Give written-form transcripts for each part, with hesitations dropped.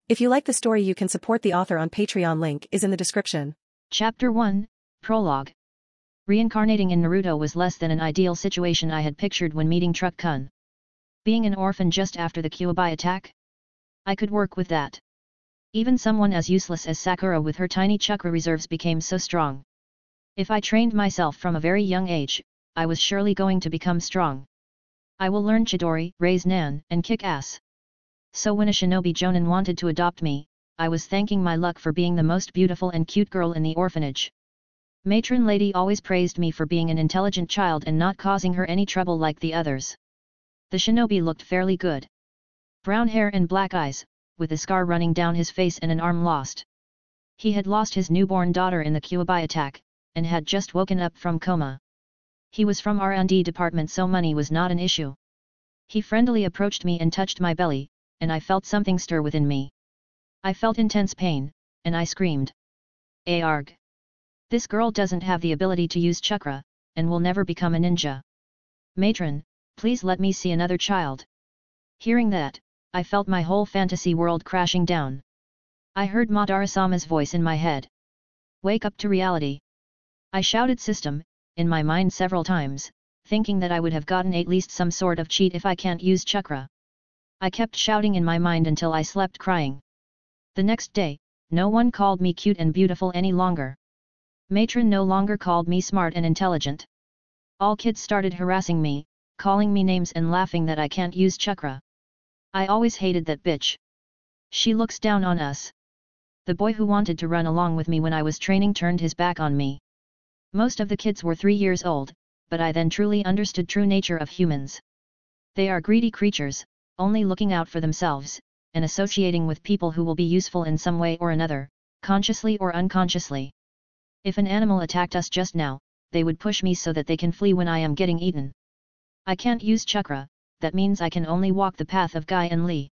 If you like the story, you can support the author on Patreon, link is in the description. Chapter 1, Prologue. Reincarnating in Naruto was less than an ideal situation I had pictured when meeting Truck-kun. Being an orphan just after the Kyuubi attack? I could work with that. Even someone as useless as Sakura with her tiny chakra reserves became so strong. If I trained myself from a very young age, I was surely going to become strong. I will learn Chidori, raise Nan, and kick ass. So when a shinobi jonin wanted to adopt me, I was thanking my luck for being the most beautiful and cute girl in the orphanage. Matron lady always praised me for being an intelligent child and not causing her any trouble like the others. The shinobi looked fairly good. Brown hair and black eyes, with a scar running down his face and an arm lost. He had lost his newborn daughter in the Kyuubi attack, and had just woken up from coma. He was from R&D department, so money was not an issue. He friendly approached me and touched my belly, and I felt something stir within me. I felt intense pain, and I screamed. Arg! This girl doesn't have the ability to use chakra, and will never become a ninja. Matron, please let me see another child. Hearing that, I felt my whole fantasy world crashing down. I heard Madara-sama's voice in my head. Wake up to reality. I shouted system, in my mind several times, thinking that I would have gotten at least some sort of cheat if I can't use chakra. I kept shouting in my mind until I slept crying. The next day, no one called me cute and beautiful any longer. Matron no longer called me smart and intelligent. All kids started harassing me, calling me names and laughing that I can't use chakra. I always hated that bitch. She looks down on us. The boy who wanted to run along with me when I was training turned his back on me. Most of the kids were 3 years old, but I then truly understood true nature of humans. They are greedy creatures, only looking out for themselves, and associating with people who will be useful in some way or another, consciously or unconsciously. If an animal attacked us just now, they would push me so that they can flee when I am getting eaten. I can't use chakra, that means I can only walk the path of Guy and Lee.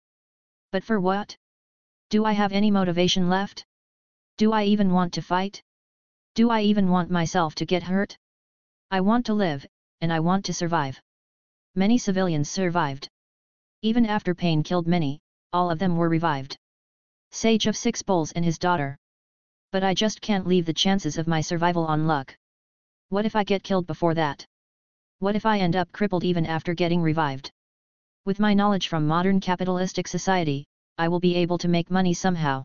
But for what? Do I have any motivation left? Do I even want to fight? Do I even want myself to get hurt? I want to live, and I want to survive. Many civilians survived. Even after pain killed many, all of them were revived. Sage of 6 Bowls and his daughter. But I just can't leave the chances of my survival on luck. What if I get killed before that? What if I end up crippled even after getting revived? With my knowledge from modern capitalistic society, I will be able to make money somehow.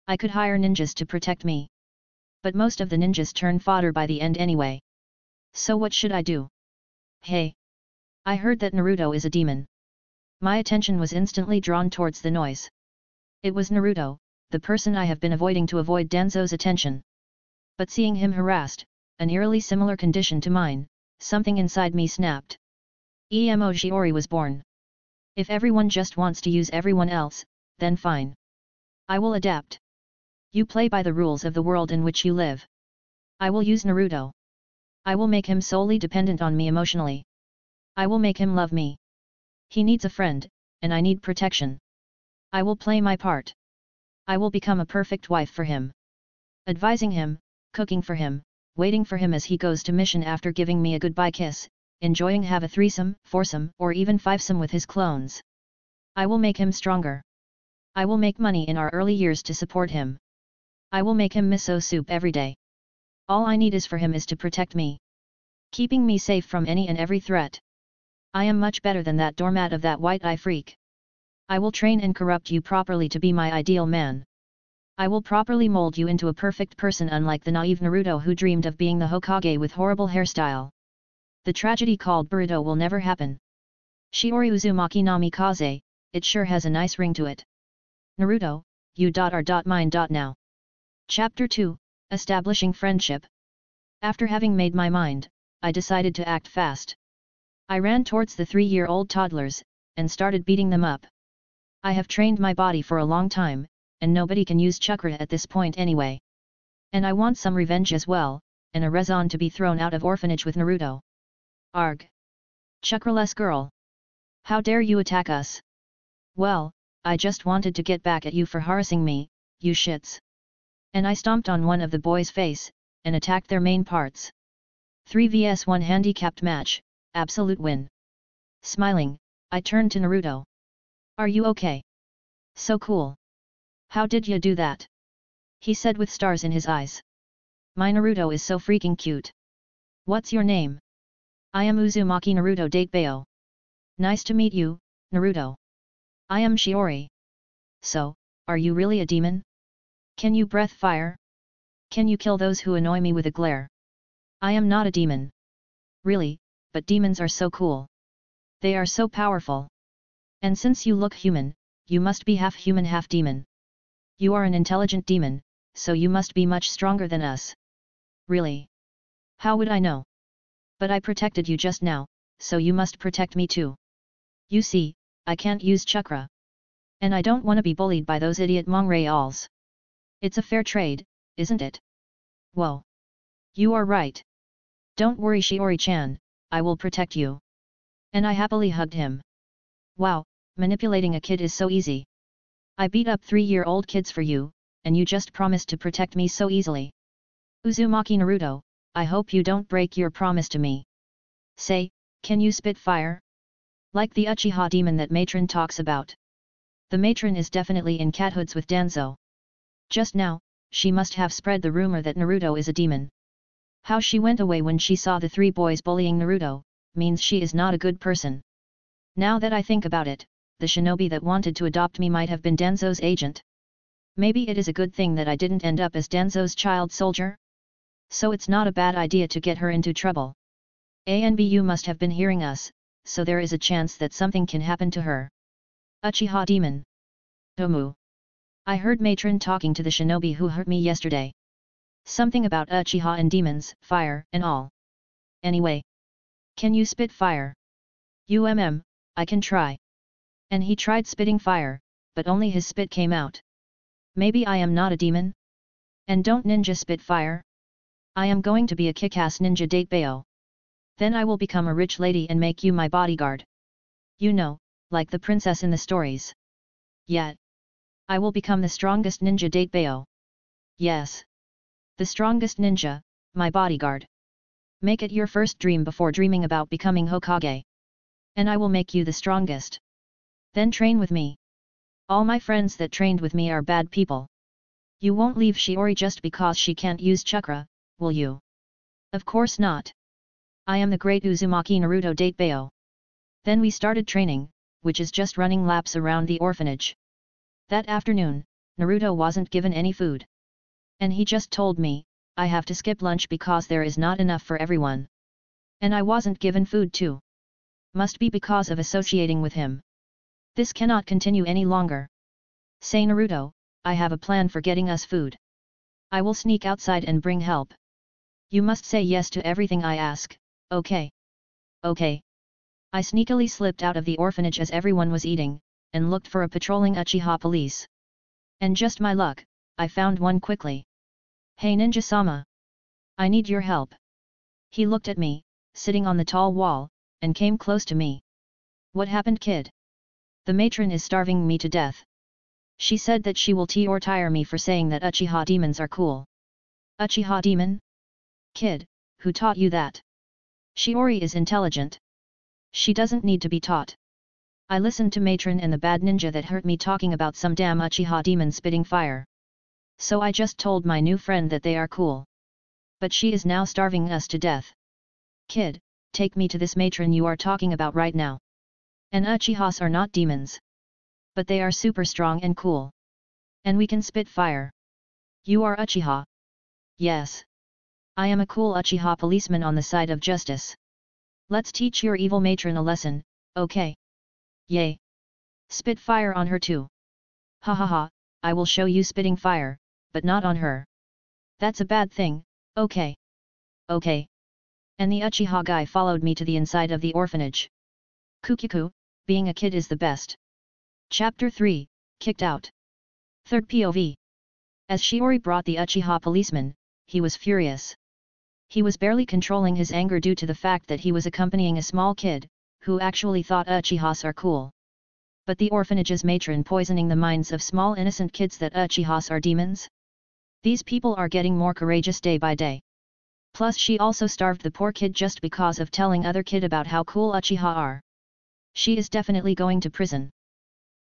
I could hire ninjas to protect me. But most of the ninjas turn fodder by the end anyway. So what should I do? Hey! I heard that Naruto is a demon. My attention was instantly drawn towards the noise. It was Naruto, the person I have been avoiding to avoid Danzo's attention. But seeing him harassed, an eerily similar condition to mine, something inside me snapped. Emojiori was born. If everyone just wants to use everyone else, then fine. I will adapt. You play by the rules of the world in which you live. I will use Naruto. I will make him solely dependent on me emotionally. I will make him love me. He needs a friend, and I need protection. I will play my part. I will become a perfect wife for him. Advising him, cooking for him, waiting for him as he goes to mission after giving me a goodbye kiss, enjoying have a threesome, foursome, or even fivesome with his clones. I will make him stronger. I will make money in our early years to support him. I will make him miso soup every day. All I need is for him is to protect me. Keeping me safe from any and every threat. I am much better than that doormat of that white-eye freak. I will train and corrupt you properly to be my ideal man. I will properly mold you into a perfect person, unlike the naive Naruto who dreamed of being the Hokage with horrible hairstyle. The tragedy called Boruto will never happen. Shiori Uzumaki Namikaze, it sure has a nice ring to it. Naruto, you are mine now. Chapter 2, Establishing Friendship. After having made my mind, I decided to act fast. I ran towards the 3-year-old toddlers, and started beating them up. I have trained my body for a long time, and nobody can use chakra at this point anyway. And I want some revenge as well, and a reason to be thrown out of orphanage with Naruto. Arg! Chakraless girl! How dare you attack us? Well, I just wanted to get back at you for harassing me, you shits. And I stomped on one of the boys' face, and attacked their main parts. 3 vs 1 handicapped match, absolute win. Smiling, I turned to Naruto. Are you okay? So cool. How did you do that? He said with stars in his eyes. My Naruto is so freaking cute. What's your name? I am Uzumaki Naruto Datebao. Nice to meet you, Naruto. I am Shiori. So, are you really a demon? Can you breath fire? Can you kill those who annoy me with a glare? I am not a demon. Really, but demons are so cool. They are so powerful. And since you look human, you must be half human half demon. You are an intelligent demon, so you must be much stronger than us. Really? How would I know? But I protected you just now, so you must protect me too. You see, I can't use chakra. And I don't want to be bullied by those idiot Montreals. It's a fair trade, isn't it? Whoa. You are right. Don't worry Shiori-chan, I will protect you. And I happily hugged him. Wow, manipulating a kid is so easy. I beat up 3-year-old kids for you, and you just promised to protect me so easily. Uzumaki Naruto, I hope you don't break your promise to me. Say, can you spit fire? Like the Uchiha demon that matron talks about. The matron is definitely in cathoods with Danzo. Just now, she must have spread the rumor that Naruto is a demon. How she went away when she saw the 3 boys bullying Naruto, means she is not a good person. Now that I think about it, the shinobi that wanted to adopt me might have been Danzo's agent. Maybe it is a good thing that I didn't end up as Danzo's child soldier? So it's not a bad idea to get her into trouble. ANBU must have been hearing us, so there is a chance that something can happen to her. Uchiha demon. Tomu. I heard matron talking to the shinobi who hurt me yesterday. Something about Uchiha and demons, fire, and all. Anyway. Can you spit fire? I can try. And he tried spitting fire, but only his spit came out. Maybe I am not a demon? And don't ninja spit fire? I am going to be a kick-ass ninja Datebao. Then I will become a rich lady and make you my bodyguard. You know, like the princess in the stories. Yet. I will become the strongest ninja Datebao. Yes. The strongest ninja, my bodyguard. Make it your first dream before dreaming about becoming Hokage. And I will make you the strongest. Then train with me. All my friends that trained with me are bad people. You won't leave Shiori just because she can't use chakra, will you? Of course not. I am the great Uzumaki Naruto Datebao. Then we started training, which is just running laps around the orphanage. That afternoon, Naruto wasn't given any food. And he just told me, I have to skip lunch because there is not enough for everyone. And I wasn't given food too. Must be because of associating with him. This cannot continue any longer. Say Naruto, I have a plan for getting us food. I will sneak outside and bring help. You must say yes to everything I ask, okay? Okay. I sneakily slipped out of the orphanage as everyone was eating, and looked for a patrolling Uchiha police. And just my luck, I found one quickly. Hey Ninja-sama. I need your help. He looked at me, sitting on the tall wall, and came close to me. What happened, kid? The matron is starving me to death. She said that she will tire me for saying that Uchiha demons are cool. Uchiha demon? Kid, who taught you that? Shiori is intelligent. She doesn't need to be taught. I listened to matron and the bad ninja that hurt me talking about some damn Uchiha demon spitting fire. So I just told my new friend that they are cool. But she is now starving us to death. Kid, take me to this matron you are talking about right now. And Uchihas are not demons. But they are super strong and cool. And we can spit fire. You are Uchiha. Yes. I am a cool Uchiha policeman on the side of justice. Let's teach your evil matron a lesson, okay? Yay. Spit fire on her too. Ha ha ha, I will show you spitting fire, but not on her. That's a bad thing, okay? Okay. And the Uchiha guy followed me to the inside of the orphanage. Kukiku, being a kid is the best. Chapter 3, Kicked Out. Third POV. As Shiori brought the Uchiha policeman, he was furious. He was barely controlling his anger due to the fact that he was accompanying a small kid, who actually thought Uchihas are cool. But the orphanage's matron poisoning the minds of small innocent kids that Uchihas are demons? These people are getting more courageous day by day. Plus she also starved the poor kid just because of telling other kid about how cool Uchiha are. She is definitely going to prison.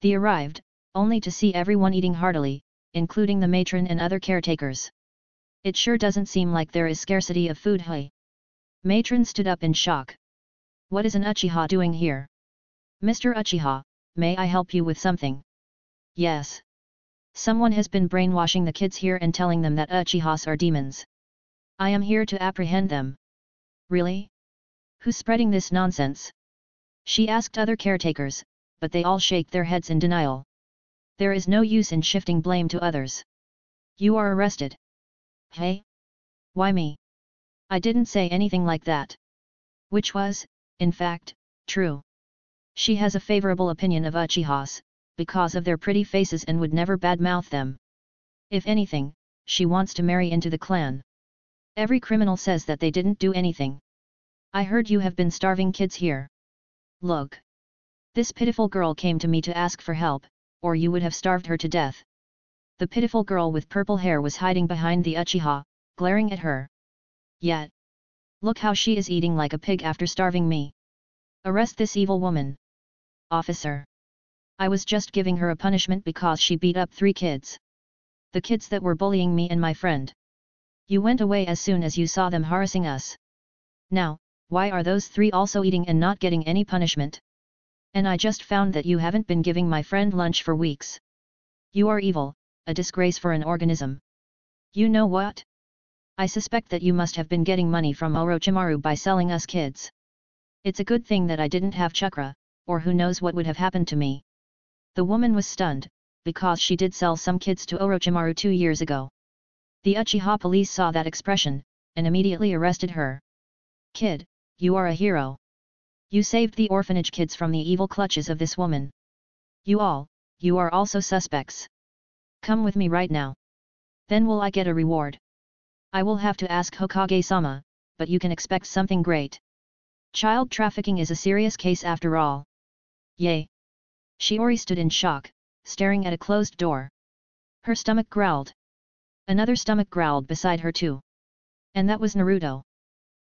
They arrived, only to see everyone eating heartily, including the matron and other caretakers. It sure doesn't seem like there is scarcity of food. Hey! Matron stood up in shock. What is an Uchiha doing here? Mr. Uchiha, may I help you with something? Yes. Someone has been brainwashing the kids here and telling them that Uchihas are demons. I am here to apprehend them. Really? Who's spreading this nonsense? She asked other caretakers, but they all shake their heads in denial. There is no use in shifting blame to others. You are arrested. Hey? Why me? I didn't say anything like that. Which was, in fact, true. She has a favorable opinion of Uchihas, because of their pretty faces, and would never badmouth them. If anything, she wants to marry into the clan. Every criminal says that they didn't do anything. I heard you have been starving kids here. Look. This pitiful girl came to me to ask for help, or you would have starved her to death. The pitiful girl with purple hair was hiding behind the Uchiha, glaring at her. Yet. Look how she is eating like a pig after starving me. Arrest this evil woman. Officer. I was just giving her a punishment because she beat up 3 kids. The kids that were bullying me and my friend. You went away as soon as you saw them harassing us. Now, why are those 3 also eating and not getting any punishment? And I just found that you haven't been giving my friend lunch for weeks. You are evil, a disgrace for an organism. You know what? I suspect that you must have been getting money from Orochimaru by selling us kids. It's a good thing that I didn't have chakra, or who knows what would have happened to me. The woman was stunned, because she did sell some kids to Orochimaru 2 years ago. The Uchiha police saw that expression, and immediately arrested her. Kid, you are a hero. You saved the orphanage kids from the evil clutches of this woman. You are also suspects. Come with me right now. Then will I get a reward? I will have to ask Hokage-sama, but you can expect something great. Child trafficking is a serious case after all. Yay! Shiori stood in shock, staring at a closed door. Her stomach growled. Another stomach growled beside her too. And that was Naruto.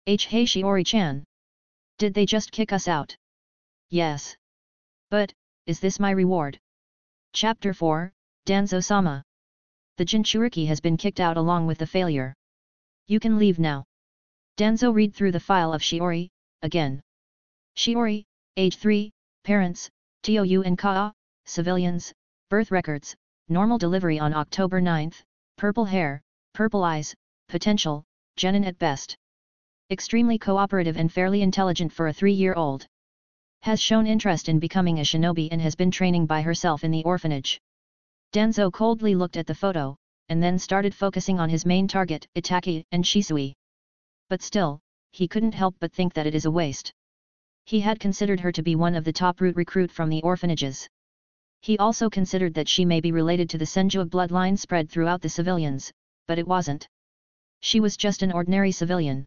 Hey Shiori-chan. Did they just kick us out? Yes. But, is this my reward? Chapter 4, Danzo-sama. The Jinchuriki has been kicked out along with the failure. You can leave now. Danzo read through the file of Shiori, again. Shiori, age 3, parents, Tou and Kaa, civilians, birth records, normal delivery on October 9, purple hair, purple eyes, potential, genin at best. Extremely cooperative and fairly intelligent for a 3-year-old. Has shown interest in becoming a shinobi and has been training by herself in the orphanage. Danzo coldly looked at the photo, and then started focusing on his main target, Itaki and Shisui. But still, he couldn't help but think that it is a waste. He had considered her to be one of the top root recruit from the orphanages. He also considered that she may be related to the Senju bloodline spread throughout the civilians, but it wasn't. She was just an ordinary civilian.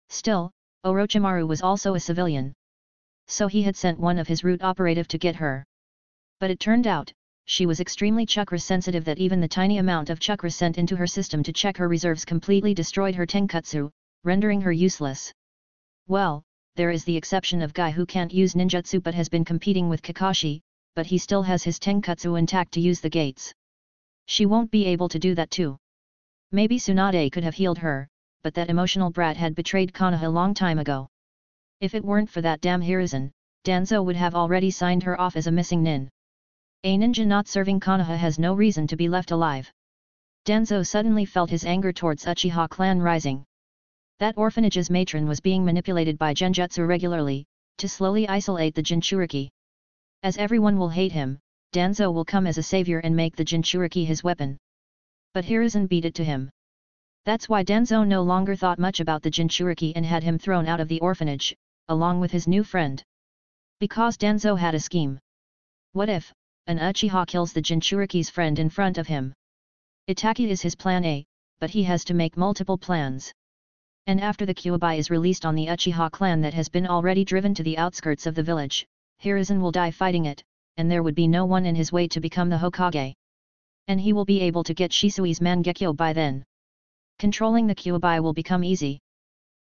Still, Orochimaru was also a civilian. So he had sent one of his root operative to get her. But it turned out, she was extremely chakra sensitive, that even the tiny amount of chakra sent into her system to check her reserves completely destroyed her tenkatsu, rendering her useless. Well, there is the exception of Guy who can't use ninjutsu but has been competing with Kakashi, but he still has his tenkatsu intact to use the gates. She won't be able to do that too. Maybe Tsunade could have healed her, but that emotional brat had betrayed Konoha a long time ago. If it weren't for that damn Hiruzen, Danzo would have already signed her off as a missing nin. A ninja not serving Konoha has no reason to be left alive. Danzo suddenly felt his anger towards Uchiha clan rising. That orphanage's matron was being manipulated by genjutsu regularly, to slowly isolate the Jinchuriki. As everyone will hate him, Danzo will come as a savior and make the Jinchuriki his weapon. But Hiruzen beat it to him. That's why Danzo no longer thought much about the Jinchuriki and had him thrown out of the orphanage, along with his new friend. Because Danzo had a scheme. What if an Uchiha kills the Jinchuriki's friend in front of him? Itaki is his plan A, but he has to make multiple plans. And after the Kyuubi is released on the Uchiha clan that has been already driven to the outskirts of the village, Hiruzen will die fighting it, and there would be no one in his way to become the Hokage. And he will be able to get Shisui's Mangekyo by then. Controlling the Kyuubi will become easy.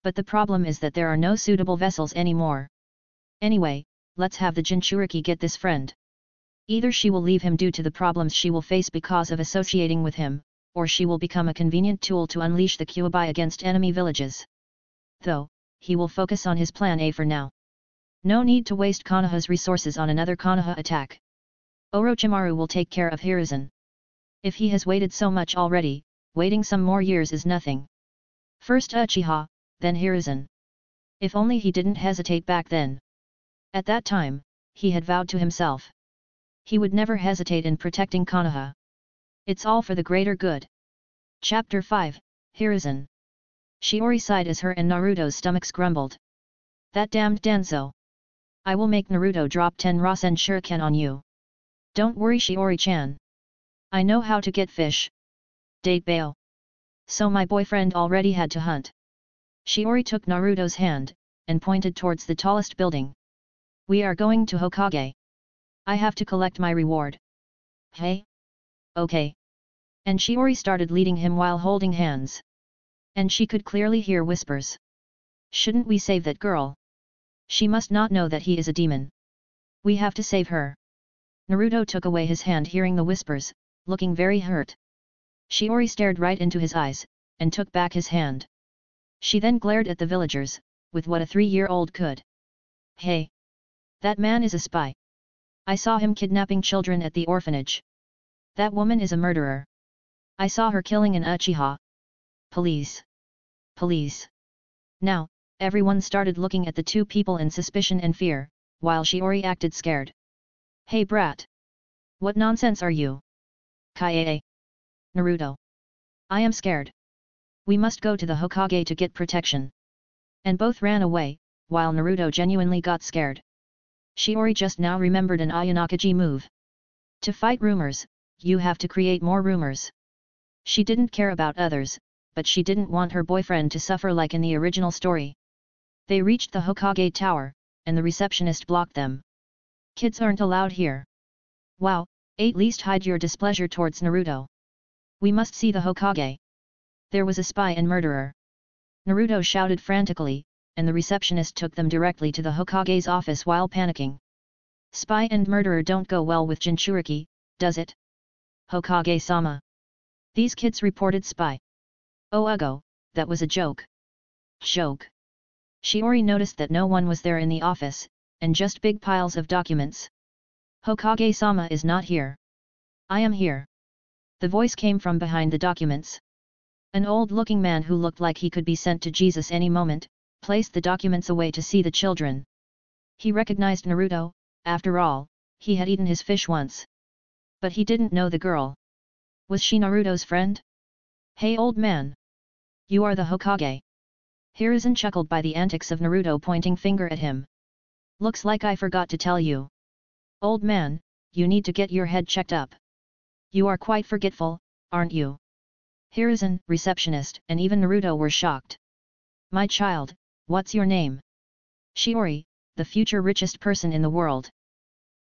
But the problem is that there are no suitable vessels anymore. Anyway, let's have the Jinchuriki get this friend. Either she will leave him due to the problems she will face because of associating with him, or she will become a convenient tool to unleash the Kyuubi against enemy villages. Though, he will focus on his plan A for now. No need to waste Konoha's resources on another Konoha attack. Orochimaru will take care of Hiruzen. If he has waited so much already, waiting some more years is nothing. First Uchiha, then Hiruzen. If only he didn't hesitate back then. At that time, he had vowed to himself. He would never hesitate in protecting Konoha. It's all for the greater good. Chapter 5, Hiruzen. Shiori sighed as her and Naruto's stomachs grumbled. That damned Danzo. I will make Naruto drop 10 Rasen shuriken on you. Don't worry Shiori-chan. I know how to get fish. Date bail. So my boyfriend already had to hunt. Shiori took Naruto's hand, and pointed towards the tallest building. We are going to Hokage. I have to collect my reward. Hey? Okay. And Shiori started leading him while holding hands. And she could clearly hear whispers. Shouldn't we save that girl? She must not know that he is a demon. We have to save her. Naruto took away his hand hearing the whispers, looking very hurt. Shiori stared right into his eyes, and took back his hand. She then glared at the villagers, with what a 3-year-old could. Hey! That man is a spy. I saw him kidnapping children at the orphanage. That woman is a murderer. I saw her killing an Uchiha. Police! Police! Now, everyone started looking at the two people in suspicion and fear, while Shiori acted scared. Hey brat! What nonsense are you? Kaie! Naruto! I am scared. We must go to the Hokage to get protection. And both ran away, while Naruto genuinely got scared. Shiori just now remembered an Ayanakaji move. To fight rumors, you have to create more rumors. She didn't care about others, but she didn't want her boyfriend to suffer like in the original story. They reached the Hokage tower, and the receptionist blocked them. Kids aren't allowed here. Wow, at least hide your displeasure towards Naruto. We must see the Hokage. There was a spy and murderer. Naruto shouted frantically, and the receptionist took them directly to the Hokage's office while panicking. Spy and murderer don't go well with Jinchuriki, does it? Hokage-sama. These kids reported spy. Oh Ugo, that was a joke. Joke. Shiori noticed that no one was there in the office, and just big piles of documents. Hokage-sama is not here. I am here. The voice came from behind the documents. An old-looking man who looked like he could be sent to Jesus any moment, placed the documents away to see the children. He recognized Naruto, after all, he had eaten his fish once. But he didn't know the girl. Was she Naruto's friend? Hey old man! You are the Hokage. Hiruzen chuckled by the antics of Naruto pointing finger at him. Looks like I forgot to tell you. Old man, you need to get your head checked up. You are quite forgetful, aren't you? Hiruzen, receptionist, and even Naruto were shocked. My child, what's your name? Shiori, the future richest person in the world.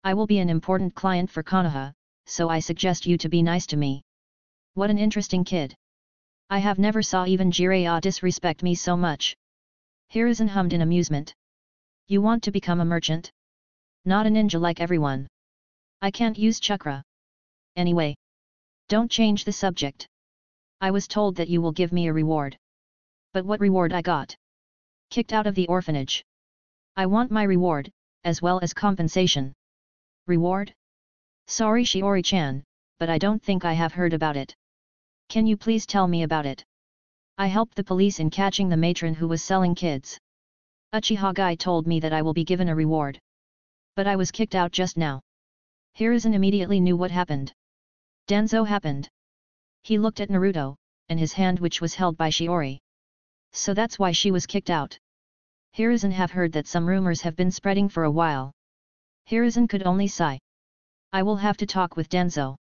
I will be an important client for Konoha, so I suggest you to be nice to me. What an interesting kid. I have never saw even Jiraiya disrespect me so much. Hiruzen hummed in amusement. You want to become a merchant? Not a ninja like everyone. I can't use chakra. Anyway. Don't change the subject. I was told that you will give me a reward. But what reward I got? Kicked out of the orphanage. I want my reward, as well as compensation. Reward? Sorry Shiori-chan, but I don't think I have heard about it. Can you please tell me about it? I helped the police in catching the matron who was selling kids. Uchiha guy told me that I will be given a reward. But I was kicked out just now. Hiruzen immediately knew what happened. Danzo happened. He looked at Naruto, and his hand which was held by Shiori. So that's why she was kicked out. Hiruzen have heard that some rumors have been spreading for a while. Hiruzen could only sigh. I will have to talk with Danzo.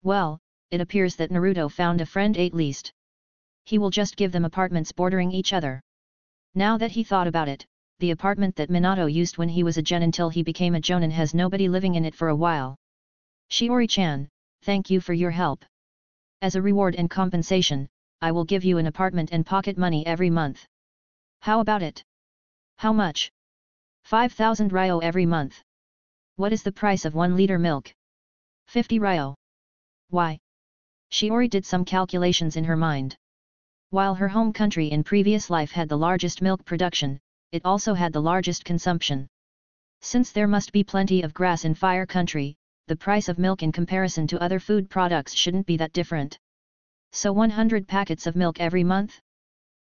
Well, it appears that Naruto found a friend at least. He will just give them apartments bordering each other. Now that he thought about it, the apartment that Minato used when he was a gen until he became a jonin has nobody living in it for a while. Shiori-chan, thank you for your help. As a reward and compensation, I will give you an apartment and pocket money every month. How about it? How much? 5,000 ryo every month. What is the price of 1 liter milk? 50 ryo. Why? Shiori did some calculations in her mind. While her home country in previous life had the largest milk production, it also had the largest consumption. Since there must be plenty of grass in fire country, the price of milk in comparison to other food products shouldn't be that different. So 100 packets of milk every month?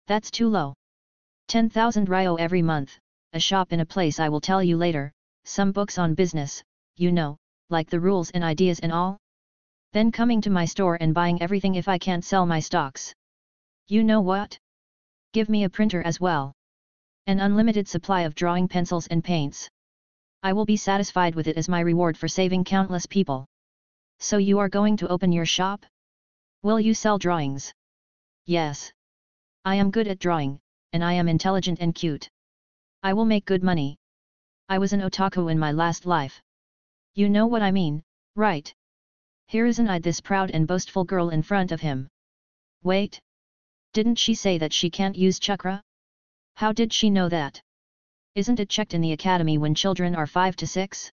That's too low. 10,000 ryo every month, a shop in a place I will tell you later, some books on business, you know, like the rules and ideas and all. Then coming to my store and buying everything if I can't sell my stocks. You know what? Give me a printer as well. An unlimited supply of drawing pencils and paints. I will be satisfied with it as my reward for saving countless people. So you are going to open your shop? Will you sell drawings? Yes. I am good at drawing, and I am intelligent and cute. I will make good money. I was an otaku in my last life. You know what I mean, right? Hiruzen eyed this proud and boastful girl in front of him. Wait. Didn't she say that she can't use chakra? How did she know that? Isn't it checked in the academy when children are 5 to 6?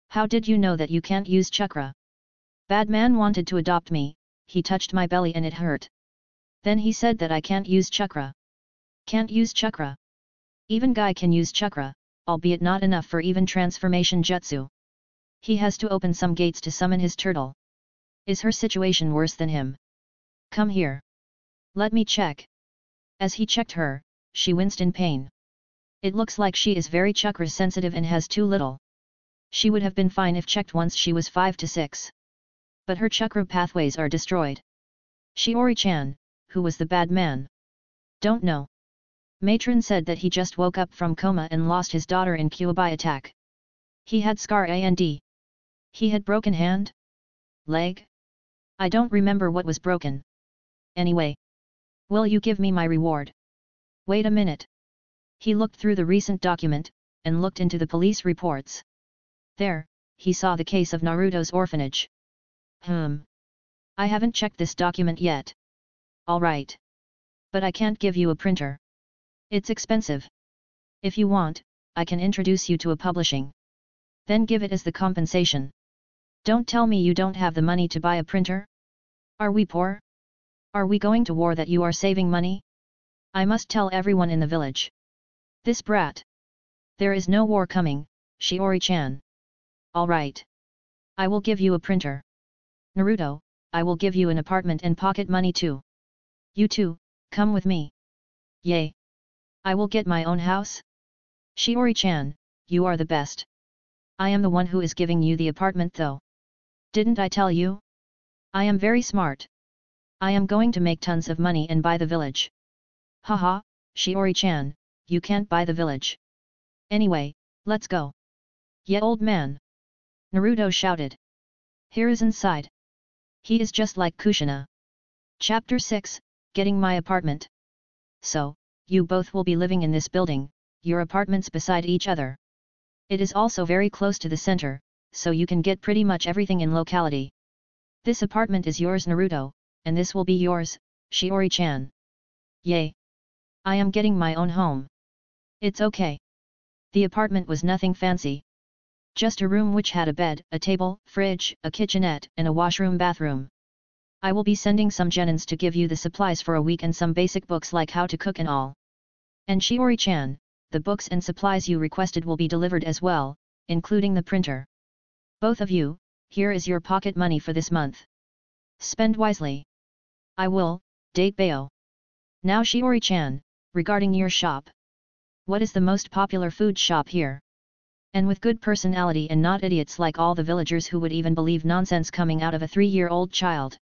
How did you know that you can't use chakra? Bad man wanted to adopt me, he touched my belly and it hurt. Then he said that I can't use chakra. Can't use chakra? Even guy can use chakra, albeit not enough for even transformation jutsu. He has to open some gates to summon his turtle. Is her situation worse than him? Come here. Let me check. As he checked her, she winced in pain. It looks like she is very chakra sensitive and has too little. She would have been fine if checked once she was 5 to 6. But her chakra pathways are destroyed. Shiori-chan, who was the bad man? Don't know. Matron said that he just woke up from coma and lost his daughter in Kyuubi attack. He had scar and he had broken hand? Leg? I don't remember what was broken. Anyway. Will you give me my reward? Wait a minute. He looked through the recent document, and looked into the police reports. There, he saw the case of Naruto's orphanage. I haven't checked this document yet. Alright. But I can't give you a printer. It's expensive. If you want, I can introduce you to a publishing. Then give it as the compensation. Don't tell me you don't have the money to buy a printer? Are we poor? Are we going to war that you are saving money? I must tell everyone in the village. This brat. There is no war coming, Shiori-chan. Alright. I will give you a printer. Naruto, I will give you an apartment and pocket money too. You too, come with me. Yay. I will get my own house. Shiori-chan, you are the best. I am the one who is giving you the apartment though. Didn't I tell you? I am very smart. I am going to make tons of money and buy the village. Haha, Shiori-chan, you can't buy the village. Anyway, let's go. Yeah, old man. Naruto shouted. Hiruzen sighed. He is just like Kushina. Chapter 6, Getting my apartment. So, you both will be living in this building, your apartments beside each other. It is also very close to the center, so you can get pretty much everything in locality. This apartment is yours, Naruto, and this will be yours, Shiori-chan. Yay! I am getting my own home. It's okay. The apartment was nothing fancy. Just a room which had a bed, a table, fridge, a kitchenette, and a washroom bathroom. I will be sending some genins to give you the supplies for a week and some basic books like how to cook and all. And Shiori-chan, the books and supplies you requested will be delivered as well, including the printer. Both of you, here is your pocket money for this month. Spend wisely. I will, date Bayo. Now Shiori-chan, regarding your shop. What is the most popular food shop here? And with good personality and not idiots like all the villagers who would even believe nonsense coming out of a 3-year-old child.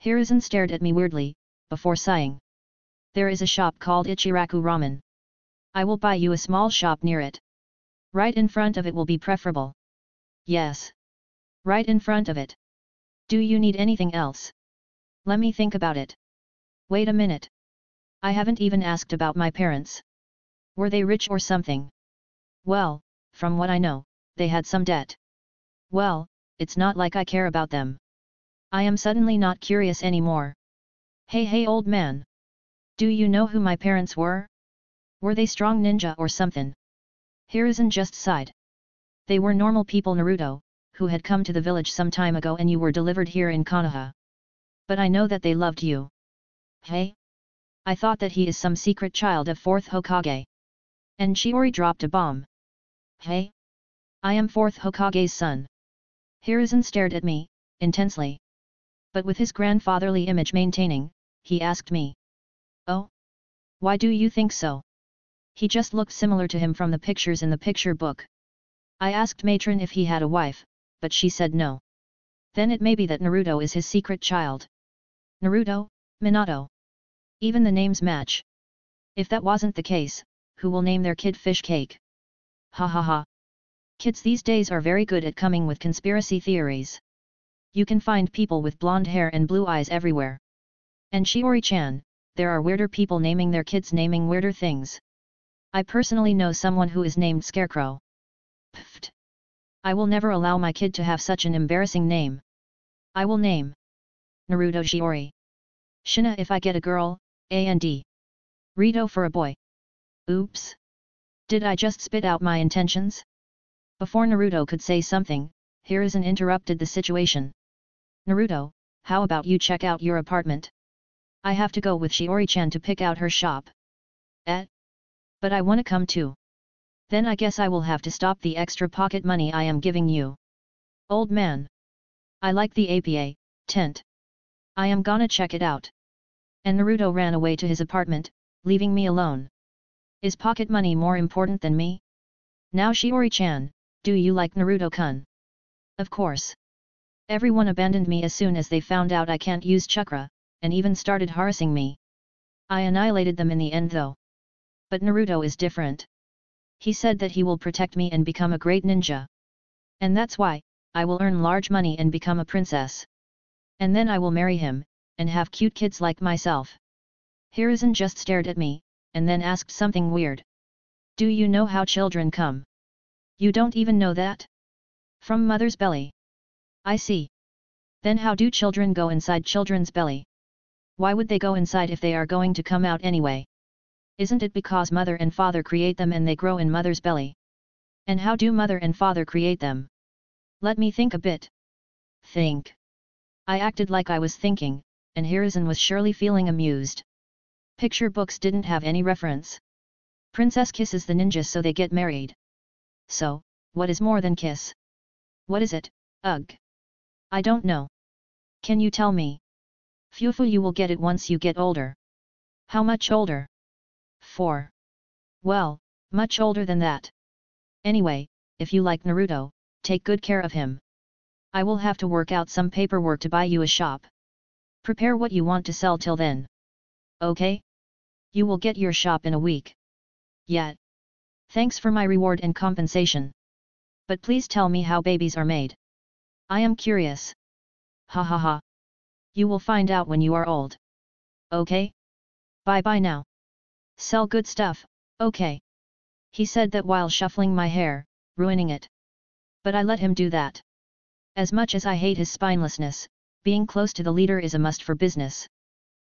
Hiruzen stared at me weirdly, before sighing. There is a shop called Ichiraku Ramen. I will buy you a small shop near it. Right in front of it will be preferable. Yes. Right in front of it. Do you need anything else? Let me think about it. Wait a minute. I haven't even asked about my parents. Were they rich or something? Well, from what I know, they had some debt. Well, it's not like I care about them. I am suddenly not curious anymore. Hey old man. Do you know who my parents were? Were they strong ninja or something? Hiruzen just sighed. They were normal people, Naruto, who had come to the village some time ago and you were delivered here in Konoha. But I know that they loved you. Hey? I thought that he is some secret child of 4th Hokage. And Shiori dropped a bomb. Hey? I am 4th Hokage's son. Hiruzen stared at me, intensely. But with his grandfatherly image maintaining, he asked me. Oh? Why do you think so? He just looked similar to him from the pictures in the picture book. I asked Matron if he had a wife, but she said no. Then it may be that Naruto is his secret child. Naruto, Minato. Even the names match. If that wasn't the case, who will name their kid Fish Cake? Ha ha ha. Kids these days are very good at coming with conspiracy theories. You can find people with blonde hair and blue eyes everywhere. And Shiori-chan, there are weirder people naming their kids naming weirder things. I personally know someone who is named Scarecrow. Pfft. I will never allow my kid to have such an embarrassing name. I will name Naruto Shiori. Shina if I get a girl, and Rito for a boy. Oops. Did I just spit out my intentions? Before Naruto could say something, Hiruzen interrupted the situation. Naruto, how about you check out your apartment? I have to go with Shiori-chan to pick out her shop. But I wanna come too. Then I guess I will have to stop the extra pocket money I am giving you. Old man. I like the APA tent. I am gonna check it out. And Naruto ran away to his apartment, leaving me alone. Is pocket money more important than me? Now Shiori-chan, do you like Naruto-kun? Of course. Everyone abandoned me as soon as they found out I can't use chakra, and even started harassing me. I annihilated them in the end though. But Naruto is different. He said that he will protect me and become a great ninja. And that's why, I will earn large money and become a princess. And then I will marry him, and have cute kids like myself. Hiruzen just stared at me, and then asked something weird. Do you know how children come? You don't even know that? From mother's belly. I see. Then how do children go inside children's belly? Why would they go inside if they are going to come out anyway? Isn't it because mother and father create them and they grow in mother's belly? And how do mother and father create them? Let me think a bit. Think. I acted like I was thinking, and Hiruzen was surely feeling amused. Picture books didn't have any reference. Princess kisses the ninja so they get married. So, what is more than kiss? What is it? Ugh. I don't know. Can you tell me? Fufu, you will get it once you get older. How much older? 4. Well, much older than that. Anyway, if you like Naruto, take good care of him. I will have to work out some paperwork to buy you a shop. Prepare what you want to sell till then. Okay? You will get your shop in a week. Yeah. Thanks for my reward and compensation. But please tell me how babies are made. I am curious. Ha ha ha. You will find out when you are old. Okay? Bye bye now. Sell good stuff, okay. He said that while shuffling my hair, ruining it. But I let him do that. As much as I hate his spinelessness, being close to the leader is a must for business.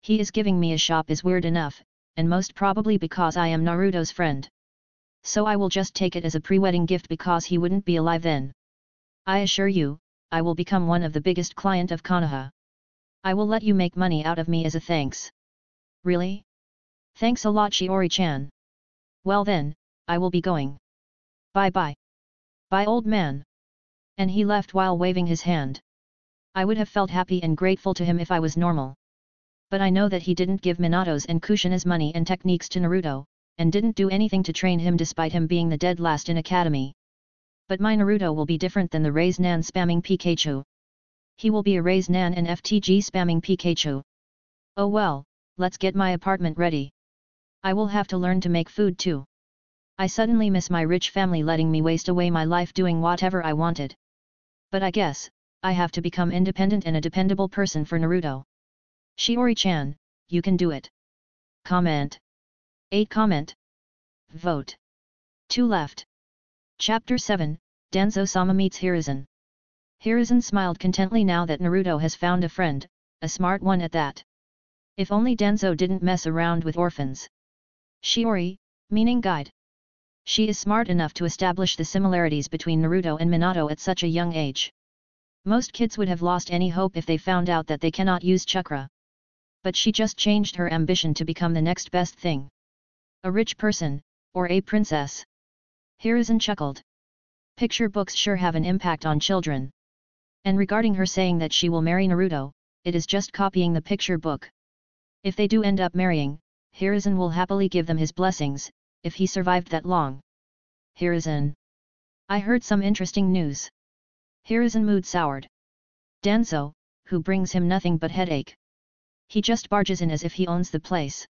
He is giving me a shop is weird enough, and most probably because I am Naruto's friend. So I will just take it as a pre-wedding gift because he wouldn't be alive then. I assure you, I will become one of the biggest client of Konoha. I will let you make money out of me as a thanks. Really? Thanks a lot, Shiori-chan. Well then, I will be going. Bye bye. Bye old man. And he left while waving his hand. I would have felt happy and grateful to him if I was normal. But I know that he didn't give Minato's and Kushina's money and techniques to Naruto, and didn't do anything to train him despite him being the dead last in academy. But my Naruto will be different than the Raise Nan spamming Pikachu. He will be a Raise Nan and FTG spamming Pikachu. Oh well, let's get my apartment ready. I will have to learn to make food too. I suddenly miss my rich family letting me waste away my life doing whatever I wanted. But I guess, I have to become independent and a dependable person for Naruto. Shiori-chan, you can do it. Comment. 8 comment. Vote. 2 left. Chapter 7, Danzo-sama meets Hiruzen. Hiruzen smiled contently now that Naruto has found a friend, a smart one at that. If only Danzo didn't mess around with orphans. Shiori, meaning guide. She is smart enough to establish the similarities between Naruto and Minato at such a young age. Most kids would have lost any hope if they found out that they cannot use chakra. But she just changed her ambition to become the next best thing. A rich person, or a princess. Hiruzen chuckled. Picture books sure have an impact on children. And regarding her saying that she will marry Naruto, it is just copying the picture book. If they do end up marrying, Hiruzen will happily give them his blessings, if he survived that long. Hiruzen. I heard some interesting news. Hiruzen mood soured. Danzo, who brings him nothing but headache. He just barges in as if he owns the place.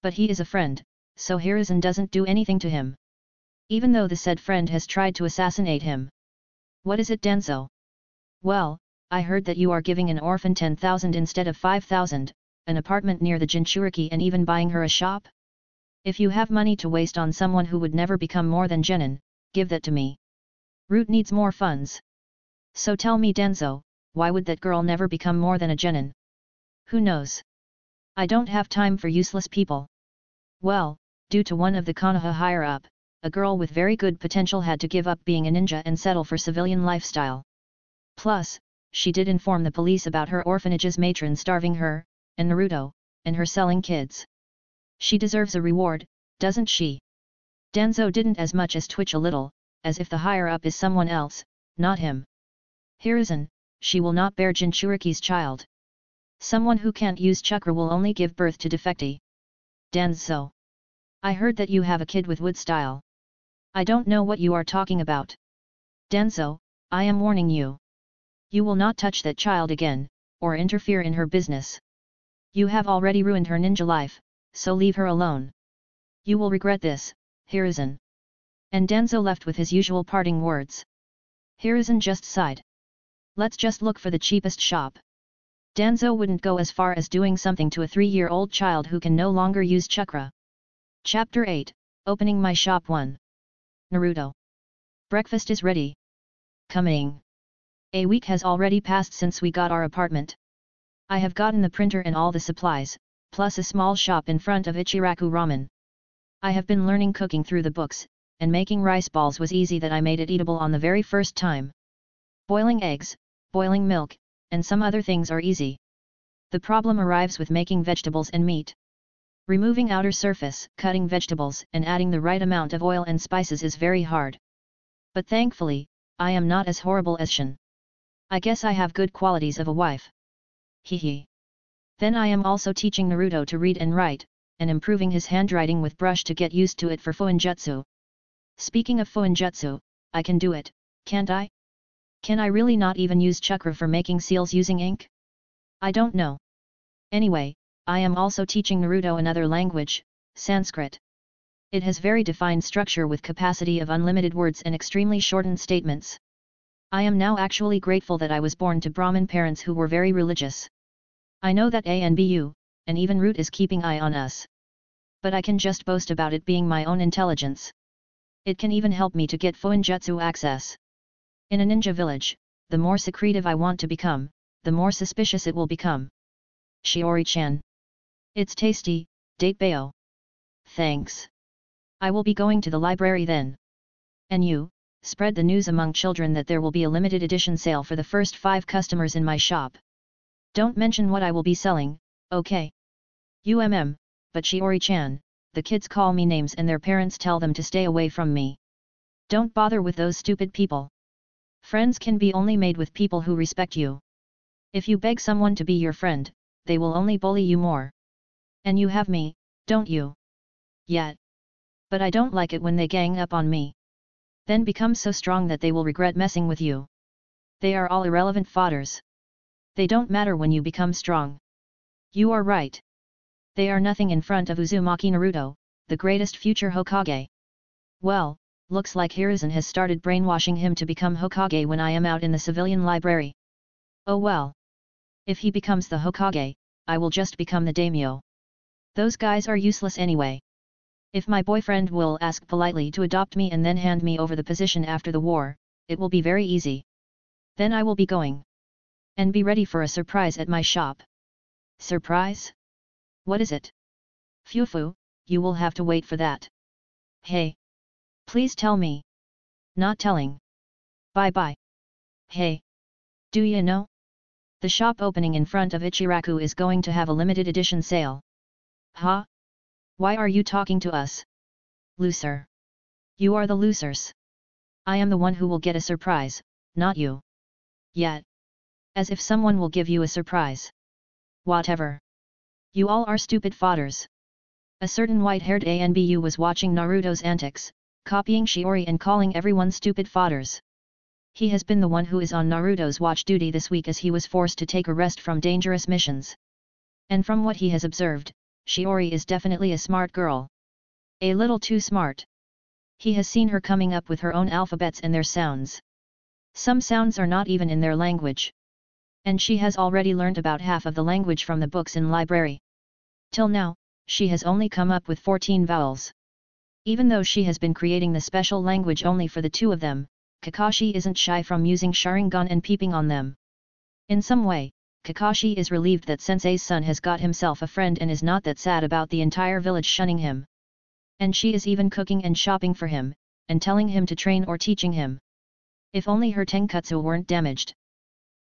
But he is a friend, so Hiruzen doesn't do anything to him. Even though the said friend has tried to assassinate him. What is it, Danzo? Well, I heard that you are giving an orphan 10,000 instead of 5,000, an apartment near the Jinchuriki, and even buying her a shop? If you have money to waste on someone who would never become more than genin, give that to me. Root needs more funds. So tell me, Danzo, why would that girl never become more than a genin? Who knows? I don't have time for useless people. Well, due to one of the Konoha higher up, a girl with very good potential had to give up being a ninja and settle for civilian lifestyle. Plus, she did inform the police about her orphanage's matron starving her, and Naruto, and her selling kids. She deserves a reward, doesn't she? Danzo didn't as much as twitch a little, as if the higher up is someone else, not him. Hiruzen, she will not bear Jinchuriki's child. Someone who can't use chakra will only give birth to defecti. Danzo. I heard that you have a kid with wood style. I don't know what you are talking about. Danzo, I am warning you. You will not touch that child again, or interfere in her business. You have already ruined her ninja life, so leave her alone. You will regret this, Hiruzen. And Danzo left with his usual parting words. Hiruzen just sighed. Let's just look for the cheapest shop. Danzo wouldn't go as far as doing something to a 3-year-old child who can no longer use chakra. Chapter 8, Opening My Shop 1. Naruto. Breakfast is ready. Coming. A week has already passed since we got our apartment. I have gotten the printer and all the supplies, plus a small shop in front of Ichiraku Ramen. I have been learning cooking through the books, and making rice balls was easy that I made it eatable on the very first time. Boiling eggs, boiling milk, and some other things are easy. The problem arrives with making vegetables and meat. Removing outer surface, cutting vegetables, and adding the right amount of oil and spices is very hard. But thankfully, I am not as horrible as Shin. I guess I have good qualities of a wife. Hehe. Then I am also teaching Naruto to read and write, and improving his handwriting with brush to get used to it for Fuinjutsu. Speaking of Fuinjutsu, I can do it, can't I? Can I really not even use chakra for making seals using ink? I don't know. Anyway, I am also teaching Naruto another language, Sanskrit. It has very defined structure with capacity of unlimited words and extremely shortened statements. I am now actually grateful that I was born to Brahmin parents who were very religious. I know that ANBU, and even Root is keeping eye on us. But I can just boast about it being my own intelligence. It can even help me to get Fuinjutsu access. In a ninja village, the more secretive I want to become, the more suspicious it will become. Shiori-chan. It's tasty, date bayo. Thanks. I will be going to the library then. And you, spread the news among children that there will be a limited edition sale for the first 5 customers in my shop. Don't mention what I will be selling, okay? But Shiori-chan, the kids call me names and their parents tell them to stay away from me. Don't bother with those stupid people. Friends can be only made with people who respect you. If you beg someone to be your friend, they will only bully you more. And you have me, don't you? Yet. But I don't like it when they gang up on me. Then become so strong that they will regret messing with you. They are all irrelevant fodders. They don't matter when you become strong. You are right. They are nothing in front of Uzumaki Naruto, the greatest future Hokage. Well, looks like Hiruzen has started brainwashing him to become Hokage when I am out in the civilian library. Oh well. If he becomes the Hokage, I will just become the daimyo. Those guys are useless anyway. If my boyfriend will ask politely to adopt me and then hand me over the position after the war, it will be very easy. Then I will be going. And be ready for a surprise at my shop. Surprise? What is it? Phew, you will have to wait for that. Hey. Please tell me. Not telling. Bye bye. Hey. Do you know? The shop opening in front of Ichiraku is going to have a limited edition sale. Huh? Why are you talking to us? Loser. You are the losers. I am the one who will get a surprise, not you. Yet. As if someone will give you a surprise. Whatever. You all are stupid fodders. A certain white-haired ANBU was watching Naruto's antics, copying Shiori and calling everyone stupid fodders. He has been the one who is on Naruto's watch duty this week as he was forced to take a rest from dangerous missions. And from what he has observed, Shiori is definitely a smart girl. A little too smart. He has seen her coming up with her own alphabets and their sounds. Some sounds are not even in their language. And she has already learned about half of the language from the books in library. Till now, she has only come up with 14 vowels. Even though she has been creating the special language only for the two of them, Kakashi isn't shy from using Sharingan and peeping on them. In some way, Kakashi is relieved that Sensei's son has got himself a friend and is not that sad about the entire village shunning him. And she is even cooking and shopping for him, and telling him to train or teaching him. If only her tenketsu weren't damaged.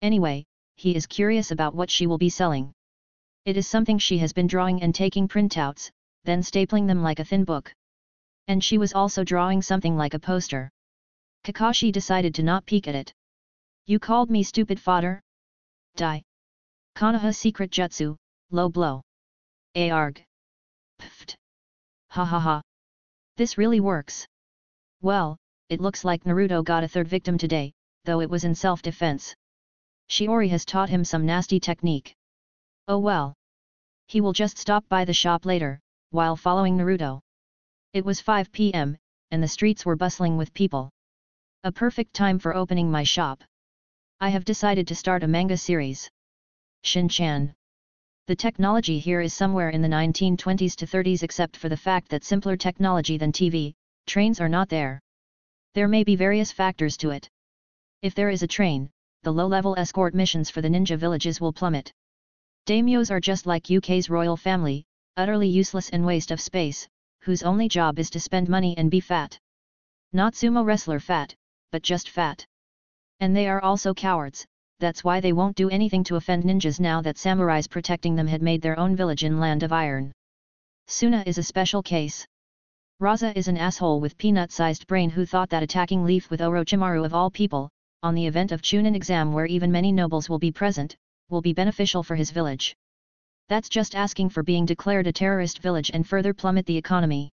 Anyway, he is curious about what she will be selling. It is something she has been drawing and taking printouts, then stapling them like a thin book. And she was also drawing something like a poster. Kakashi decided to not peek at it. You called me stupid fodder? Die. Konoha secret jutsu, low blow. Arg. Pfft. Ha ha ha. This really works. Well, it looks like Naruto got a third victim today, though it was in self-defense. Shiori has taught him some nasty technique. Oh well. He will just stop by the shop later, while following Naruto. It was 5 p.m., and the streets were bustling with people. A perfect time for opening my shop. I have decided to start a manga series. Shin-chan. The technology here is somewhere in the 1920s to 30s except for the fact that simpler technology than TV, trains are not there. There may be various factors to it. If there is a train, the low-level escort missions for the ninja villages will plummet. Daimyos are just like UK's royal family, utterly useless and waste of space, whose only job is to spend money and be fat. Not sumo wrestler fat, but just fat. And they are also cowards, that's why they won't do anything to offend ninjas now that samurais protecting them had made their own village in Land of Iron. Suna is a special case. Raza is an asshole with peanut-sized brain who thought that attacking Leaf with Orochimaru of all people, on the event of Chunin exam where even many nobles will be present, will be beneficial for his village. That's just asking for being declared a terrorist village and further plummet the economy.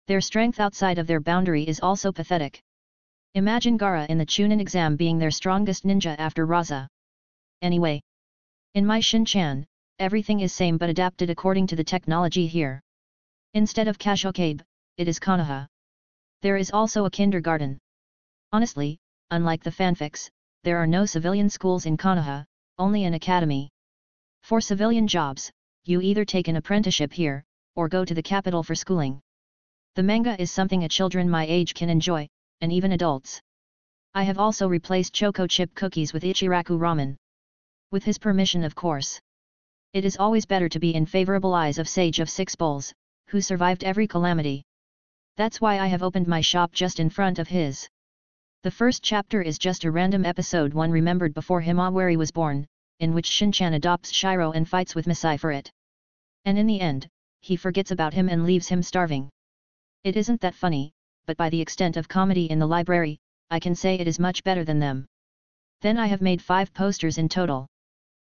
Their strength outside of their boundary is also pathetic. Imagine Gaara in the Chunin exam being their strongest ninja after Raza. Anyway. In my Shin-chan, everything is same but adapted according to the technology here. Instead of Kashokabe, it is Konoha. There is also a kindergarten. Honestly, unlike the fanfics, there are no civilian schools in Konoha, only an academy. For civilian jobs, you either take an apprenticeship here, or go to the capital for schooling. The manga is something a children my age can enjoy, and even adults. I have also replaced choco chip cookies with Ichiraku ramen. With his permission of course. It is always better to be in favorable eyes of Sage of Six Bowls, who survived every calamity. That's why I have opened my shop just in front of his. The first chapter is just a random episode one remembered before Himawari was born, in which Shin-chan adopts Shiro and fights with Misai for it. And in the end, he forgets about him and leaves him starving. It isn't that funny, but by the extent of comedy in the library, I can say it is much better than them. Then I have made 5 posters in total.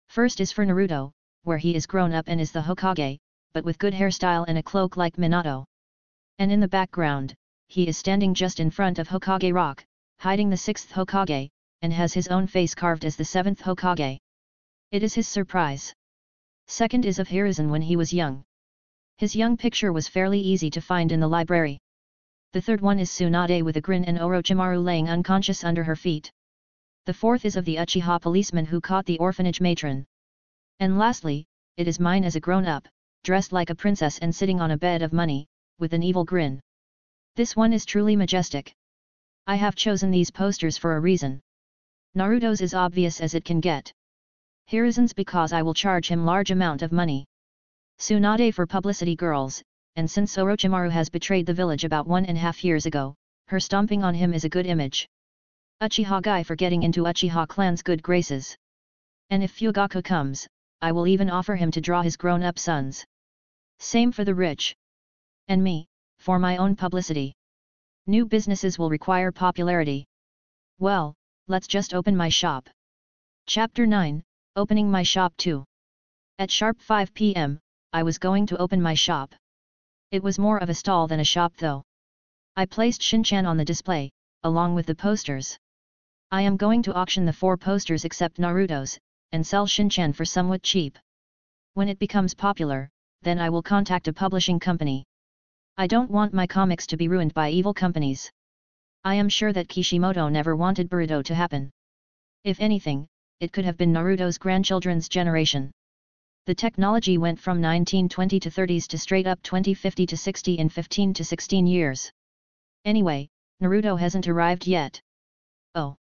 First is for Naruto, where he is grown up and is the Hokage, but with good hairstyle and a cloak like Minato. And in the background, he is standing just in front of Hokage Rock, hiding the 6th Hokage, and has his own face carved as the 7th Hokage. It is his surprise. Second is of Hiruzen when he was young. His young picture was fairly easy to find in the library. The third one is Tsunade with a grin and Orochimaru laying unconscious under her feet. The fourth is of the Uchiha policeman who caught the orphanage matron. And lastly, it is mine as a grown-up, dressed like a princess and sitting on a bed of money, with an evil grin. This one is truly majestic. I have chosen these posters for a reason. Naruto's is obvious as it can get. Hiruzen's because I will charge him large amount of money. Tsunade for publicity girls, and since Orochimaru has betrayed the village about 1.5 years ago, Her stomping on him is a good image. Uchiha guy for getting into Uchiha clan's good graces. And if Fugaku comes, I will even offer him to draw his grown-up sons. Same for the rich. And me, for my own publicity. New businesses will require popularity. Well, let's just open my shop. Chapter 9, Opening my shop too. At sharp 5 p.m., I was going to open my shop. It was more of a stall than a shop though. I placed Shinchan on the display, along with the posters. I am going to auction the 4 posters except Naruto's, and sell Shinchan for somewhat cheap. When it becomes popular, then I will contact a publishing company. I don't want my comics to be ruined by evil companies. I am sure that Kishimoto never wanted Boruto to happen. If anything, it could have been Naruto's grandchildren's generation. The technology went from 1920 to 30s to straight up 2050 to 60 in 15 to 16 years. Anyway, Naruto hasn't arrived yet. Oh.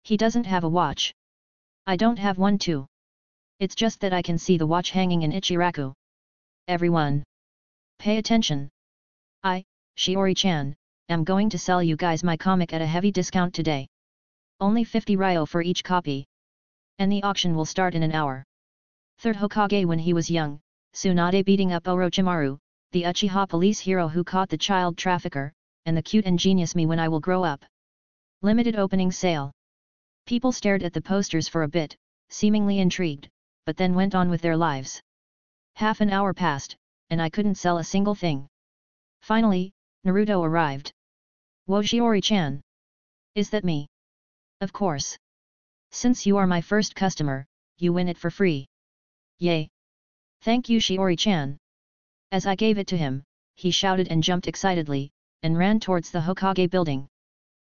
He doesn't have a watch. I don't have one too. It's just that I can see the watch hanging in Ichiraku. Everyone. Pay attention. I, Shiori-chan, am going to sell you guys my comic at a heavy discount today. Only 50 ryo for each copy. And the auction will start in an hour. Third Hokage when he was young, Tsunade beating up Orochimaru, the Uchiha police hero who caught the child trafficker, and the cute and genius me when I will grow up. Limited opening sale. People stared at the posters for a bit, seemingly intrigued, but then went on with their lives. Half an hour passed, and I couldn't sell a single thing. Finally, Naruto arrived. Wo Shiori-chan. Is that me? Of course. Since you are my first customer, you win it for free. Yay! Thank you Shiori-chan. As I gave it to him, he shouted and jumped excitedly, and ran towards the Hokage building.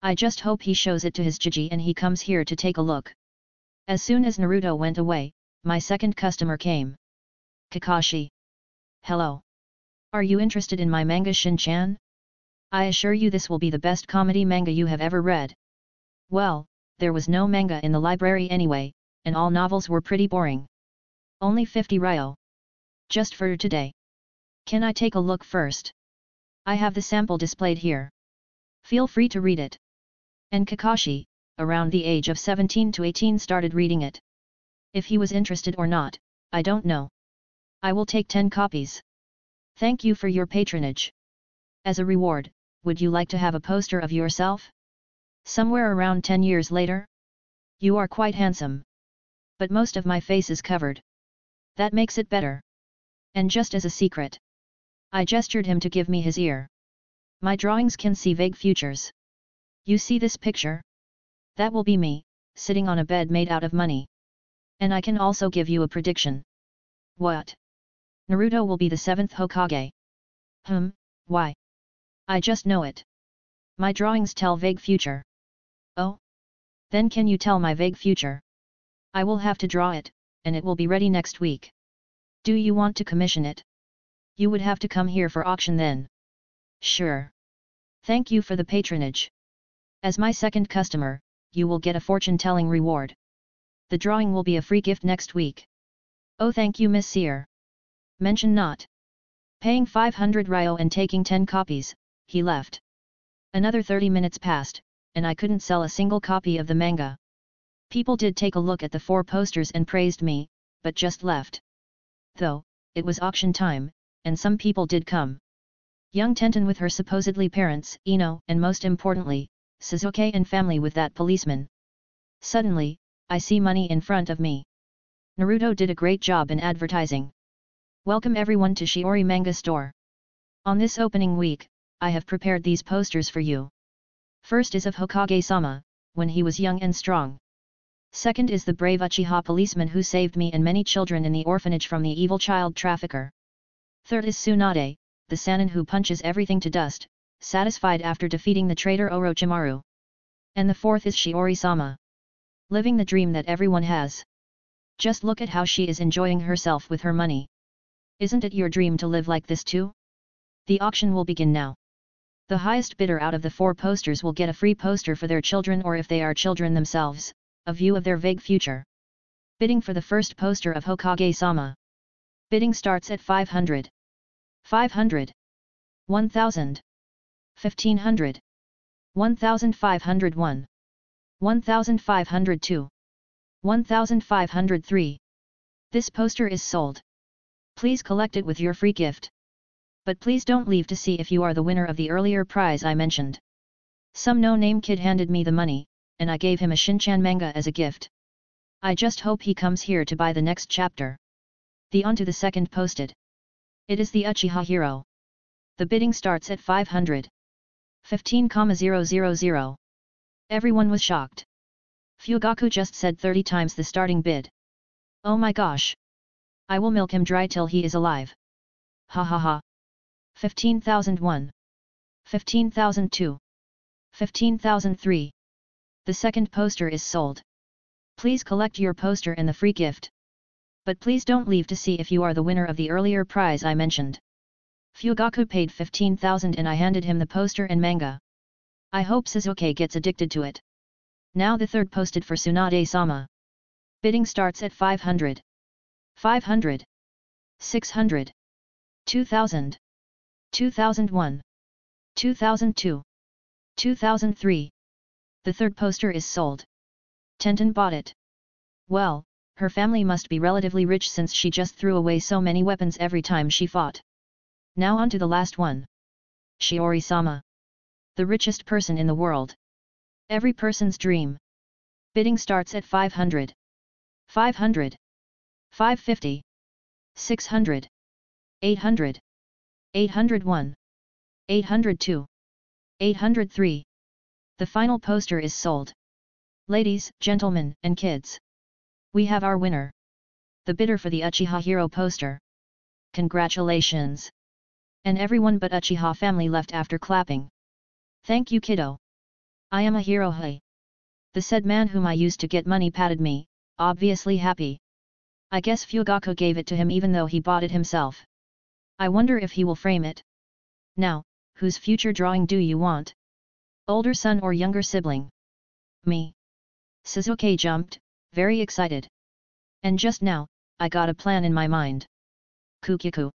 I just hope he shows it to his Jiji and he comes here to take a look. As soon as Naruto went away, my second customer came. Kakashi. Hello. Are you interested in my manga Shin-chan? I assure you this will be the best comedy manga you have ever read. Well, there was no manga in the library anyway, and all novels were pretty boring. Only 50 ryo. Just for today. Can I take a look first? I have the sample displayed here. Feel free to read it. And Kakashi, around the age of 17 to 18 started reading it. If he was interested or not, I don't know. I will take 10 copies. Thank you for your patronage. As a reward, would you like to have a poster of yourself? Somewhere around 10 years later? You are quite handsome. But most of my face is covered. That makes it better. And just as a secret. I gestured him to give me his ear. My drawings can see vague futures. You see this picture? That will be me, sitting on a bed made out of money. And I can also give you a prediction. What? Naruto will be the 7th Hokage. Why? I just know it. My drawings tell vague future. Oh? Then can you tell my vague future? I will have to draw it, and it will be ready next week. Do you want to commission it? You would have to come here for auction then. Sure. Thank you for the patronage. As my second customer, you will get a fortune-telling reward. The drawing will be a free gift next week. Oh thank you Miss Seer. Mention not. Paying 500 ryo and taking 10 copies, he left. Another 30 minutes passed, and I couldn't sell a single copy of the manga. People did take a look at the 4 posters and praised me, but just left. Though, it was auction time, and some people did come. Young Tenten with her supposedly parents, Ino, and most importantly, Suzuki and family with that policeman. Suddenly, I see money in front of me. Naruto did a great job in advertising. Welcome everyone to Shiori Manga Store. On this opening week, I have prepared these posters for you. First is of Hokage-sama, when he was young and strong. Second is the brave Uchiha policeman who saved me and many children in the orphanage from the evil child trafficker. Third is Tsunade, the Sannin who punches everything to dust, satisfied after defeating the traitor Orochimaru. And the fourth is Shiori-sama. Living the dream that everyone has. Just look at how she is enjoying herself with her money. Isn't it your dream to live like this too? The auction will begin now. The highest bidder out of the 4 posters will get a free poster for their children or if they are children themselves, a view of their vague future. Bidding for the first poster of Hokage-sama. Bidding starts at 500. 500. 1000. 1500. 1501. 1502. 1503. This poster is sold. Please collect it with your free gift. But please don't leave to see if you are the winner of the earlier prize I mentioned. Some no-name kid handed me the money, and I gave him a Shinchan manga as a gift. I just hope he comes here to buy the next chapter. On to the second posted. It is the Uchiha hero. The bidding starts at 500. 15,000. Everyone was shocked. Fugaku just said 30 times the starting bid. Oh my gosh! I will milk him dry till he is alive. Ha ha ha. 15,001. 15,002. 15,003. The second poster is sold. Please collect your poster and the free gift. But please don't leave to see if you are the winner of the earlier prize I mentioned. Fugaku paid 15,000 and I handed him the poster and manga. I hope Suzuki gets addicted to it. Now the third posted for Tsunade-sama. Bidding starts at 500. 500. 600. 2000. 2001. 2002. 2003. The third poster is sold. Tenten bought it. Well, her family must be relatively rich since she just threw away so many weapons every time she fought. Now on to the last one. Shiori-sama. The richest person in the world. Every person's dream. Bidding starts at 500. 500. 550. 600. 800. 801. 802. 803. The final poster is sold. Ladies, gentlemen, and kids. We have our winner. The bidder for the Uchiha hero poster. Congratulations! And everyone but Uchiha family left after clapping. Thank you, kiddo. I am a hero. Hey. The said man whom I used to get money patted me, obviously happy. I guess Fugaku gave it to him even though he bought it himself. I wonder if he will frame it. Now, whose future drawing do you want? Older son or younger sibling? Me. Suzuki jumped, very excited. And just now, I got a plan in my mind. Kukiku.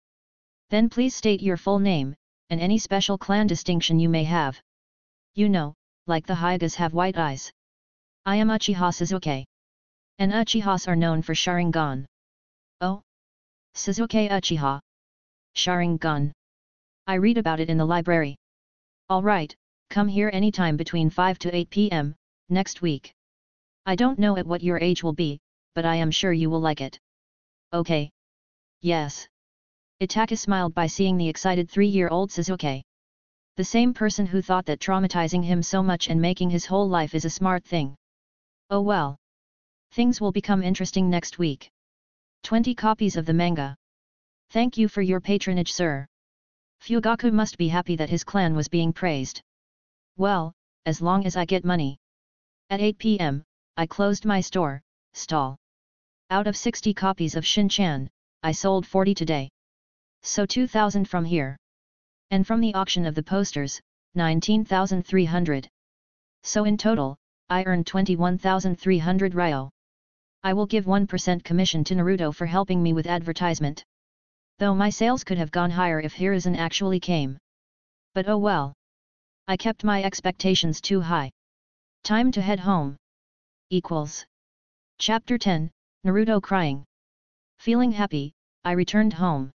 Then please state your full name, and any special clan distinction you may have. You know, like the Hyugas have white eyes. I am Uchiha Suzuki. And Uchihas are known for Sharingan. Oh? Suzuki Uchiha. Sharingan. I read about it in the library. Alright, come here anytime between 5 to 8 p.m., next week. I don't know at what your age will be, but I am sure you will like it. Okay. Yes. Itaka smiled by seeing the excited 3-year-old Suzuki. The same person who thought that traumatizing him so much and making his whole life is a smart thing. Oh well. Things will become interesting next week. 20 copies of the manga. Thank you for your patronage, sir. Fugaku must be happy that his clan was being praised. Well, as long as I get money. At 8 p.m., I closed my stall. Out of 60 copies of Shinchan, I sold 40 today. So 2,000 from here. And from the auction of the posters, 19,300. So in total, I earned 21,300 ryo. I will give 1% commission to Naruto for helping me with advertisement. Though my sales could have gone higher if Hiruzen actually came. But oh well. I kept my expectations too high. Time to head home. Chapter 10, Naruto crying. Feeling happy, I returned home.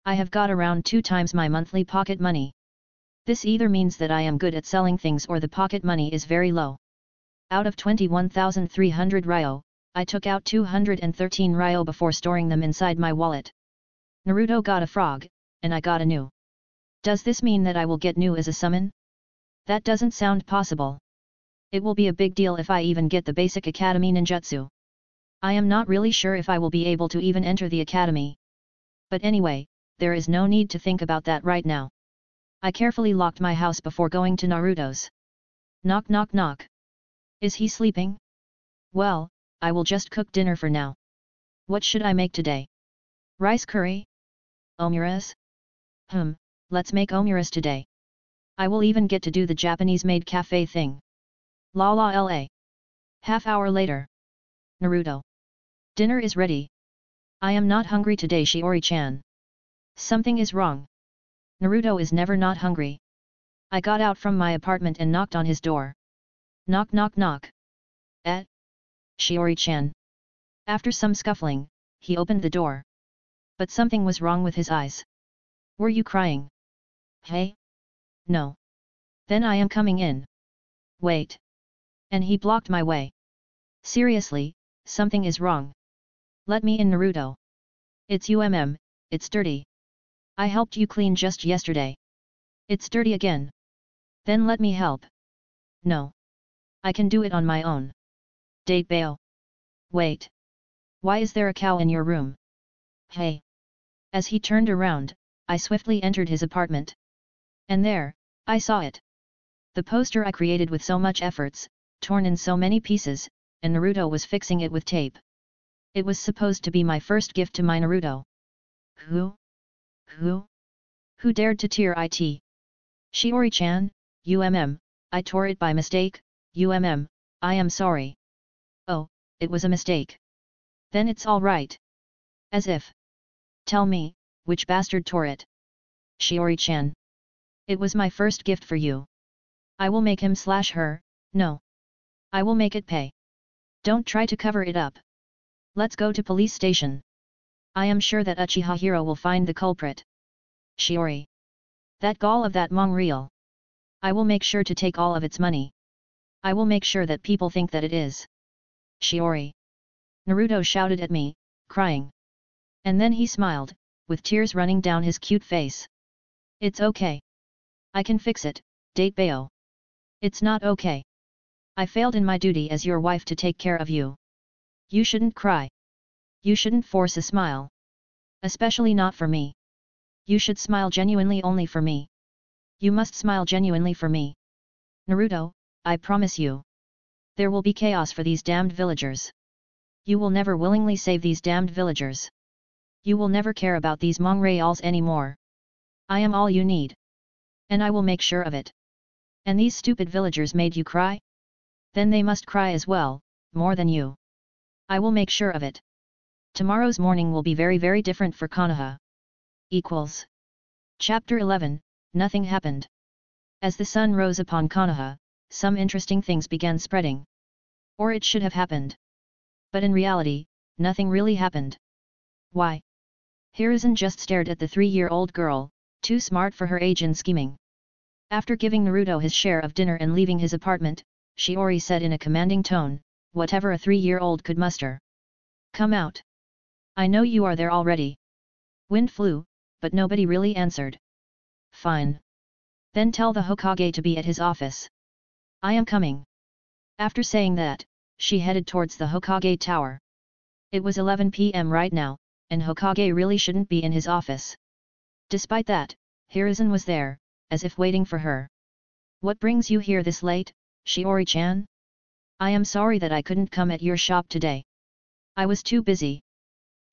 I have got around 2 times my monthly pocket money. This either means that I am good at selling things or the pocket money is very low. Out of 21,300 ryo, I took out 213 ryo before storing them inside my wallet. Naruto got a frog, and I got a new. Does this mean that I will get new as a summon? That doesn't sound possible. It will be a big deal if I even get the basic academy ninjutsu. I am not really sure if I will be able to even enter the academy. But anyway, there is no need to think about that right now. I carefully locked my house before going to Naruto's. Knock knock knock. Is he sleeping? Well, I will just cook dinner for now. What should I make today? Rice curry? Omuras? Let's make omuras today. I will even get to do the Japanese-made cafe thing. La la la. Half hour later. Naruto. Dinner is ready. I am not hungry today, Shiori-chan. Something is wrong. Naruto is never not hungry. I got out from my apartment and knocked on his door. Knock knock knock. Shiori-chan. After some scuffling, he opened the door. But something was wrong with his eyes. Were you crying? Hey? No. Then I am coming in. Wait. And he blocked my way. Seriously, something is wrong. Let me in, Naruto. It's it's dirty. I helped you clean just yesterday. It's dirty again. Then let me help. No. I can do it on my own. Date Bao. Wait. Why is there a cow in your room? Hey. As he turned around, I swiftly entered his apartment. And there, I saw it. The poster I created with so much efforts, torn in so many pieces, and Naruto was fixing it with tape. It was supposed to be my first gift to my Naruto. Who? Who dared to tear it? Shiori-chan, I tore it by mistake, I am sorry. Oh, it was a mistake. Then it's all right. As if. Tell me, which bastard tore it? Shiori-chan. It was my first gift for you. I will make him slash her, no. I will make it pay. Don't try to cover it up. Let's go to police station. I am sure that Uchiha Hiro will find the culprit. Shiori. That gall of that Mong real. I will make sure to take all of its money. I will make sure that people think that it is. Shiori. Naruto shouted at me, crying. And then he smiled, with tears running down his cute face. It's okay. I can fix it, Date Bao. It's not okay. I failed in my duty as your wife to take care of you. You shouldn't cry. You shouldn't force a smile. Especially not for me. You should smile genuinely only for me. You must smile genuinely for me. Naruto, I promise you. There will be chaos for these damned villagers. You will never willingly save these damned villagers. You will never care about these Mongrels anymore. I am all you need. And I will make sure of it. And these stupid villagers made you cry? Then they must cry as well, more than you. I will make sure of it. Tomorrow's morning will be very very different for Konoha. Equals. Chapter 11, Nothing happened. As the sun rose upon Konoha, some interesting things began spreading. Or it should have happened. But in reality, nothing really happened. Why? Hiruzen just stared at the 3-year-old girl, too smart for her age and scheming. After giving Naruto his share of dinner and leaving his apartment, Shiori said in a commanding tone, whatever a 3-year-old could muster. Come out. I know you are there already. Wind flew, but nobody really answered. Fine. Then tell the Hokage to be at his office. I am coming. After saying that, she headed towards the Hokage tower. It was 11 p.m. right now, and Hokage really shouldn't be in his office. Despite that, Hiruzen was there, as if waiting for her. What brings you here this late, Shiori-chan? I am sorry that I couldn't come at your shop today. I was too busy.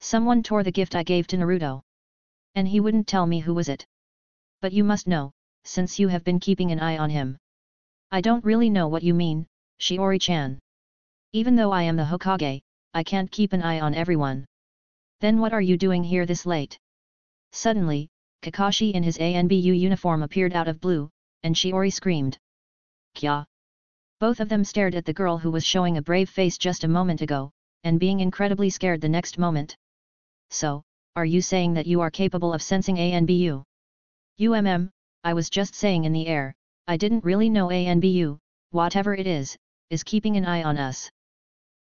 Someone tore the gift I gave to Naruto. And he wouldn't tell me who was it. But you must know, since you have been keeping an eye on him. I don't really know what you mean, Shiori-chan. Even though I am the Hokage, I can't keep an eye on everyone. Then what are you doing here this late? Suddenly, Kakashi in his ANBU uniform appeared out of blue, and Shiori screamed. Kya? Both of them stared at the girl who was showing a brave face just a moment ago, and being incredibly scared the next moment. So, are you saying that you are capable of sensing ANBU? I was just saying in the air, I didn't really know ANBU, whatever it is keeping an eye on us.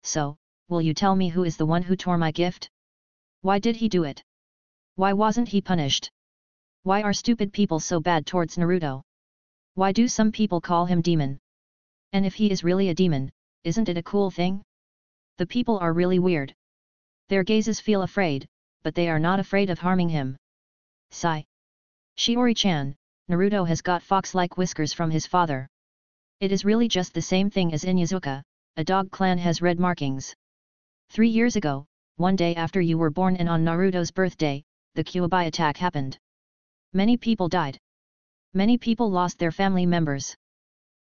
So, will you tell me who is the one who tore my gift? Why did he do it? Why wasn't he punished? Why are stupid people so bad towards Naruto? Why do some people call him demon? And if he is really a demon, isn't it a cool thing? The people are really weird. Their gazes feel afraid, but they are not afraid of harming him. Sigh. Shiori-chan, Naruto has got fox-like whiskers from his father. It is really just the same thing as in Yazuka, a dog clan has red markings. 3 years ago, one day after you were born and on Naruto's birthday, the Kyuubi attack happened. Many people died. Many people lost their family members.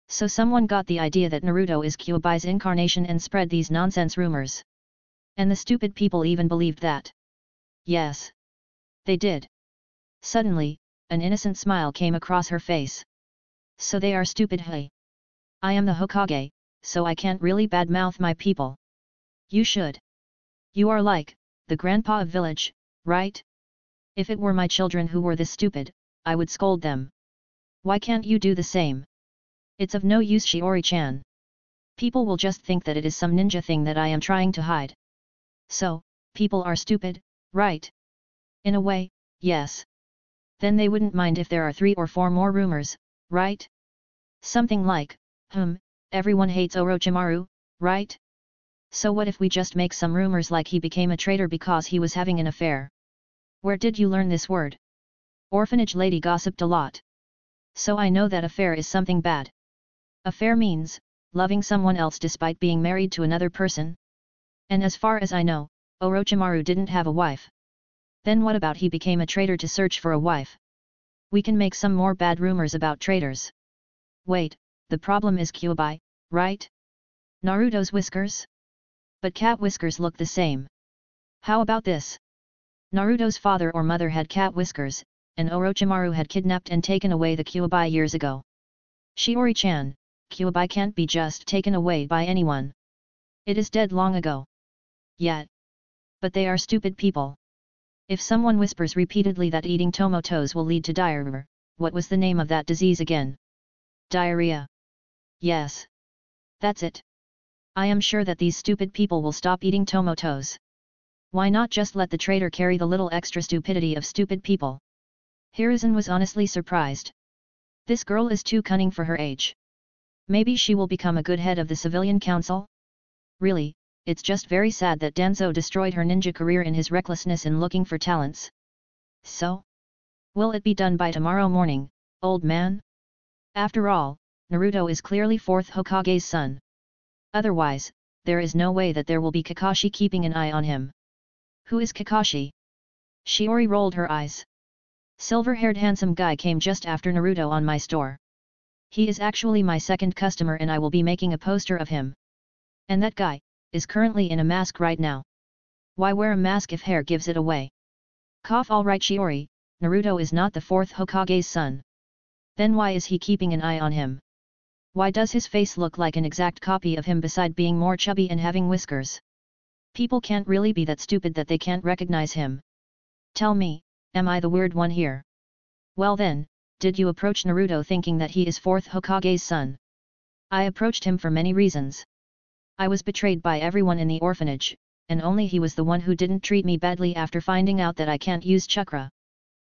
So someone got the idea that Naruto is Kyuubi's incarnation and spread these nonsense rumors. And the stupid people even believed that. Yes. They did. Suddenly, an innocent smile came across her face. So they are stupid, hey? I am the Hokage, so I can't really badmouth my people. You should. You are like, the grandpa of village, right? If it were my children who were this stupid, I would scold them. Why can't you do the same? It's of no use, Shiori-chan. People will just think that it is some ninja thing that I am trying to hide. So, people are stupid, right? In a way, yes. Then they wouldn't mind if there are 3 or 4 more rumors, right? Something like, everyone hates Orochimaru, right? So what if we just make some rumors like he became a traitor because he was having an affair? Where did you learn this word? Orphanage lady gossiped a lot. So I know that affair is something bad. Affair means, loving someone else despite being married to another person. And as far as I know, Orochimaru didn't have a wife. Then what about he became a traitor to search for a wife? We can make some more bad rumors about traitors. Wait, the problem is Kyuubi, right? Naruto's whiskers? But cat whiskers look the same. How about this? Naruto's father or mother had cat whiskers, and Orochimaru had kidnapped and taken away the Kyuubi years ago. Shiori-chan, Kyuubi can't be just taken away by anyone. It is dead long ago. Yet. But they are stupid people. If someone whispers repeatedly that eating tomatoes will lead to diarrhea, what was the name of that disease again? Diarrhea. Yes. That's it. I am sure that these stupid people will stop eating tomatoes. Why not just let the traitor carry the little extra stupidity of stupid people? Hiruzen was honestly surprised. This girl is too cunning for her age. Maybe she will become a good head of the civilian council? Really, it's just very sad that Danzo destroyed her ninja career in his recklessness in looking for talents. So? Will it be done by tomorrow morning, old man? After all, Naruto is clearly 4th Hokage's son. Otherwise, there is no way that there will be Kakashi keeping an eye on him. Who is Kakashi? Shiori rolled her eyes. Silver-haired handsome guy came just after Naruto on my store. He is actually my second customer and I will be making a poster of him. And that guy is currently in a mask right now. Why wear a mask if hair gives it away? Cough. Alright Shiori, Naruto is not the 4th Hokage's son. Then why is he keeping an eye on him? Why does his face look like an exact copy of him beside being more chubby and having whiskers? People can't really be that stupid that they can't recognize him. Tell me, am I the weird one here? Well then, did you approach Naruto thinking that he is 4th Hokage's son? I approached him for many reasons. I was betrayed by everyone in the orphanage, and only he was the one who didn't treat me badly after finding out that I can't use chakra.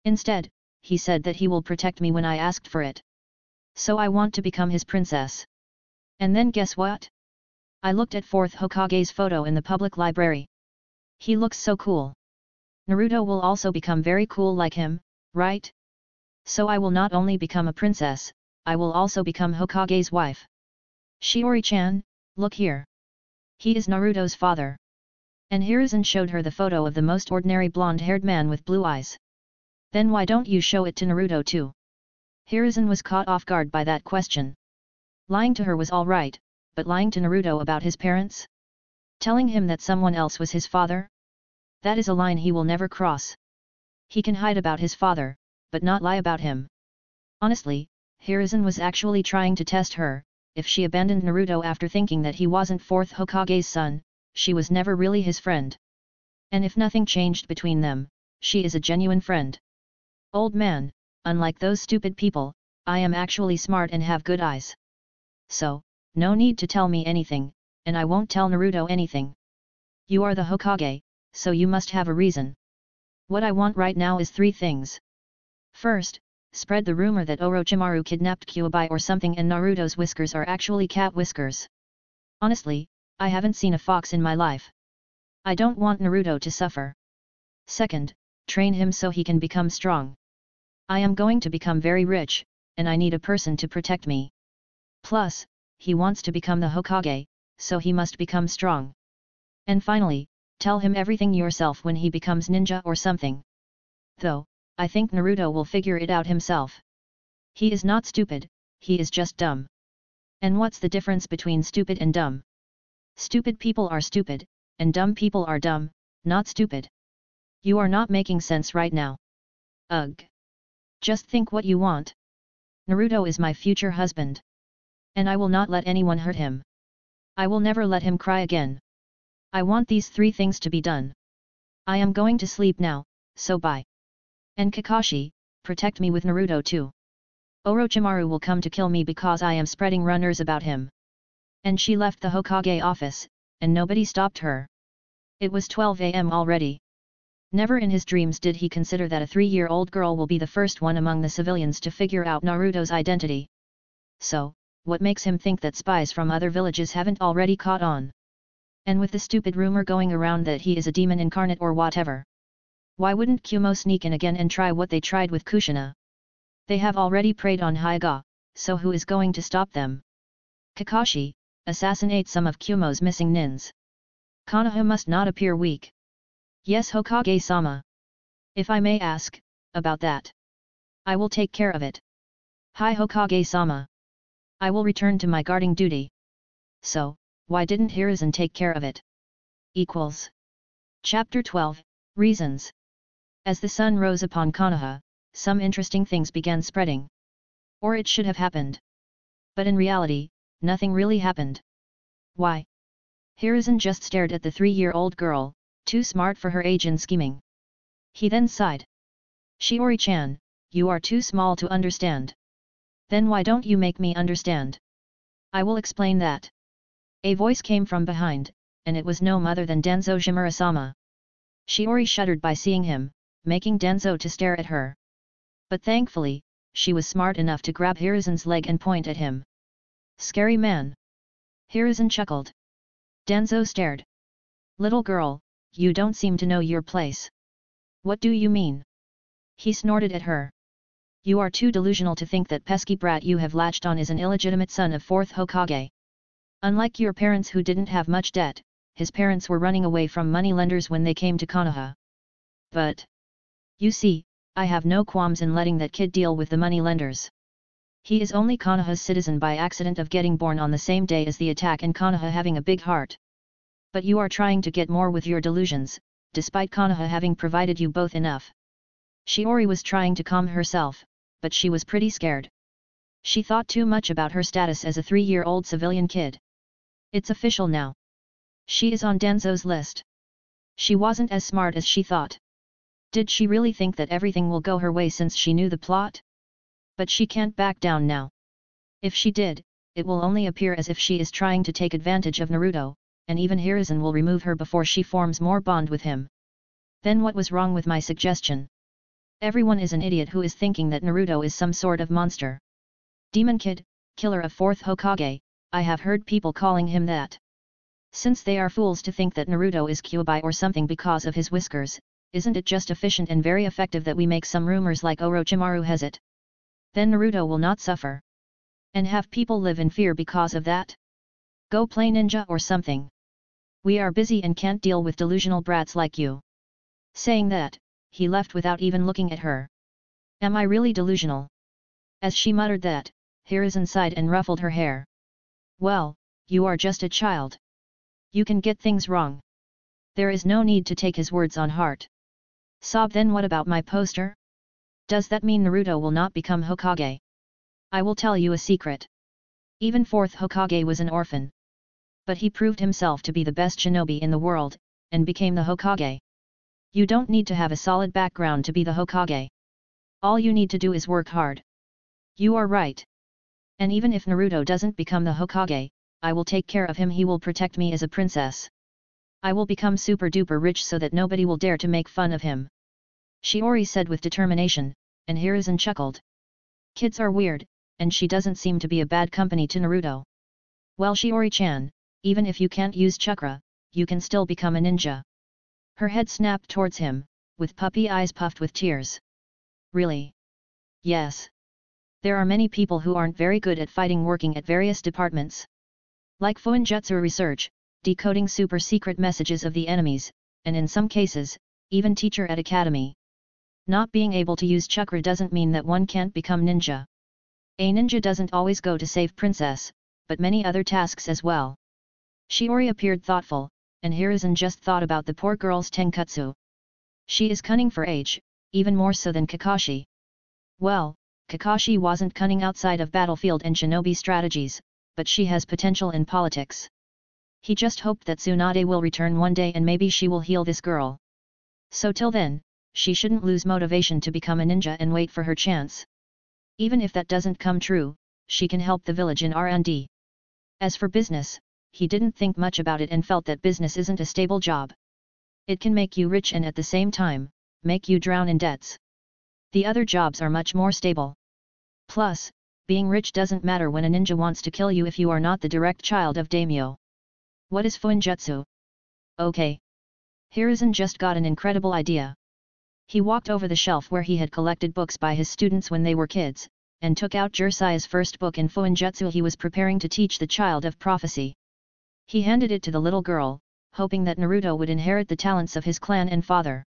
Instead, he said that he will protect me when I asked for it. So I want to become his princess. And then guess what? I looked at 4th Hokage's photo in the public library. He looks so cool. Naruto will also become very cool like him, right? So I will not only become a princess, I will also become Hokage's wife. Shiori-chan, look here. He is Naruto's father. And Hiruzen showed her the photo of the most ordinary blonde-haired man with blue eyes. Then why don't you show it to Naruto too? Hiruzen was caught off guard by that question. Lying to her was all right, but lying to Naruto about his parents? Telling him that someone else was his father? That is a line he will never cross. He can hide about his father, but not lie about him. Honestly, Hiruzen was actually trying to test her. If she abandoned Naruto after thinking that he wasn't 4th Hokage's son, she was never really his friend. And if nothing changed between them, she is a genuine friend. Old man, unlike those stupid people, I am actually smart and have good eyes. So, no need to tell me anything, and I won't tell Naruto anything. You are the Hokage, so you must have a reason. What I want right now is 3 things. First, spread the rumor that Orochimaru kidnapped Kyuubi or something and Naruto's whiskers are actually cat whiskers. Honestly, I haven't seen a fox in my life. I don't want Naruto to suffer. Second, train him so he can become strong. I am going to become very rich, and I need a person to protect me. Plus, he wants to become the Hokage, so he must become strong. And finally, tell him everything yourself when he becomes ninja or something. Though, I think Naruto will figure it out himself. He is not stupid, he is just dumb. And what's the difference between stupid and dumb? Stupid people are stupid, and dumb people are dumb, not stupid. You are not making sense right now. Ugh. Just think what you want. Naruto is my future husband. And I will not let anyone hurt him. I will never let him cry again. I want these 3 things to be done. I am going to sleep now, so bye. And Kakashi, protect me with Naruto too. Orochimaru will come to kill me because I am spreading rumors about him. And she left the Hokage office, and nobody stopped her. It was 12 AM already. Never in his dreams did he consider that a 3-year-old girl will be the first one among the civilians to figure out Naruto's identity. So, what makes him think that spies from other villages haven't already caught on? And with the stupid rumor going around that he is a demon incarnate or whatever. Why wouldn't Kumo sneak in again and try what they tried with Kushina? They have already preyed on Hyuga, so who is going to stop them? Kakashi, assassinate some of Kumo's missing nins. Konoha must not appear weak. Yes, Hokage-sama. If I may ask, about that. I will take care of it. Hi Hokage-sama. I will return to my guarding duty. So, why didn't Hiruzen take care of it? Chapter 12, Reasons. As the sun rose upon Konoha, some interesting things began spreading. Or it should have happened. But in reality, nothing really happened. Why? Hiruzen just stared at the 3-year-old girl, too smart for her age and scheming. He then sighed. Shiori-chan, you are too small to understand. Then why don't you make me understand? I will explain that. A voice came from behind, and it was no other than Danzo Shimura-sama. Shiori shuddered by seeing him, making Danzo to stare at her. But thankfully, she was smart enough to grab Hiruzen's leg and point at him. Scary man. Hiruzen chuckled. Danzo stared. Little girl, you don't seem to know your place. What do you mean? He snorted at her. You are too delusional to think that pesky brat you have latched on is an illegitimate son of 4th Hokage. Unlike your parents who didn't have much debt, his parents were running away from moneylenders when they came to Konoha. But, you see, I have no qualms in letting that kid deal with the moneylenders. He is only Konoha's citizen by accident of getting born on the same day as the attack and Konoha having a big heart. But you are trying to get more with your delusions, despite Konoha having provided you both enough. Shiori was trying to calm herself, but she was pretty scared. She thought too much about her status as a 3-year-old civilian kid. It's official now. She is on Danzo's list. She wasn't as smart as she thought. Did she really think that everything will go her way since she knew the plot? But she can't back down now. If she did, it will only appear as if she is trying to take advantage of Naruto, and even Hiruzen will remove her before she forms more bond with him. Then what was wrong with my suggestion? Everyone is an idiot who is thinking that Naruto is some sort of monster. Demon Kid, killer of 4th Hokage, I have heard people calling him that. Since they are fools to think that Naruto is Kyuubi or something because of his whiskers, isn't it just efficient and very effective that we make some rumors like Orochimaru has it? Then Naruto will not suffer. And have people live in fear because of that? Go play ninja or something. We are busy and can't deal with delusional brats like you. Saying that, he left without even looking at her. Am I really delusional? As she muttered that, Hiruzen sighed and ruffled her hair. Well, you are just a child. You can get things wrong. There is no need to take his words on heart. Sob, then what about my poster? Does that mean Naruto will not become Hokage? I will tell you a secret. Even 4th Hokage was an orphan. But he proved himself to be the best shinobi in the world, and became the Hokage. You don't need to have a solid background to be the Hokage. All you need to do is work hard. You are right. And even if Naruto doesn't become the Hokage, I will take care of him. He will protect me as a princess. I will become super duper rich so that nobody will dare to make fun of him. Shiori said with determination, and Hiruzen chuckled. Kids are weird, and she doesn't seem to be a bad company to Naruto. Well, Shiori-chan, even if you can't use chakra, you can still become a ninja. Her head snapped towards him, with puppy eyes puffed with tears. Really? Yes. There are many people who aren't very good at fighting working at various departments. Like Fuinjutsu research, decoding super secret messages of the enemies, and in some cases, even teacher at academy. Not being able to use chakra doesn't mean that one can't become ninja. A ninja doesn't always go to save princess, but many other tasks as well. Shiori appeared thoughtful, and Hiruzen just thought about the poor girl's tenkutsu. She is cunning for age, even more so than Kakashi. Well, Kakashi wasn't cunning outside of battlefield and shinobi strategies, but she has potential in politics. He just hoped that Tsunade will return one day and maybe she will heal this girl. So till then, she shouldn't lose motivation to become a ninja and wait for her chance. Even if that doesn't come true, she can help the village in R&D. As for business, he didn't think much about it and felt that business isn't a stable job. It can make you rich and at the same time, make you drown in debts. The other jobs are much more stable. Plus, being rich doesn't matter when a ninja wants to kill you if you are not the direct child of daimyo. What is fuinjutsu? Okay. Hiruzen just got an incredible idea. He walked over the shelf where he had collected books by his students when they were kids, and took out Jirsai's first book in fuinjutsu he was preparing to teach the child of prophecy. He handed it to the little girl, hoping that Naruto would inherit the talents of his clan and father.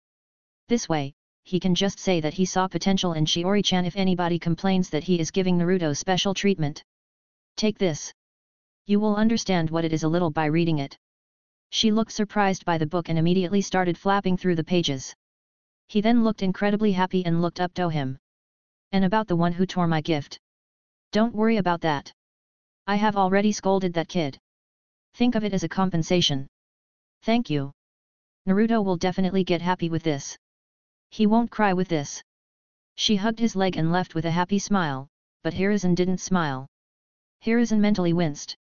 This way, he can just say that he saw potential in Shiori-chan if anybody complains that he is giving Naruto special treatment. Take this. You will understand what it is a little by reading it. She looked surprised by the book and immediately started flapping through the pages. He then looked incredibly happy and looked up to him. And about the one who tore my gift. Don't worry about that. I have already scolded that kid. Think of it as a compensation. Thank you. Naruto will definitely get happy with this. He won't cry with this. She hugged his leg and left with a happy smile, but Hiruzen didn't smile. Hiruzen mentally winced.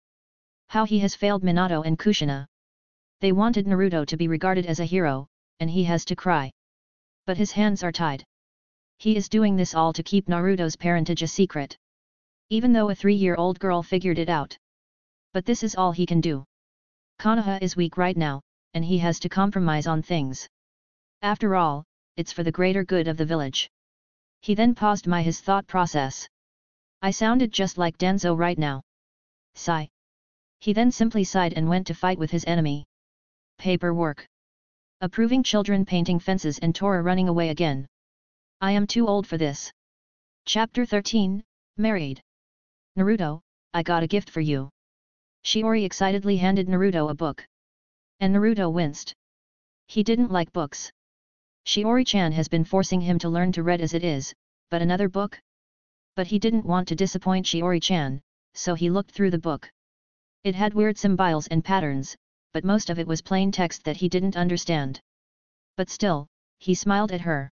How he has failed Minato and Kushina. They wanted Naruto to be regarded as a hero, and he has to cry. But his hands are tied. He is doing this all to keep Naruto's parentage a secret. Even though a 3-year-old girl figured it out. But this is all he can do. Konoha is weak right now, and he has to compromise on things. After all, it's for the greater good of the village. He then paused his thought process. I sounded just like Danzo right now. Sigh. He then simply sighed and went to fight with his enemy. Paperwork. Approving children painting fences and Tora running away again. I am too old for this. Chapter 13, Married. Naruto, I got a gift for you. Shiori excitedly handed Naruto a book. And Naruto winced. He didn't like books. Shiori-chan has been forcing him to learn to read as it is, but another book? But he didn't want to disappoint Shiori-chan, so he looked through the book. It had weird symbols and patterns, but most of it was plain text that he didn't understand. But still, he smiled at her.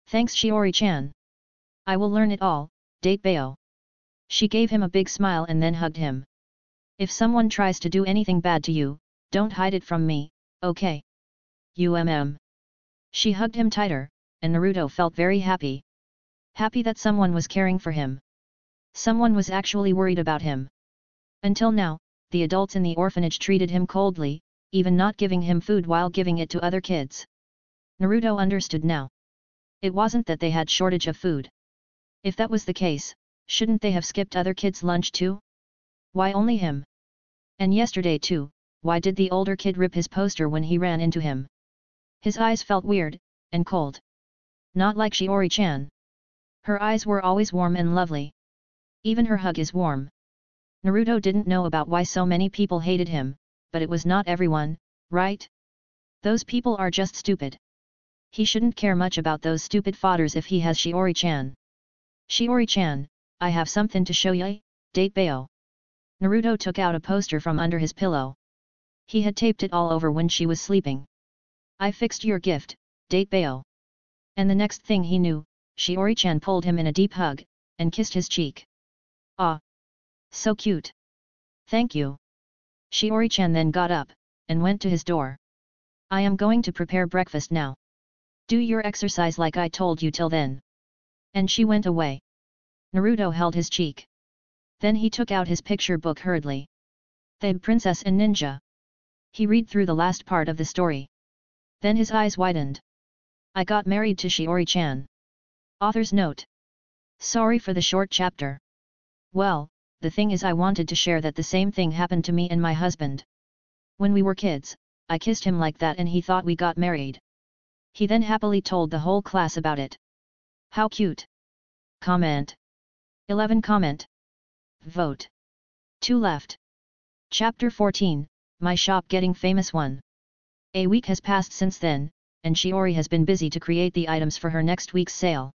Thanks Shiori-chan. I will learn it all, Date Bayo. She gave him a big smile and then hugged him. If someone tries to do anything bad to you, don't hide it from me, okay? She hugged him tighter, and Naruto felt very happy. Happy that someone was caring for him. Someone was actually worried about him. Until now, the adults in the orphanage treated him coldly, even not giving him food while giving it to other kids. Naruto understood now. It wasn't that they had shortage of food. If that was the case, shouldn't they have skipped other kids' lunch too? Why only him? And yesterday too, why did the older kid rip his poster when he ran into him? His eyes felt weird, and cold. Not like Shiori-chan. Her eyes were always warm and lovely. Even her hug is warm. Naruto didn't know about why so many people hated him, but it was not everyone, right? Those people are just stupid. He shouldn't care much about those stupid fodders if he has Shiori-chan. Shiori-chan, I have something to show ya, Date Bayo. Naruto took out a poster from under his pillow. He had taped it all over when she was sleeping. I fixed your gift, Date Bayo. And the next thing he knew, Shiori-chan pulled him in a deep hug, and kissed his cheek. Ah! So cute. Thank you. Shiori-chan then got up, and went to his door. I am going to prepare breakfast now. Do your exercise like I told you till then. And she went away. Naruto held his cheek. Then he took out his picture book hurriedly. The Princess and Ninja. He read through the last part of the story. Then his eyes widened. I got married to Shiori-chan. Author's note. Sorry for the short chapter. Well, the thing is I wanted to share that the same thing happened to me and my husband. When we were kids, I kissed him like that and he thought we got married. He then happily told the whole class about it. How cute. Comment. 11 comment. Vote. 2 left. Chapter 14, My Shop Getting Famous 1. A week has passed since then, and Shiori has been busy to create the items for her next week's sale.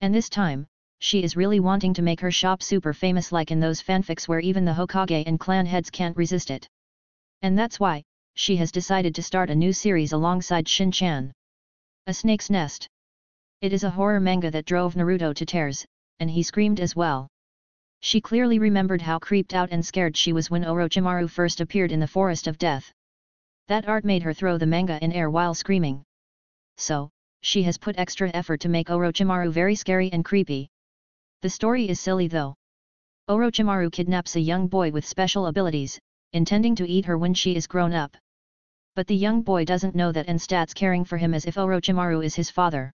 And this time, she is really wanting to make her shop super famous like in those fanfics where even the Hokage and clan heads can't resist it. And that's why, she has decided to start a new series alongside Shin-chan. A Snake's Nest. It is a horror manga that drove Naruto to tears, and he screamed as well. She clearly remembered how creeped out and scared she was when Orochimaru first appeared in the Forest of Death. That art made her throw the manga in air while screaming. So, she has put extra effort to make Orochimaru very scary and creepy. The story is silly though. Orochimaru kidnaps a young boy with special abilities, intending to eat her when she is grown up. But the young boy doesn't know that and starts caring for him as if Orochimaru is his father.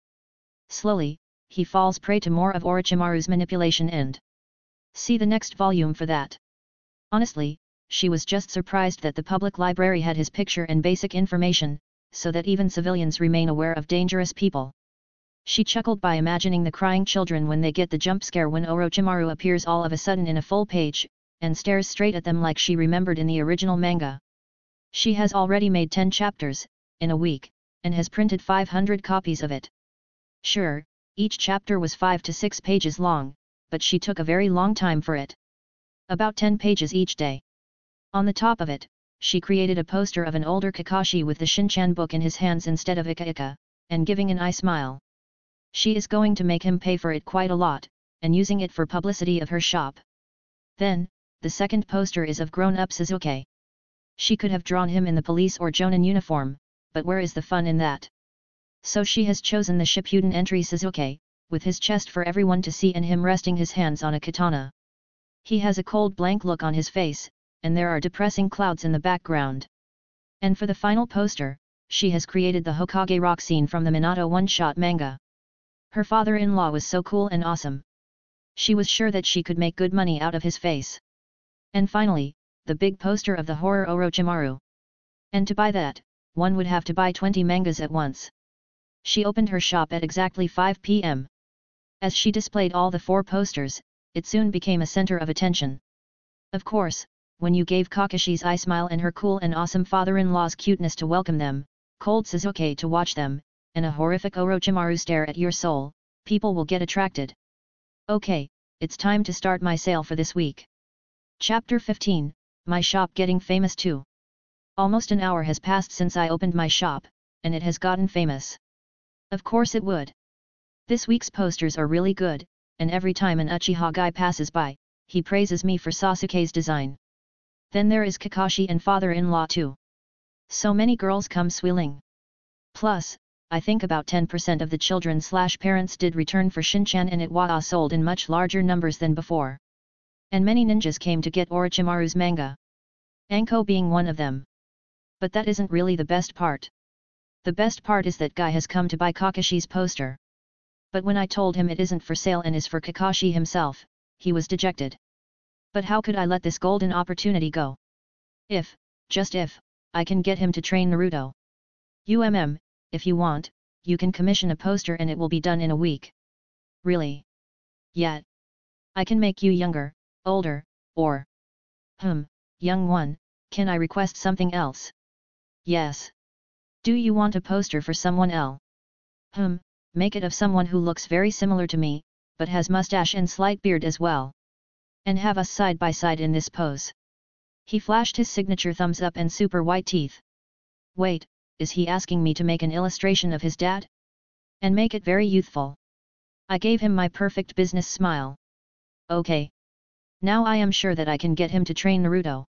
Slowly, he falls prey to more of Orochimaru's manipulation and see the next volume for that. Honestly, she was just surprised that the public library had his picture and basic information, so that even civilians remain aware of dangerous people. She chuckled by imagining the crying children when they get the jump scare when Orochimaru appears all of a sudden in a full page, and stares straight at them like she remembered in the original manga. She has already made 10 chapters, in a week, and has printed 500 copies of it. Sure, each chapter was 5 to 6 pages long, but she took a very long time for it. About 10 pages each day. On the top of it, she created a poster of an older Kakashi with the Shin-chan book in his hands instead of Ika Ika, and giving an eye smile. She is going to make him pay for it quite a lot, and using it for publicity of her shop. Then, the second poster is of grown-up Sasuke. She could have drawn him in the police or Jonin uniform, but where is the fun in that? So she has chosen the Shippuden entry Sasuke, with his chest for everyone to see and him resting his hands on a katana. He has a cold blank look on his face, and there are depressing clouds in the background. And for the final poster, she has created the Hokage rock scene from the Minato one-shot manga. Her father-in-law was so cool and awesome. She was sure that she could make good money out of his face. And finally, the big poster of the horror Orochimaru. And to buy that, one would have to buy 20 mangas at once. She opened her shop at exactly 5 p.m. As she displayed all the 4 posters, it soon became a center of attention. Of course, when you gave Kakashi's eye smile and her cool and awesome father-in-law's cuteness to welcome them, cold Sasuke to watch them, and a horrific Orochimaru stare at your soul, people will get attracted. Okay, it's time to start my sale for this week. Chapter 15, My Shop Getting Famous Too. Almost an hour has passed since I opened my shop, and it has gotten famous. Of course it would. This week's posters are really good, and every time an Uchiha guy passes by, he praises me for Sasuke's design. Then there is Kakashi and father-in-law too. So many girls come swilling. Plus, I think about 10% of the children/parents did return for Shin-chan and it was sold in much larger numbers than before. And many ninjas came to get Orochimaru's manga. Anko being one of them. But that isn't really the best part. The best part is that guy has come to buy Kakashi's poster. But when I told him it isn't for sale and is for Kakashi himself, he was dejected. But how could I let this golden opportunity go? If, just if, I can get him to train Naruto. If you want, you can commission a poster and it will be done in a week. Really? Yeah. I can make you younger, older, or... young one, can I request something else? Yes. Do you want a poster for someone else? Make it of someone who looks very similar to me, but has mustache and slight beard as well. And have us side by side in this pose. He flashed his signature thumbs up and super white teeth. Wait, is he asking me to make an illustration of his dad? And make it very youthful. I gave him my perfect business smile. Okay. Now I am sure that I can get him to train Naruto.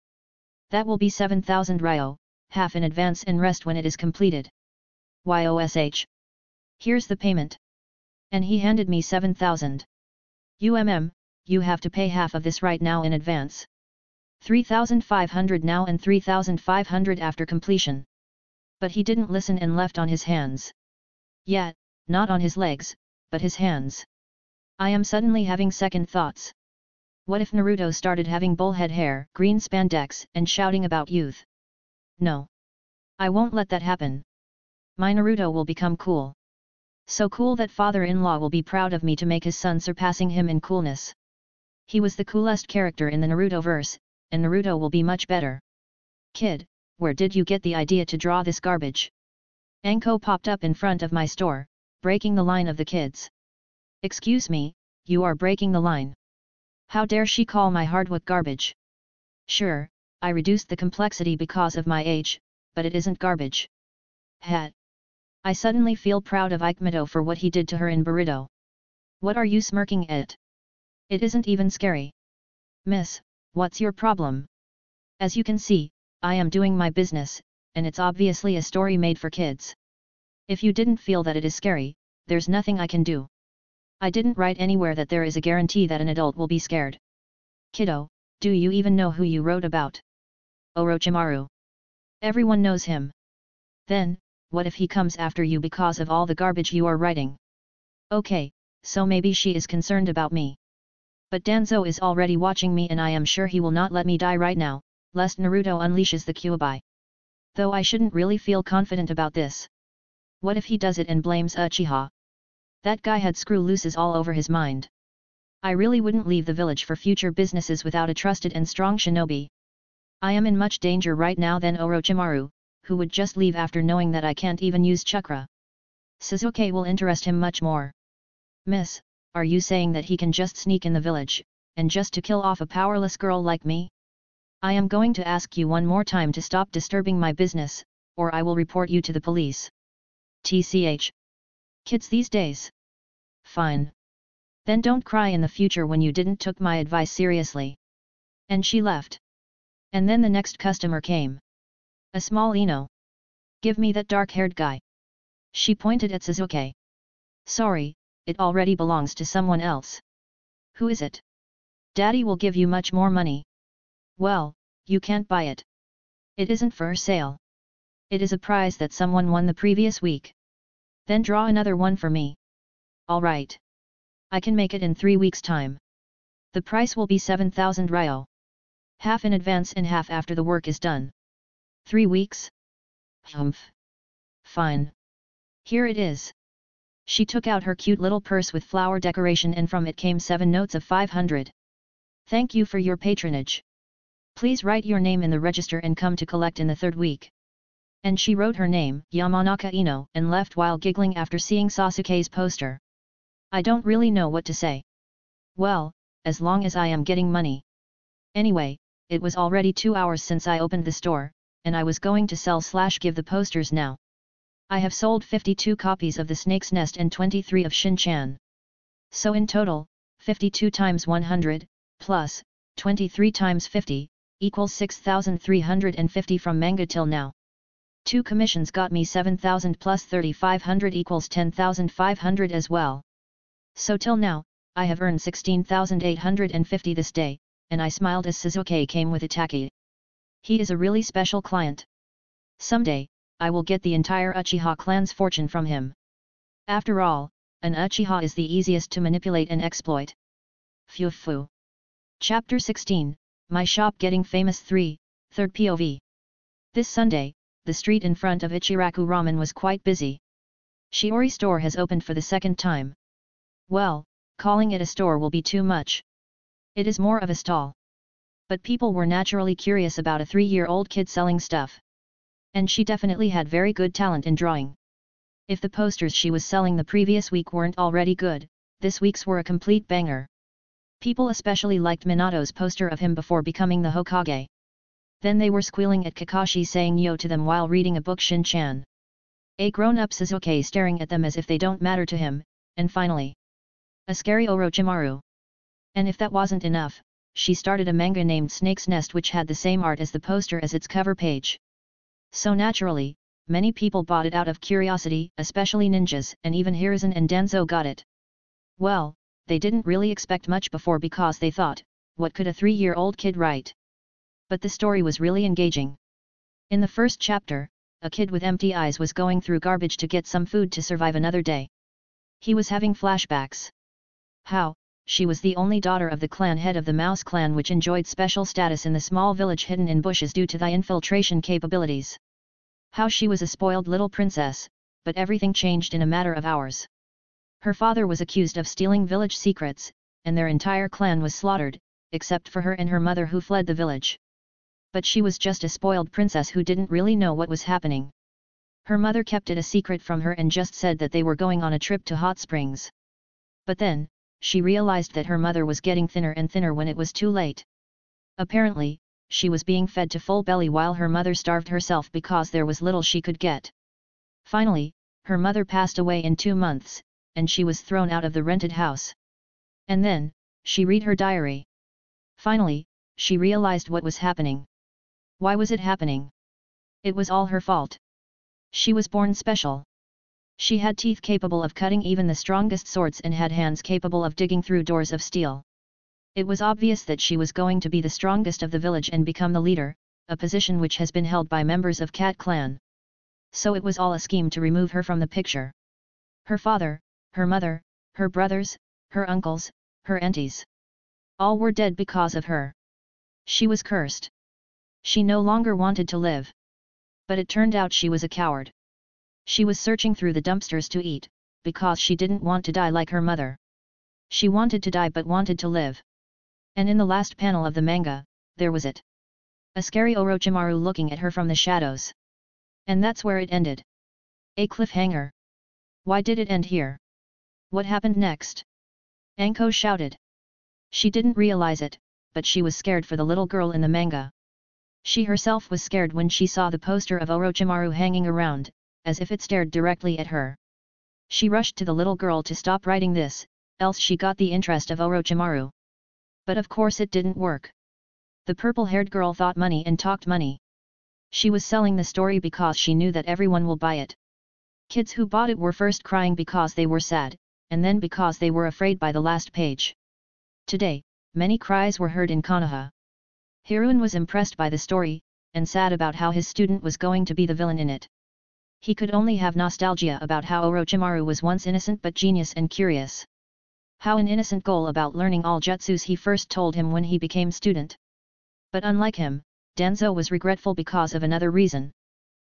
That will be 7,000 ryo, half in advance and rest when it is completed. YOSH. Here's the payment. And he handed me 7,000. You have to pay half of this right now in advance. 3,500 now and 3,500 after completion. But he didn't listen and left on his hands. Yeah, not on his legs, but his hands. I am suddenly having second thoughts. What if Naruto started having bullhead hair, green spandex, and shouting about youth? No. I won't let that happen. My Naruto will become cool. So cool that father-in-law will be proud of me to make his son surpassing him in coolness. He was the coolest character in the Naruto verse, and Naruto will be much better. Kid, where did you get the idea to draw this garbage? Anko popped up in front of my store, breaking the line of the kids. Excuse me, You are breaking the line. How dare she call my hard work garbage? Sure, I reduced the complexity because of my age, but it isn't garbage. Het. I suddenly feel proud of Aikmito for what he did to her in Burrito. What are you smirking at? It isn't even scary. Miss, what's your problem? As you can see, I am doing my business, and it's obviously a story made for kids. If you didn't feel that it is scary, there's nothing I can do. I didn't write anywhere that there is a guarantee that an adult will be scared. Kiddo, do you even know who you wrote about? Orochimaru. Everyone knows him. Then, what if he comes after you because of all the garbage you are writing? Okay, so maybe she is concerned about me. But Danzo is already watching me and I am sure he will not let me die right now, lest Naruto unleashes the Kyuubi. Though I shouldn't really feel confident about this. What if he does it and blames Uchiha? That guy had screw looses all over his mind. I really wouldn't leave the village for future businesses without a trusted and strong shinobi. I am in much danger right now than Orochimaru, who would just leave after knowing that I can't even use chakra. Sasuke will interest him much more. Miss, are you saying that he can just sneak in the village, and just to kill off a powerless girl like me? I am going to ask you one more time to stop disturbing my business, or I will report you to the police. TCH. Kids these days. Fine. Then don't cry in the future when you didn't took my advice seriously. And she left. And then the next customer came. A small Ino. Give me that dark-haired guy. She pointed at Sasuke. Sorry, it already belongs to someone else. Who is it? Daddy will give you much more money. Well, you can't buy it. It isn't for sale. It is a prize that someone won the previous week. Then draw another one for me. Alright. I can make it in 3 weeks' time. The price will be 7,000 ryo. Half in advance and half after the work is done. 3 weeks? Humph. Fine. Here it is. She took out her cute little purse with flower decoration and from it came 7 notes of 500. Thank you for your patronage. Please write your name in the register and come to collect in the 3rd week. And she wrote her name, Yamanaka Ino, and left while giggling after seeing Sasuke's poster. I don't really know what to say. Well, as long as I am getting money. Anyway, it was already 2 hours since I opened the store, and I was going to sell/give the posters now. I have sold 52 copies of The Snake's Nest and 23 of Shin-chan. So in total, 52 times 100, plus, 23 times 50, equals 6,350 from manga till now. 2 commissions got me 7,000 plus 3,500 equals 10,500 as well. So till now, I have earned 16,850 this day, and I smiled as Sasuke came with Itaki. He is a really special client. Someday, I will get the entire Uchiha clan's fortune from him. After all, an Uchiha is the easiest to manipulate and exploit. Phew phew. Chapter 16, My Shop Getting Famous 3, 3rd POV. This Sunday, the street in front of Ichiraku Ramen was quite busy. Shiori store has opened for the 2nd time. Well, calling it a store will be too much. It is more of a stall. But people were naturally curious about a 3-year-old kid selling stuff. And she definitely had very good talent in drawing. If the posters she was selling the previous week weren't already good, this week's were a complete banger. People especially liked Minato's poster of him before becoming the Hokage. Then they were squealing at Kakashi saying yo to them while reading a book Shin-chan. A grown-up Sasuke staring at them as if they don't matter to him, and finally, a scary Orochimaru. And if that wasn't enough, she started a manga named Snake's Nest which had the same art as the poster as its cover page. So naturally, many people bought it out of curiosity, especially ninjas, and even Hiruzen and Danzo got it. Well, they didn't really expect much before because they thought, what could a 3-year-old kid write? But the story was really engaging. In the first chapter, a kid with empty eyes was going through garbage to get some food to survive another day. He was having flashbacks. How, she was the only daughter of the clan head of the Mouse clan which enjoyed special status in the small village hidden in bushes due to the infiltration capabilities. How she was a spoiled little princess, but everything changed in a matter of hours. Her father was accused of stealing village secrets, and their entire clan was slaughtered, except for her and her mother who fled the village. But she was just a spoiled princess who didn't really know what was happening. Her mother kept it a secret from her and just said that they were going on a trip to hot springs. But then, she realized that her mother was getting thinner and thinner when it was too late. Apparently, she was being fed to full belly while her mother starved herself because there was little she could get. Finally, her mother passed away in 2 months, and she was thrown out of the rented house. And then, she read her diary. Finally, she realized what was happening. Why was it happening? It was all her fault. She was born special. She had teeth capable of cutting even the strongest swords and had hands capable of digging through doors of steel. It was obvious that she was going to be the strongest of the village and become the leader, a position which has been held by members of Cat Clan. So it was all a scheme to remove her from the picture. Her father, her mother, her brothers, her uncles, her aunties. All were dead because of her. She was cursed. She no longer wanted to live. But it turned out she was a coward. She was searching through the dumpsters to eat, because she didn't want to die like her mother. She wanted to die but wanted to live. And in the last panel of the manga, there was it. A scary Orochimaru looking at her from the shadows. And that's where it ended. A cliffhanger. Why did it end here? What happened next? Anko shouted. She didn't realize it, but she was scared for the little girl in the manga. She herself was scared when she saw the poster of Orochimaru hanging around, as if it stared directly at her. She rushed to the little girl to stop writing this, else she got the interest of Orochimaru. But of course it didn't work. The purple-haired girl thought money and talked money. She was selling the story because she knew that everyone will buy it. Kids who bought it were first crying because they were sad, and then because they were afraid by the last page. Today, many cries were heard in Konoha. Hiruin was impressed by the story, and sad about how his student was going to be the villain in it. He could only have nostalgia about how Orochimaru was once innocent but genius and curious. How an innocent goal about learning all jutsus he first told him when he became student. But unlike him, Danzo was regretful because of another reason.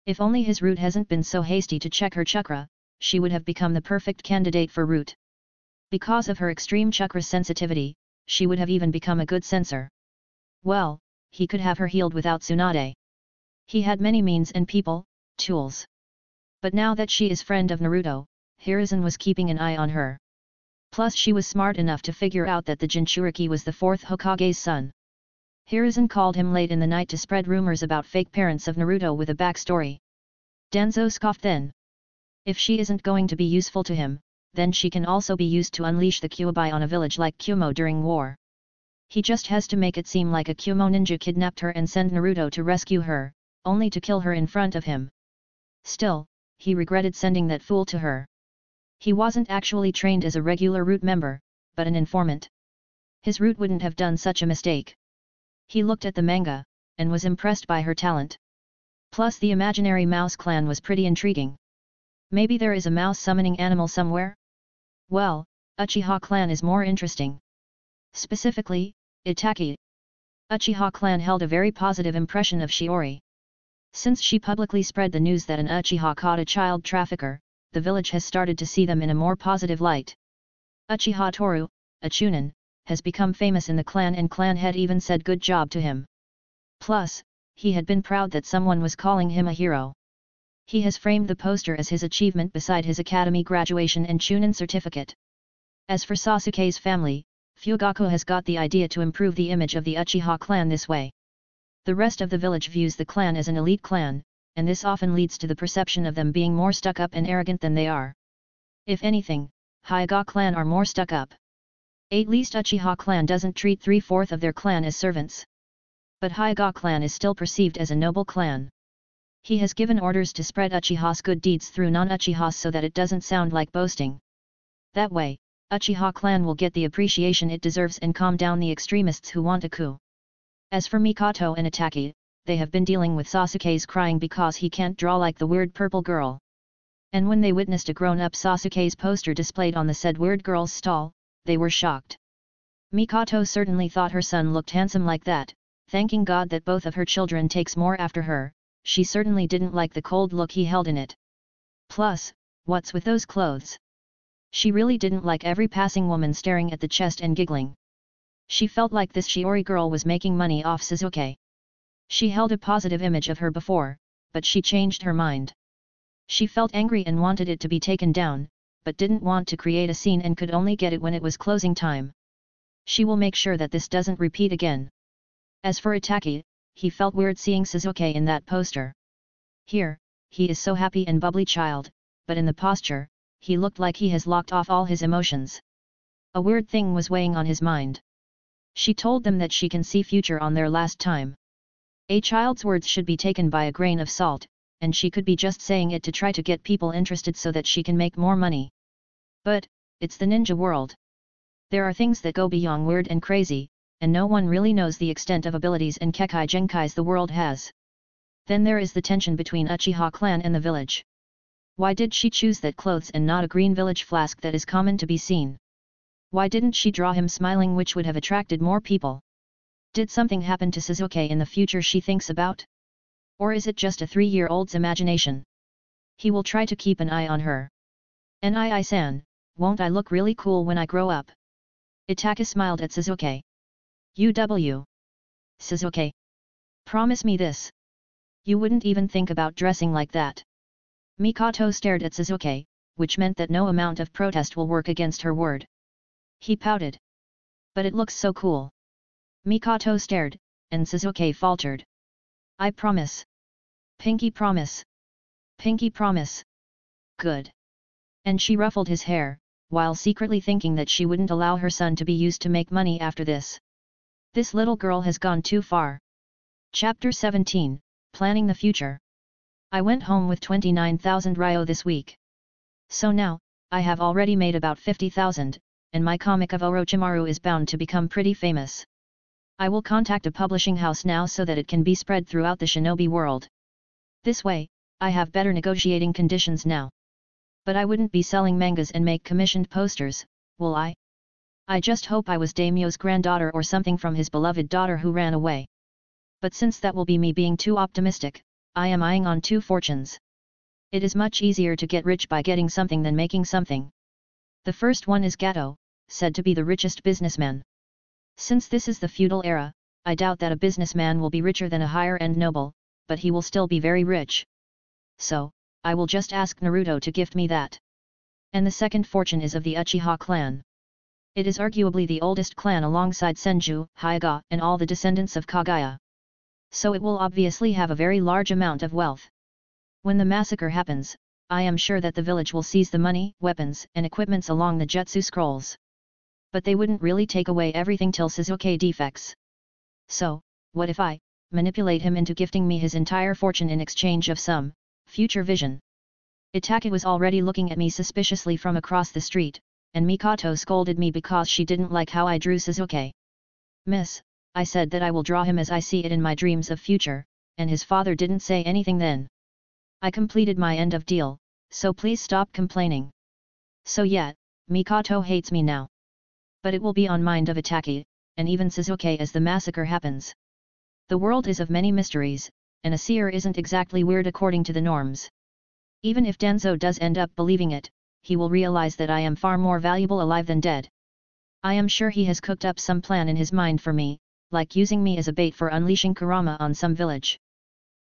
If only his root hasn't been so hasty to check her chakra, she would have become the perfect candidate for root. Because of her extreme chakra sensitivity, she would have even become a good censor. Well, he could have her healed without Tsunade. He had many means and people, tools. But now that she is friend of Naruto, Hiruzen was keeping an eye on her. Plus she was smart enough to figure out that the Jinchuriki was the 4th Hokage's son. Hiruzen called him late in the night to spread rumors about fake parents of Naruto with a backstory. Danzo scoffed then. If she isn't going to be useful to him, then she can also be used to unleash the Kyuubi on a village like Kyumo during war. He just has to make it seem like a Kyuumo ninja kidnapped her and send Naruto to rescue her, only to kill her in front of him. Still, he regretted sending that fool to her. He wasn't actually trained as a regular root member, but an informant. His root wouldn't have done such a mistake. He looked at the manga, and was impressed by her talent. Plus the imaginary mouse clan was pretty intriguing. Maybe there is a mouse summoning animal somewhere? Well, Uchiha clan is more interesting. Specifically, Itaki. Uchiha clan held a very positive impression of Shiori. Since she publicly spread the news that an Uchiha caught a child trafficker, the village has started to see them in a more positive light. Uchiha Toru, a Chunin, has become famous in the clan and clan head even said good job to him. Plus, he had been proud that someone was calling him a hero. He has framed the poster as his achievement beside his academy graduation and Chunin certificate. As for Sasuke's family, Fugaku has got the idea to improve the image of the Uchiha clan this way. The rest of the village views the clan as an elite clan, and this often leads to the perception of them being more stuck up and arrogant than they are. If anything, Hyuga clan are more stuck up. At least Uchiha clan doesn't treat 3/4 of their clan as servants. But Hyuga clan is still perceived as a noble clan. He has given orders to spread Uchiha's good deeds through non-Uchihas so that it doesn't sound like boasting. That way, Uchiha clan will get the appreciation it deserves and calm down the extremists who want a coup. As for Mikoto and Itaki, they have been dealing with Sasuke's crying because he can't draw like the weird purple girl. And when they witnessed a grown-up Sasuke's poster displayed on the said weird girl's stall, they were shocked. Mikoto certainly thought her son looked handsome like that, thanking God that both of her children takes more after her. She certainly didn't like the cold look he held in it. Plus, what's with those clothes? She really didn't like every passing woman staring at the chest and giggling. She felt like this Shiori girl was making money off Sasuke. She held a positive image of her before, but she changed her mind. She felt angry and wanted it to be taken down, but didn't want to create a scene and could only get it when it was closing time. She will make sure that this doesn't repeat again. As for Itaki, he felt weird seeing Shizuke in that poster. Here, he is so happy and bubbly child, but in the posture, he looked like he has locked off all his emotions. A weird thing was weighing on his mind. She told them that she can see future on their last time. A child's words should be taken by a grain of salt, and she could be just saying it to try to get people interested so that she can make more money. But, it's the ninja world. There are things that go beyond weird and crazy, and no one really knows the extent of abilities and kekai genkais the world has. Then there is the tension between Uchiha clan and the village. Why did she choose that clothes and not a green village flask that is common to be seen? Why didn't she draw him smiling, which would have attracted more people? Did something happen to Shizuke in the future she thinks about? Or is it just a 3-year-old's imagination? He will try to keep an eye on her. Nii-san, won't I look really cool when I grow up? Itaka smiled at Shizuke. UW. Shizuke. Promise me this. You wouldn't even think about dressing like that. Mikoto stared at Shizuke, which meant that no amount of protest will work against her word. He pouted. But it looks so cool. Mikoto stared, and Shizuke faltered. I promise. Pinky promise. Pinky promise. Good. And she ruffled his hair, while secretly thinking that she wouldn't allow her son to be used to make money after this. This little girl has gone too far. Chapter 17, Planning the Future. I went home with 29,000 ryo this week. So now, I have already made about 50,000, and my comic of Orochimaru is bound to become pretty famous. I will contact a publishing house now so that it can be spread throughout the shinobi world. This way, I have better negotiating conditions now. But I wouldn't be selling mangas and make commissioned posters, will I? I just hope I was daimyo's granddaughter or something from his beloved daughter who ran away. But since that will be me being too optimistic, I am eyeing on 2 fortunes. It is much easier to get rich by getting something than making something. The first one is Gato, said to be the richest businessman. Since this is the feudal era, I doubt that a businessman will be richer than a higher-end noble, but he will still be very rich. So, I will just ask Naruto to gift me that. And the second fortune is of the Uchiha clan. It is arguably the oldest clan alongside Senju, Hyuga, and all the descendants of Kaguya. So it will obviously have a very large amount of wealth. When the massacre happens, I am sure that the village will seize the money, weapons, and equipments along the Jutsu scrolls. But they wouldn't really take away everything till Shizuke defects. So, what if I manipulate him into gifting me his entire fortune in exchange of some future vision? Itaka was already looking at me suspiciously from across the street, and Mikoto scolded me because she didn't like how I drew Shizuke. Miss, I said that I will draw him as I see it in my dreams of future, and his father didn't say anything then. I completed my end of deal, so please stop complaining. So yet, Mikoto hates me now. But it will be on mind of Itaki, and even Shizuke as the massacre happens. The world is of many mysteries, and a seer isn't exactly weird according to the norms. Even if Denzo does end up believing it, he will realize that I am far more valuable alive than dead. I am sure he has cooked up some plan in his mind for me, like using me as a bait for unleashing Kurama on some village.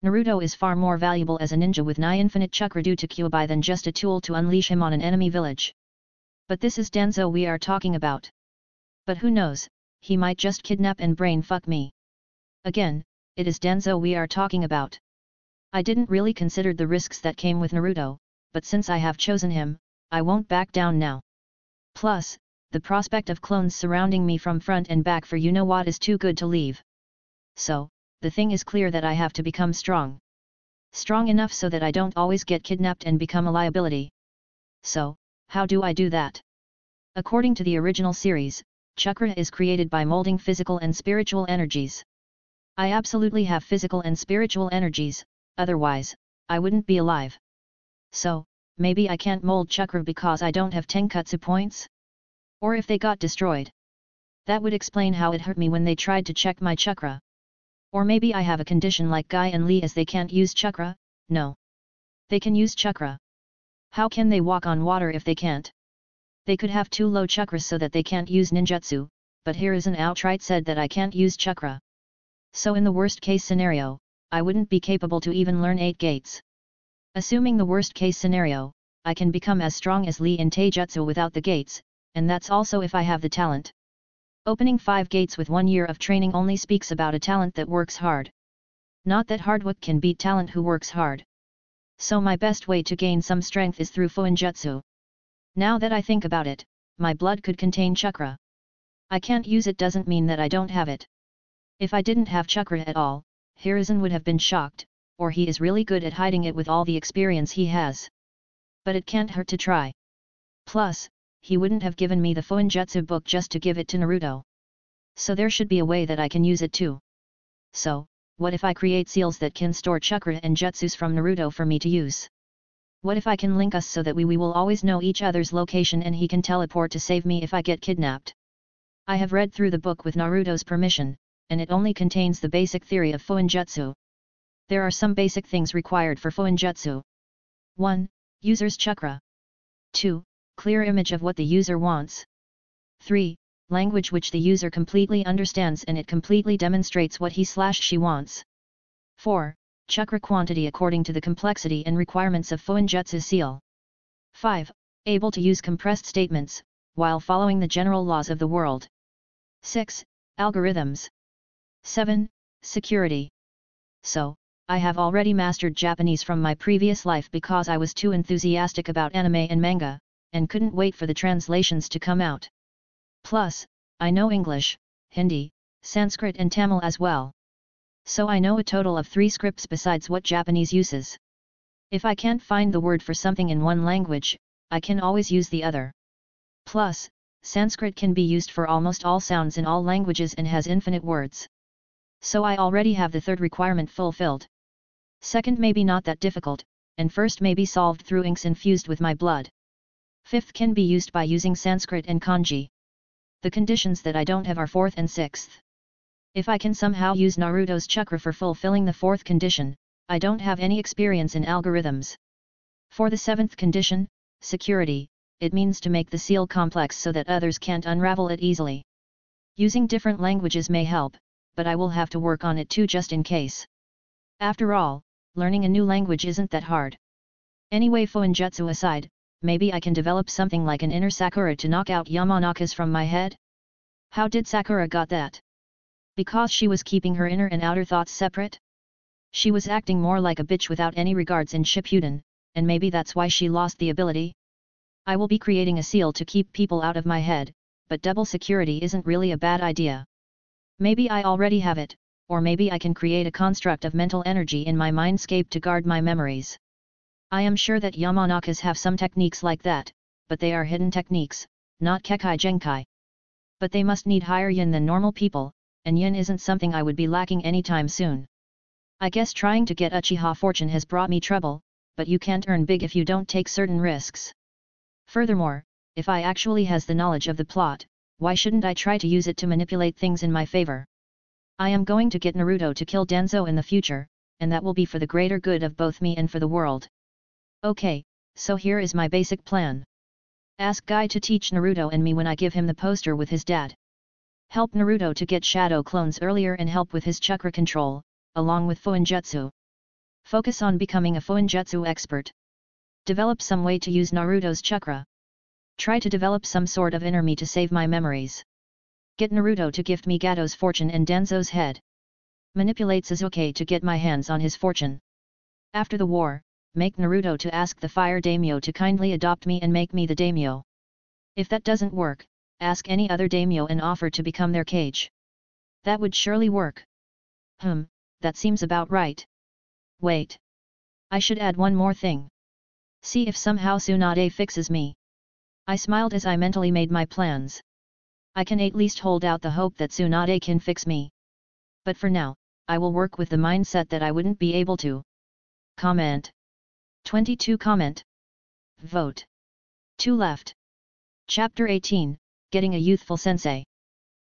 Naruto is far more valuable as a ninja with nigh infinite chakra due to Kyuubi than just a tool to unleash him on an enemy village. But this is Denzo we are talking about. But who knows, he might just kidnap and brain fuck me. Again, it is Denzo we are talking about. I didn't really consider the risks that came with Naruto, but since I have chosen him, I won't back down now. Plus, the prospect of clones surrounding me from front and back for you know what is too good to leave. So, the thing is clear that I have to become strong. Strong enough so that I don't always get kidnapped and become a liability. So, how do I do that? According to the original series, chakra is created by molding physical and spiritual energies. I absolutely have physical and spiritual energies, otherwise, I wouldn't be alive. So, maybe I can't mold chakra because I don't have tenkatsu points? Or if they got destroyed. That would explain how it hurt me when they tried to check my chakra. Or maybe I have a condition like Guy and Lee as they can't use chakra. No. They can use chakra. How can they walk on water if they can't? They could have too low chakras so that they can't use ninjutsu, but here isn't outright said that I can't use chakra. So in the worst case scenario, I wouldn't be capable to even learn 8 gates. Assuming the worst case scenario, I can become as strong as Lee in Taijutsu without the gates, and that's also if I have the talent. Opening 5 gates with 1 year of training only speaks about a talent that works hard. Not that hard work can beat talent who works hard. So my best way to gain some strength is through Fuinjutsu. Now that I think about it, my blood could contain chakra. I can't use it doesn't mean that I don't have it. If I didn't have chakra at all, Hiruzen would have been shocked, or he is really good at hiding it with all the experience he has. But it can't hurt to try. Plus, he wouldn't have given me the Fuinjutsu book just to give it to Naruto. So there should be a way that I can use it too. So, what if I create seals that can store chakra and jutsus from Naruto for me to use? What if I can link us so that we will always know each other's location and he can teleport to save me if I get kidnapped? I have read through the book with Naruto's permission, and it only contains the basic theory of Fuinjutsu. There are some basic things required for Fuinjutsu. 1. User's chakra. 2. Clear image of what the user wants. 3. Language which the user completely understands and it completely demonstrates what he/she wants. 4. Chakra quantity according to the complexity and requirements of Fuinjutsu seal. 5. Able to use compressed statements, while following the general laws of the world. 6. Algorithms. 7. Security. So, I have already mastered Japanese from my previous life because I was too enthusiastic about anime and manga, and couldn't wait for the translations to come out. Plus, I know English, Hindi, Sanskrit and Tamil as well. So I know a total of 3 scripts besides what Japanese uses. If I can't find the word for something in one language, I can always use the other. Plus, Sanskrit can be used for almost all sounds in all languages and has infinite words. So I already have the 3rd requirement fulfilled. 2nd maybe not that difficult, and 1st may be solved through inks infused with my blood. 5th can be used by using Sanskrit and kanji. The conditions that I don't have are 4th and 6th. If I can somehow use Naruto's chakra for fulfilling the 4th condition, I don't have any experience in algorithms. For the 7th condition, security, it means to make the seal complex so that others can't unravel it easily. Using different languages may help, but I will have to work on it too just in case. After all, learning a new language isn't that hard. Anyway, Fuinjutsu aside, maybe I can develop something like an inner Sakura to knock out Yamanakas from my head? How did Sakura got that? Because she was keeping her inner and outer thoughts separate? She was acting more like a bitch without any regards in Shippuden, and maybe that's why she lost the ability? I will be creating a seal to keep people out of my head, but double security isn't really a bad idea. Maybe I already have it, or maybe I can create a construct of mental energy in my mindscape to guard my memories. I am sure that Yamanakas have some techniques like that, but they are hidden techniques, not Kekai Genkai. But they must need higher yin than normal people, and yin isn't something I would be lacking anytime soon. I guess trying to get Uchiha fortune has brought me trouble, but you can't earn big if you don't take certain risks. Furthermore, if I actually has the knowledge of the plot, why shouldn't I try to use it to manipulate things in my favor? I am going to get Naruto to kill Danzo in the future, and that will be for the greater good of both me and for the world. Okay, so here is my basic plan. Ask Guy to teach Naruto and me when I give him the poster with his dad. Help Naruto to get shadow clones earlier and help with his chakra control, along with Fuinjutsu. Focus on becoming a Fuinjutsu expert. Develop some way to use Naruto's chakra. Try to develop some sort of inner me to save my memories. Get Naruto to gift me Gato's fortune and Danzo's head. Manipulate Sasuke to get my hands on his fortune. After the war, make Naruto to ask the fire daimyo to kindly adopt me and make me the daimyo. If that doesn't work, ask any other daimyo and offer to become their cage. That would surely work. That seems about right. Wait. I should add one more thing. See if somehow Tsunade fixes me. I smiled as I mentally made my plans. I can at least hold out the hope that Tsunade can fix me. But for now, I will work with the mindset that I wouldn't be able to. Comment. 22 comment. Vote. 2 left. Chapter 18, Getting a Youthful Sensei.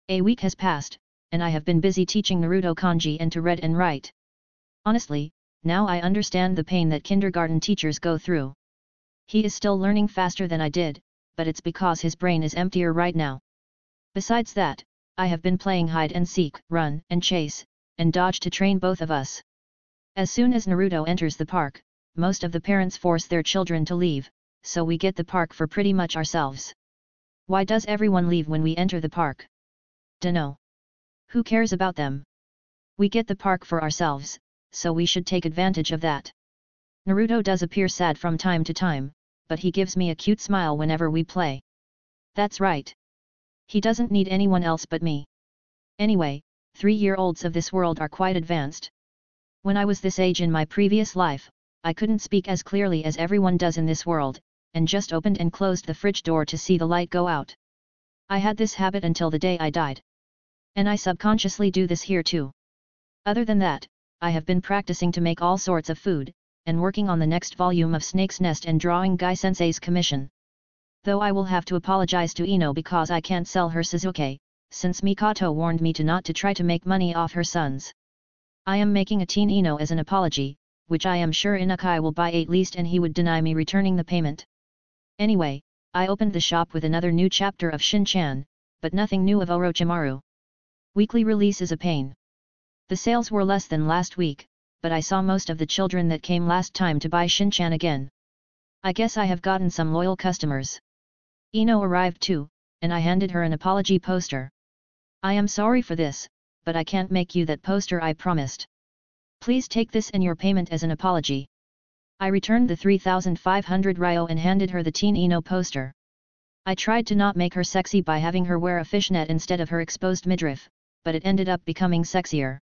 A week has passed, and I have been busy teaching Naruto kanji and to read and write. Honestly, now I understand the pain that kindergarten teachers go through. He is still learning faster than I did, but it's because his brain is emptier right now. Besides that, I have been playing hide and seek, run and chase, and dodge to train both of us. As soon as Naruto enters the park, most of the parents force their children to leave, so we get the park for pretty much ourselves. Why does everyone leave when we enter the park? Dunno. Who cares about them? We get the park for ourselves, so we should take advantage of that. Naruto does appear sad from time to time, but he gives me a cute smile whenever we play. That's right. He doesn't need anyone else but me. Anyway, 3-year-olds of this world are quite advanced. When I was this age in my previous life, I couldn't speak as clearly as everyone does in this world, and just opened and closed the fridge door to see the light go out. I had this habit until the day I died. And I subconsciously do this here too. Other than that, I have been practicing to make all sorts of food, and working on the next volume of Snake's Nest and drawing Guy-sensei's commission. Though I will have to apologize to Ino because I can't sell her Suzuki, since Mikoto warned me to not to try to make money off her sons. I am making a teen Ino as an apology, which I am sure Inukai will buy at least, and he would deny me returning the payment. Anyway, I opened the shop with another new chapter of Shin-chan, but nothing new of Orochimaru. Weekly release is a pain. The sales were less than last week, but I saw most of the children that came last time to buy Shin-chan again. I guess I have gotten some loyal customers. Ino arrived too, and I handed her an apology poster. I am sorry for this, but I can't make you that poster I promised. Please take this and your payment as an apology. I returned the 3,500 ryo and handed her the teen Ino poster. I tried to not make her sexy by having her wear a fishnet instead of her exposed midriff, but it ended up becoming sexier.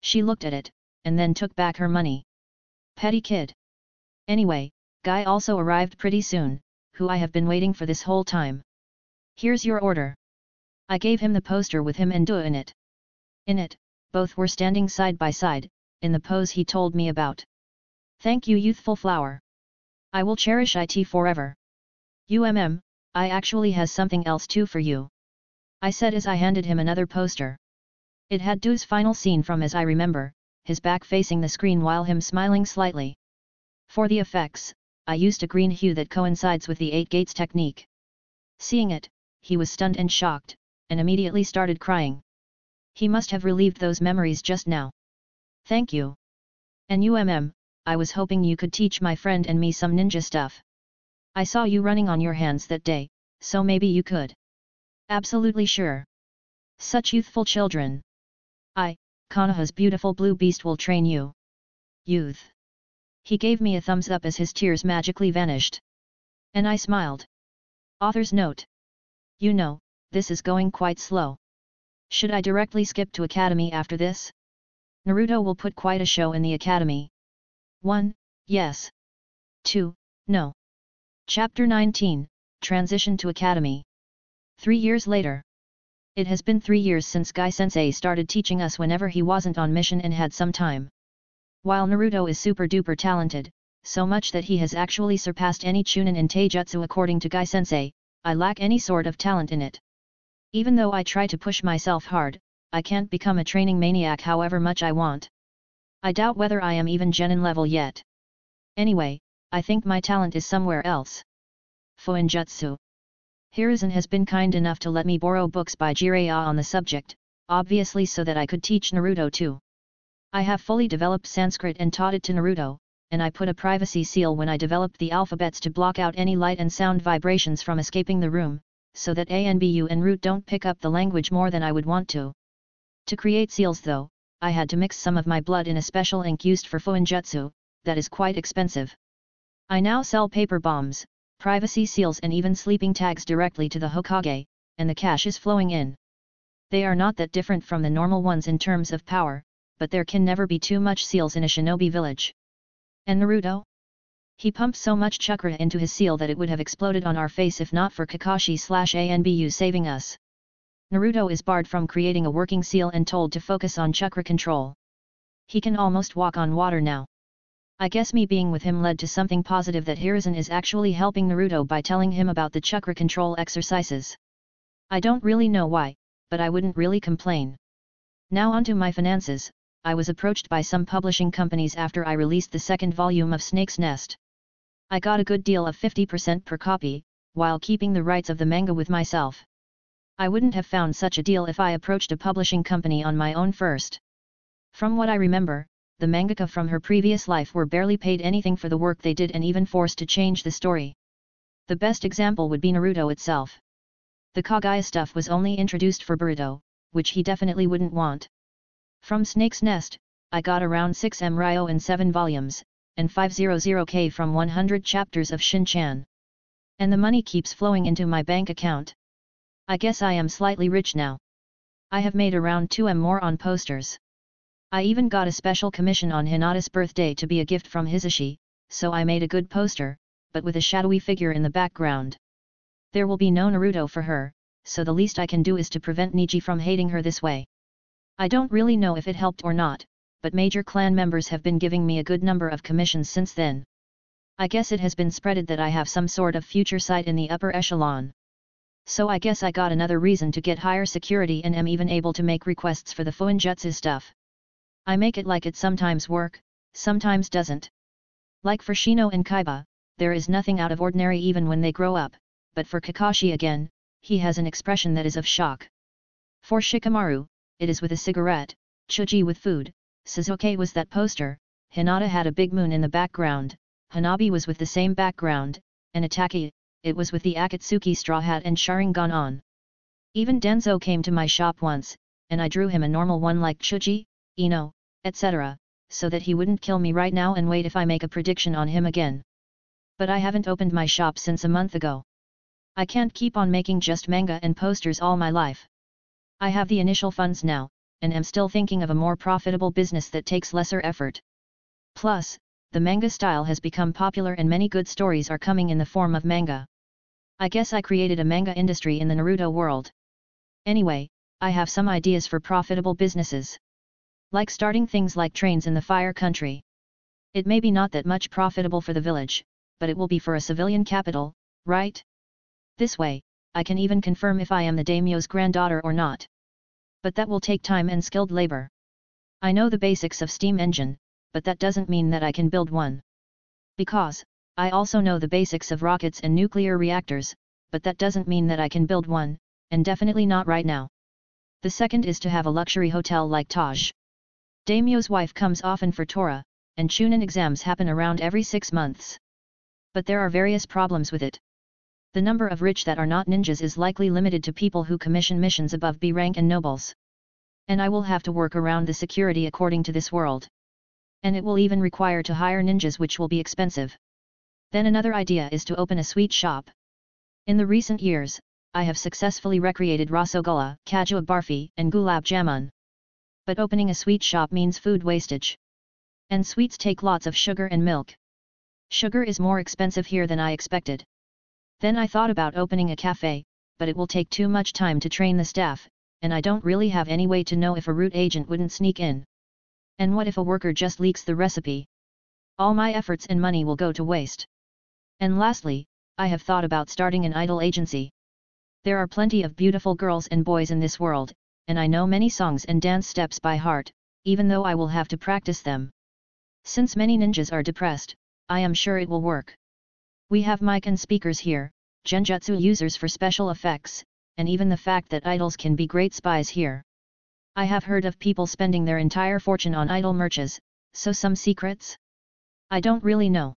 She looked at it, and then took back her money. Petty kid. Anyway, Guy also arrived pretty soon, who I have been waiting for this whole time. Here's your order. I gave him the poster with him and Do in it. In it, both were standing side by side, in the pose he told me about. Thank you, youthful flower. I will cherish it forever. I actually has something else too for you. I said as I handed him another poster. It had Do's final scene from As I Remember, his back facing the screen while him smiling slightly. For the effects, I used a green hue that coincides with the 8 gates technique. Seeing it, he was stunned and shocked, and immediately started crying. He must have relieved those memories just now. Thank you. And I was hoping you could teach my friend and me some ninja stuff. I saw you running on your hands that day, so maybe you could. Absolutely sure. Such youthful children. Konoha's beautiful blue beast will train you. Youth. He gave me a thumbs up as his tears magically vanished. And I smiled. Author's note. This is going quite slow. Should I directly skip to Academy after this? Naruto will put quite a show in the Academy. 1. Yes. 2. No. Chapter 19, Transition to Academy. 3 years later. It has been 3 years since Guy-sensei started teaching us whenever he wasn't on mission and had some time. While Naruto is super duper talented, so much that he has actually surpassed any chunin in taijutsu according to Guy-sensei, I lack any sort of talent in it. Even though I try to push myself hard, I can't become a training maniac however much I want. I doubt whether I am even genin level yet. Anyway, I think my talent is somewhere else. Fuinjutsu. Hiruzen has been kind enough to let me borrow books by Jiraiya on the subject, obviously so that I could teach Naruto too. I have fully developed Sanskrit and taught it to Naruto, and I put a privacy seal when I developed the alphabets to block out any light and sound vibrations from escaping the room, so that ANBU and root don't pick up the language more than I would want to. To create seals though, I had to mix some of my blood in a special ink used for Fuinjutsu, that is quite expensive. I now sell paper bombs, privacy seals and even sleeping tags directly to the Hokage, and the cash is flowing in. They are not that different from the normal ones in terms of power, but there can never be too much seals in a shinobi village. And Naruto? He pumped so much chakra into his seal that it would have exploded on our face if not for Kakashi/ANBU saving us. Naruto is barred from creating a working seal and told to focus on chakra control. He can almost walk on water now. I guess me being with him led to something positive that Hiruzen is actually helping Naruto by telling him about the chakra control exercises. I don't really know why, but I wouldn't really complain. Now onto my finances. I was approached by some publishing companies after I released the second volume of Snake's Nest. I got a good deal of 50% per copy, while keeping the rights of the manga with myself. I wouldn't have found such a deal if I approached a publishing company on my own first. From what I remember, the mangaka from her previous life were barely paid anything for the work they did and even forced to change the story. The best example would be Naruto itself. The Kaguya stuff was only introduced for Boruto, which he definitely wouldn't want. From Snake's Nest, I got around 6M Ryo in 7 volumes, and 500k from 100 chapters of Shin-chan. And the money keeps flowing into my bank account. I guess I am slightly rich now. I have made around 2M more on posters. I even got a special commission on Hinata's birthday to be a gift from Hisashi, so I made a good poster, but with a shadowy figure in the background. There will be no Naruto for her, so the least I can do is to prevent Niji from hating her this way. I don't really know if it helped or not, but major clan members have been giving me a good number of commissions since then. I guess it has been spreaded that I have some sort of future sight in the upper echelon. So I guess I got another reason to get higher security and am even able to make requests for the Fuinjutsu stuff. I make it like it sometimes work, sometimes doesn't. Like for Shino and Kaiba, there is nothing out of ordinary even when they grow up, but for Kakashi again, he has an expression that is of shock. For Shikamaru, it is with a cigarette, Chuji with food, Suzuki was that poster, Hinata had a big moon in the background, Hanabi was with the same background, and Ataki, it was with the Akatsuki straw hat and Sharingan on. Even Denzo came to my shop once, and I drew him a normal one like Chuji, Ino, etc., so that he wouldn't kill me right now and wait if I make a prediction on him again. But I haven't opened my shop since a month ago. I can't keep on making just manga and posters all my life. I have the initial funds now, and am still thinking of a more profitable business that takes lesser effort. Plus, the manga style has become popular and many good stories are coming in the form of manga. I guess I created a manga industry in the Naruto world. Anyway, I have some ideas for profitable businesses. Like starting things like trains in the Fire Country. It may be not that much profitable for the village, but it will be for a civilian capital, right? This way, I can even confirm if I am the daimyo's granddaughter or not. But that will take time and skilled labor. I know the basics of steam engine, but that doesn't mean that I can build one. Because, I also know the basics of rockets and nuclear reactors, but that doesn't mean that I can build one, and definitely not right now. The second is to have a luxury hotel like Taj. Daimyo's wife comes often for Torah, and Chunin exams happen around every 6 months. But there are various problems with it. The number of rich that are not ninjas is likely limited to people who commission missions above B rank and nobles. And I will have to work around the security according to this world. And it will even require to hire ninjas, which will be expensive. Then another idea is to open a sweet shop. In the recent years, I have successfully recreated Rasogula, Kajua Barfi, and Gulab Jamun. But opening a sweet shop means food wastage. And sweets take lots of sugar and milk. Sugar is more expensive here than I expected. Then I thought about opening a cafe, but it will take too much time to train the staff, and I don't really have any way to know if a root agent wouldn't sneak in. And what if a worker just leaks the recipe? All my efforts and money will go to waste. And lastly, I have thought about starting an idol agency. There are plenty of beautiful girls and boys in this world, and I know many songs and dance steps by heart, even though I will have to practice them. Since many ninjas are depressed, I am sure it will work. We have mic and speakers here, genjutsu users for special effects, and even the fact that idols can be great spies here. I have heard of people spending their entire fortune on idol merches, so some secrets? I don't really know.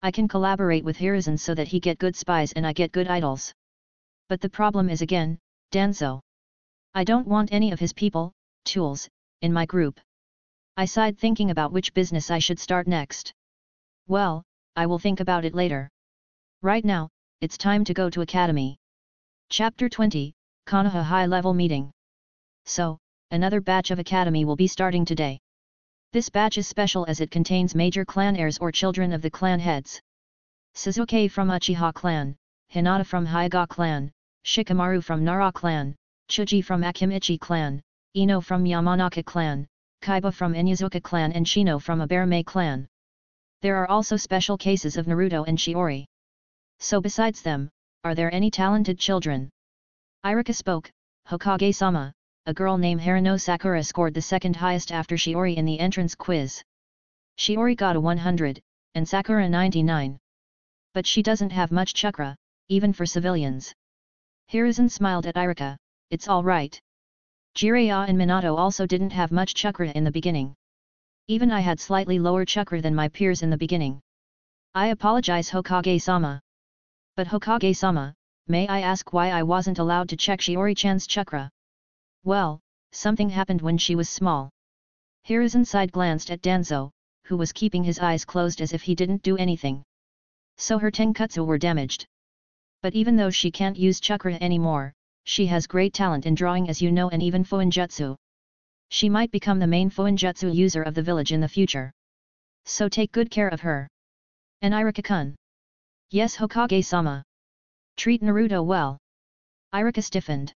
I can collaborate with Hiruzen so that he get good spies and I get good idols. But the problem is again, Danzo. I don't want any of his people, tools, in my group. I sighed thinking about which business I should start next. Well, I will think about it later. Right now, it's time to go to Academy. Chapter 20, Konoha High Level Meeting. So, another batch of Academy will be starting today. This batch is special as it contains major clan heirs or children of the clan heads. Suzuki from Uchiha clan, Hinata from Hyuga clan, Shikamaru from Nara clan, Chuji from Akimichi clan, Ino from Yamanaka clan, Kaiba from Inyazuka clan and Shino from Aberame clan. There are also special cases of Naruto and Shiori. So besides them, are there any talented children? Irika spoke. Hokage-sama, a girl named Harino Sakura scored the second highest after Shiori in the entrance quiz. Shiori got a 100, and Sakura 99. But she doesn't have much chakra, even for civilians. Hiruzen smiled at Irika, it's alright. Jiraiya and Minato also didn't have much chakra in the beginning. Even I had slightly lower chakra than my peers in the beginning. I apologize Hokage-sama. But Hokage-sama, may I ask why I wasn't allowed to check Shiori-chan's chakra? Well, something happened when she was small. Hiruzen side-glanced at Danzo, who was keeping his eyes closed as if he didn't do anything. So her tenketsu were damaged. But even though she can't use chakra anymore, she has great talent in drawing, as you know, and even fuinjutsu. She might become the main fuinjutsu user of the village in the future. So take good care of her. And Irika-kun. Yes, Hokage-sama. Treat Naruto well. Irika stiffened.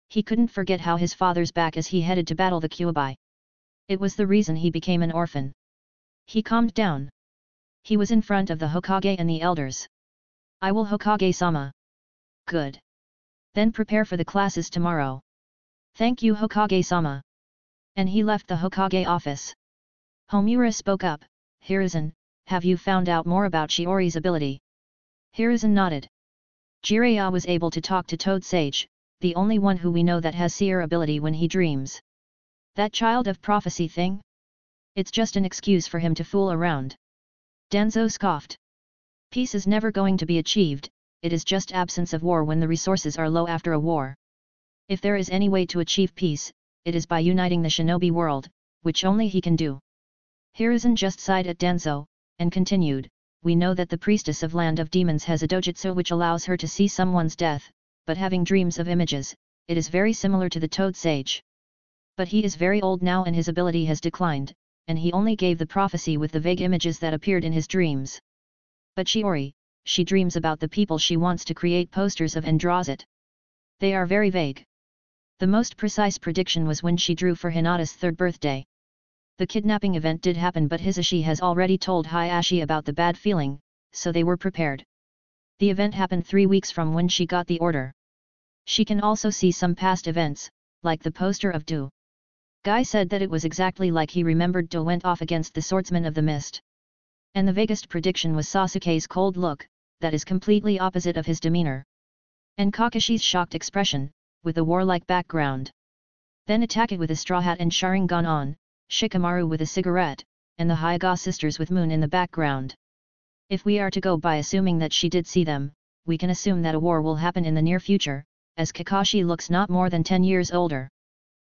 He couldn't forget how his father's back as he headed to battle the Kyuubi. It was the reason he became an orphan. He calmed down. He was in front of the Hokage and the elders. I will, Hokage-sama. Good. Then prepare for the classes tomorrow. Thank you, Hokage-sama. And he left the Hokage office. Homura spoke up. Hiruzen, have you found out more about Shiori's ability? Hiruzen nodded. Jiraiya was able to talk to Toad Sage, the only one who we know that has seer ability when he dreams. That child of prophecy thing? It's just an excuse for him to fool around. Danzo scoffed. Peace is never going to be achieved, it is just absence of war when the resources are low after a war. If there is any way to achieve peace, it is by uniting the shinobi world, which only he can do. Hiruzen just sighed at Danzo, and continued, we know that the priestess of Land of Demons has a dojutsu which allows her to see someone's death, but having dreams of images, it is very similar to the Toad Sage. But he is very old now and his ability has declined, and he only gave the prophecy with the vague images that appeared in his dreams. But Shiori, she dreams about the people she wants to create posters of and draws it. They are very vague. The most precise prediction was when she drew for Hinata's 3rd birthday. The kidnapping event did happen, but Hisashi has already told Hayashi about the bad feeling, so they were prepared. The event happened 3 weeks from when she got the order. She can also see some past events, like the poster of Do. Guy said that it was exactly like he remembered Do went off against the swordsman of the mist. And the vaguest prediction was Sasuke's cold look, that is completely opposite of his demeanor. And Kakashi's shocked expression, with a warlike background. Then Itachi with a straw hat and Sharingan on, Shikamaru with a cigarette, and the Hyuga sisters with Moon in the background. If we are to go by assuming that she did see them, we can assume that a war will happen in the near future, as Kakashi looks not more than 10 years older.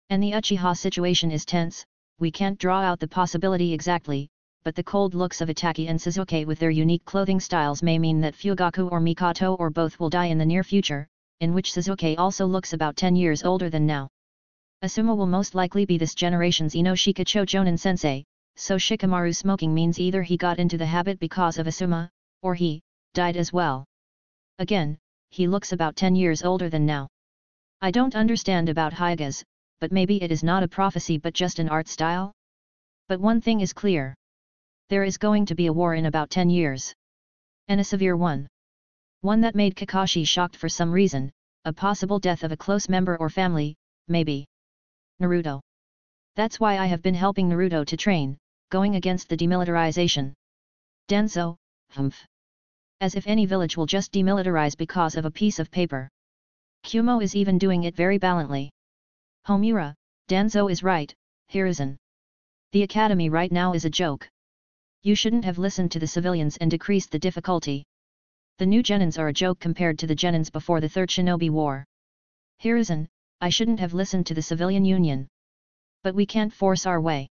And the Uchiha situation is tense, we can't draw out the possibility exactly, but the cold looks of Itachi and Sasuke with their unique clothing styles may mean that Fugaku or Mikoto or both will die in the near future, in which Sasuke also looks about 10 years older than now. Asuma will most likely be this generation's Inoshika Jonin sensei, so Shikamaru smoking means either he got into the habit because of Asuma, or he died as well. Again, he looks about 10 years older than now. I don't understand about Hyugas, but maybe it is not a prophecy but just an art style? But one thing is clear. There is going to be a war in about 10 years. And a severe one. One that made Kakashi shocked for some reason, a possible death of a close member or family, maybe. Naruto. That's why I have been helping Naruto to train, going against the demilitarization. Danzo, humph. As if any village will just demilitarize because of a piece of paper. Kumo is even doing it very valiantly. Homura, Danzo is right, Hiruzen. The academy right now is a joke. You shouldn't have listened to the civilians and decreased the difficulty. The new genins are a joke compared to the genins before the Third Shinobi War. Hiruzen, I shouldn't have listened to the civilian union. But we can't force our way.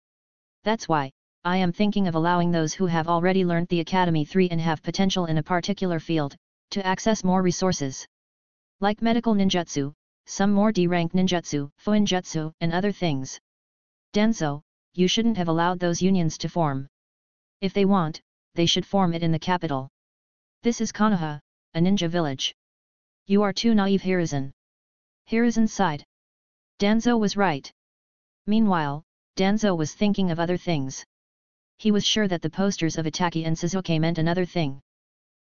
That's why, I am thinking of allowing those who have already learned the Academy 3 and have potential in a particular field, to access more resources. Like medical ninjutsu, some more D-rank ninjutsu, fuinjutsu, and other things. Danzo, you shouldn't have allowed those unions to form. If they want, they should form it in the capital. This is Konoha, a ninja village. You are too naive, Hiruzen. Hiruzen sighed. Danzo was right. Meanwhile, Danzo was thinking of other things. He was sure that the posters of Itachi and Sasuke meant another thing.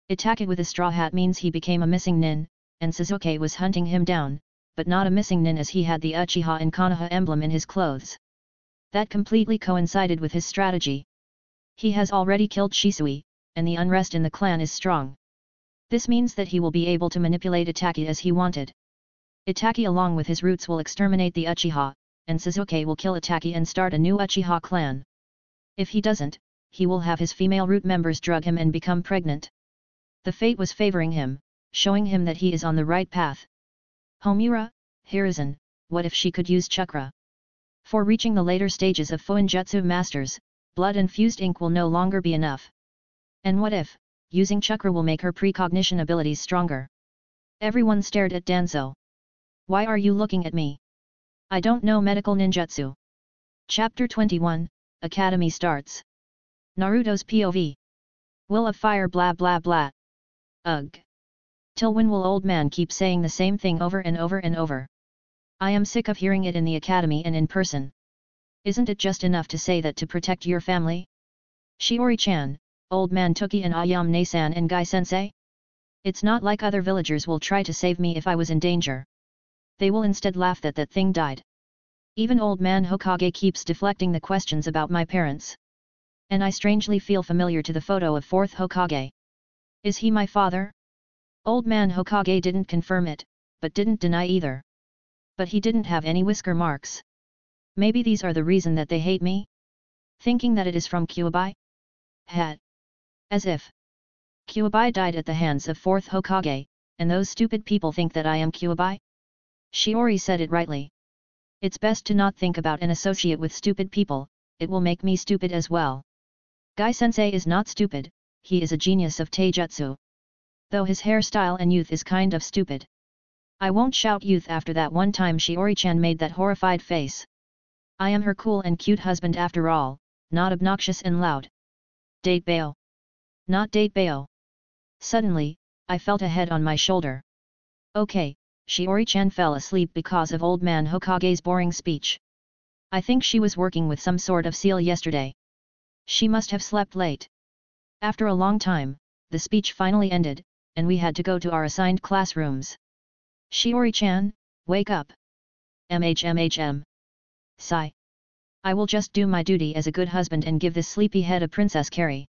Itachi with a straw hat means he became a missing nin, and Sasuke was hunting him down, but not a missing nin as he had the Uchiha and Konoha emblem in his clothes. That completely coincided with his strategy. He has already killed Shisui, and the unrest in the clan is strong. This means that he will be able to manipulate Itachi as he wanted. Itachi along with his roots will exterminate the Uchiha, and Sasuke will kill Itachi and start a new Uchiha clan. If he doesn't, he will have his female root members drug him and become pregnant. The fate was favoring him, showing him that he is on the right path. Homura, Hiruzen, what if she could use chakra? For reaching the later stages of Fuinjutsu masters, blood-infused ink will no longer be enough. And what if, using chakra will make her precognition abilities stronger? Everyone stared at Danzo. Why are you looking at me? I don't know medical ninjutsu. Chapter 21, Academy starts. Naruto's POV. Will of fire blah blah blah. Ugh. Till when will old man keep saying the same thing over and over and over? I am sick of hearing it in the academy and in person. Isn't it just enough to say that to protect your family? Shiori-chan, old man Toki and Ayame-san and Gai-sensei? It's not like other villagers will try to save me if I was in danger. They will instead laugh that that thing died. Even old man Hokage keeps deflecting the questions about my parents. And I strangely feel familiar to the photo of 4th Hokage. Is he my father? Old man Hokage didn't confirm it, but didn't deny either. But he didn't have any whisker marks. Maybe these are the reason that they hate me? Thinking that it is from Kyuubi? Hat. As if. Kyuubi died at the hands of 4th Hokage, and those stupid people think that I am Kyuubi? Shiori said it rightly. It's best to not think about and associate with stupid people, it will make me stupid as well. Gai-sensei is not stupid, he is a genius of taijutsu. Though his hairstyle and youth is kind of stupid. I won't shout youth after that one time Shiori-chan made that horrified face. I am her cool and cute husband after all, not obnoxious and loud. Date Bayo. Not date Bayo. Suddenly, I felt a head on my shoulder. Okay, Shiori-chan fell asleep because of old man Hokage's boring speech. I think she was working with some sort of seal yesterday. She must have slept late. After a long time, the speech finally ended, and we had to go to our assigned classrooms. Shiori-chan, wake up. MHMHM. Sigh. I will just do my duty as a good husband and give this sleepyhead a princess carry.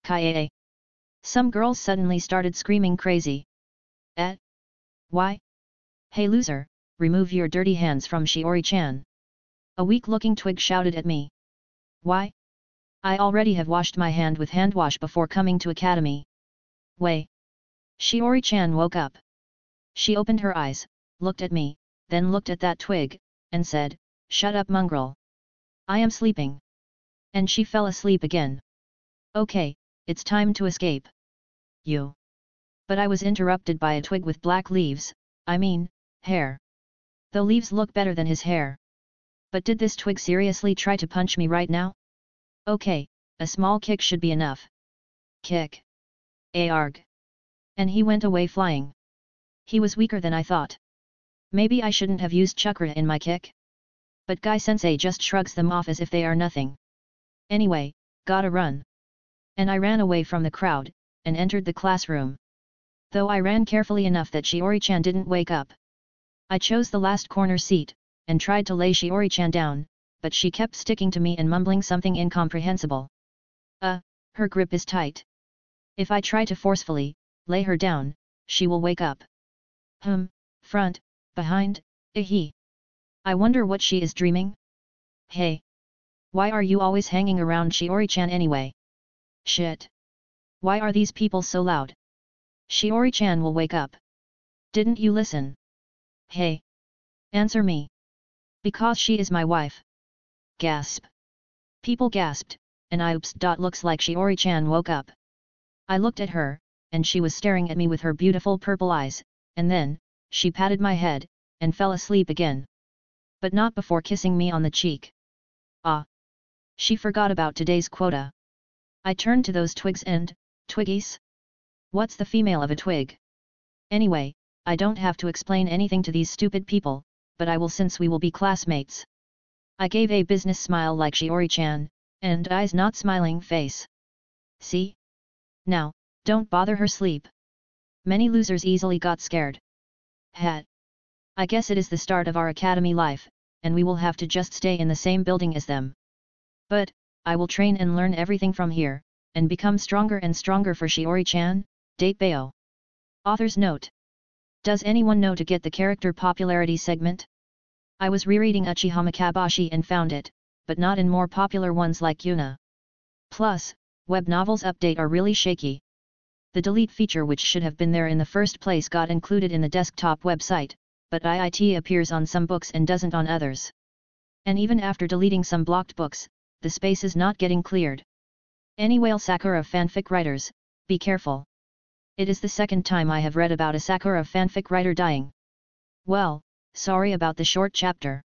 Kaie. Some girls suddenly started screaming crazy. Why? Hey loser, remove your dirty hands from Shiori-chan. A weak-looking twig shouted at me. Why? I already have washed my hand with hand wash before coming to academy. Way. Shiori-chan woke up. She opened her eyes, looked at me, then looked at that twig, and said, shut up mongrel. I am sleeping. And she fell asleep again. Okay, it's time to escape. You. But I was interrupted by a twig with black leaves, I mean, hair. The leaves look better than his hair. But did this twig seriously try to punch me right now? Okay, a small kick should be enough. Kick. Arg. And he went away flying. He was weaker than I thought. Maybe I shouldn't have used chakra in my kick? But Gai-sensei just shrugs them off as if they are nothing. Anyway, gotta run. And I ran away from the crowd, and entered the classroom. Though I ran carefully enough that Shiori-chan didn't wake up. I chose the last corner seat, and tried to lay Shiori-chan down, but she kept sticking to me and mumbling something incomprehensible. Her grip is tight. If I try to forcefully lay her down, she will wake up. Front, behind, I wonder what she is dreaming? Hey! Why are you always hanging around Shiori-chan anyway? Shit! Why are these people so loud? Shiori-chan will wake up. Didn't you listen? Hey! Answer me. Because she is my wife. Gasp! People gasped, and oops. Looks like Shiori-chan woke up. I looked at her, and she was staring at me with her beautiful purple eyes, and then, she patted my head, and fell asleep again. But not before kissing me on the cheek. She forgot about today's quota. I turned to those twigs and, twiggies? What's the female of a twig? Anyway, I don't have to explain anything to these stupid people, but I will since we will be classmates. I gave a business smile like Shiori-chan, and eyes not smiling face. See? Now, don't bother her sleep. Many losers easily got scared. I guess it is the start of our academy life, and we will have to just stay in the same building as them. But, I will train and learn everything from here, and become stronger and stronger for Shiori-chan, Date Bayo. Author's note. Does anyone know to get the character popularity segment? I was rereading Uchiha Makabashi and found it, but not in more popular ones like Yuna. Plus, web novels update are really shaky. The delete feature, which should have been there in the first place, got included in the desktop website, but IIT appears on some books and doesn't on others. And even after deleting some blocked books, the space is not getting cleared. Anyway, Sakura fanfic writers, be careful. It is the second time I have read about a Sakura fanfic writer dying. Well, sorry about the short chapter.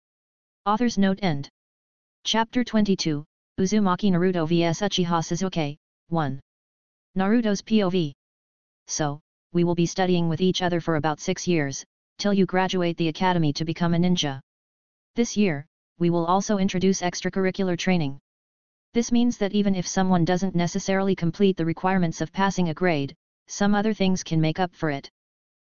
Author's note end. Chapter 22, Uzumaki Naruto vs Uchiha Sasuke, 1. Naruto's POV. So, we will be studying with each other for about 6 years, till you graduate the academy to become a ninja. This year, we will also introduce extracurricular training. This means that even if someone doesn't necessarily complete the requirements of passing a grade, some other things can make up for it.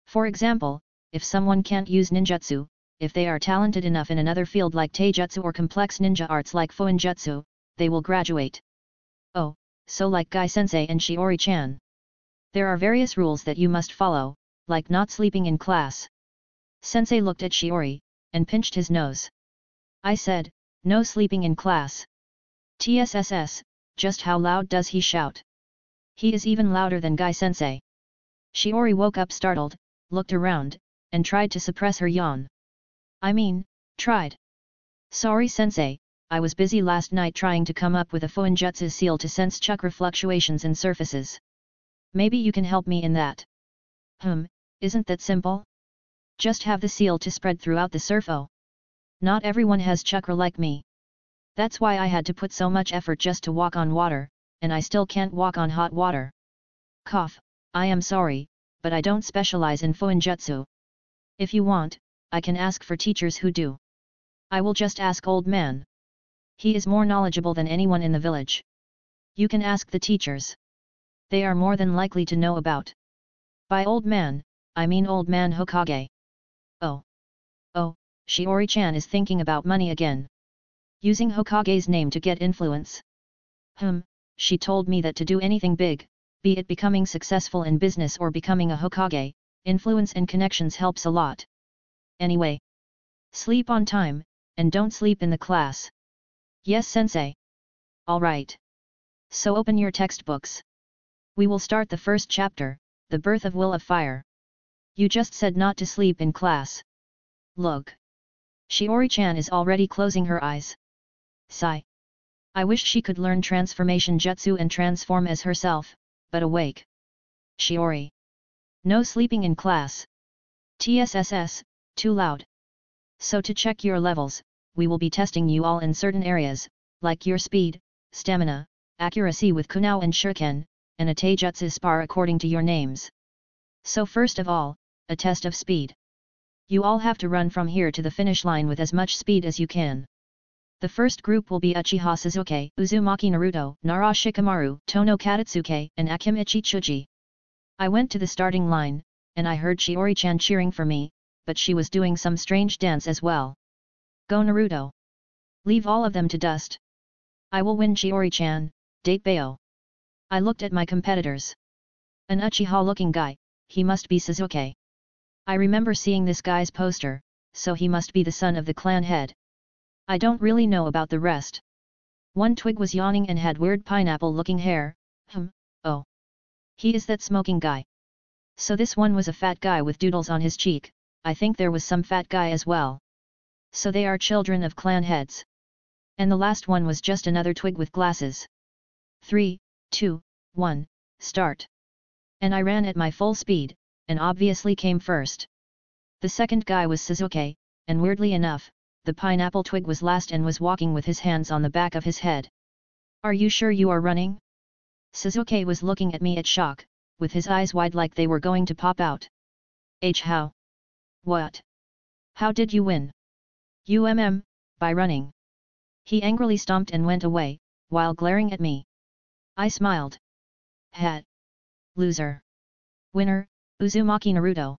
For example, if someone can't use ninjutsu, if they are talented enough in another field like taijutsu or complex ninja arts like fuinjutsu, they will graduate. Oh, so like Gai-sensei and Shiori-chan. There are various rules that you must follow, like not sleeping in class. Sensei looked at Shiori, and pinched his nose. I said, no sleeping in class. TSSS, just how loud does he shout? He is even louder than Gai-sensei. Shiori woke up startled, looked around, and tried to suppress her yawn. I mean, tried. Sorry sensei, I was busy last night trying to come up with a fuinjutsu seal to sense chakra fluctuations in surfaces. Maybe you can help me in that. Isn't that simple? Just have the seal to spread throughout the surf. Oh. Not everyone has chakra like me. That's why I had to put so much effort just to walk on water, and I still can't walk on hot water. Cough, I am sorry, but I don't specialize in fuinjutsu. If you want, I can ask for teachers who do. I will just ask old man. He is more knowledgeable than anyone in the village. You can ask the teachers. They are more than likely to know about. By old man, I mean old man Hokage. Oh, Shiori-chan is thinking about money again. Using Hokage's name to get influence. She told me that to do anything big, be it becoming successful in business or becoming a Hokage, influence and connections helps a lot. Anyway. Sleep on time, and don't sleep in the class. Yes sensei. Alright. So open your textbooks. We will start the first chapter, The Birth of Will of Fire. You just said not to sleep in class. Look. Shiori-chan is already closing her eyes. Sigh. I wish she could learn transformation jutsu and transform as herself, but awake. Shiori. No sleeping in class. TSSS, too loud. So to check your levels, we will be testing you all in certain areas, like your speed, stamina, accuracy with kunao and shuriken, and a taijutsu spar according to your names. So first of all, a test of speed. You all have to run from here to the finish line with as much speed as you can. The first group will be Uchiha Sasuke, Uzumaki Naruto, Nara Shikamaru, Tono Katatsuke, and Akimichi Chuji. I went to the starting line, and I heard Shiori-chan cheering for me, but she was doing some strange dance as well. Go Naruto! Leave all of them to dust. I will win Shiori-chan, Date Bayo. I looked at my competitors. An Uchiha-looking guy, he must be Sasuke. I remember seeing this guy's poster, so he must be the son of the clan head. I don't really know about the rest. One twig was yawning and had weird pineapple-looking hair. Oh. He is that smoking guy. So this one was a fat guy with doodles on his cheek. I think there was some fat guy as well. So they are children of clan heads. And the last one was just another twig with glasses. 3, 2, 1, start. And I ran at my full speed, and obviously came first. The second guy was Sasuke, and weirdly enough, the pineapple twig was last and was walking with his hands on the back of his head. Are you sure you are running? Sasuke was looking at me at shock, with his eyes wide like they were going to pop out. How? What? How did you win? By running. He angrily stomped and went away, while glaring at me. I smiled. Hat. Loser. Winner, Uzumaki Naruto.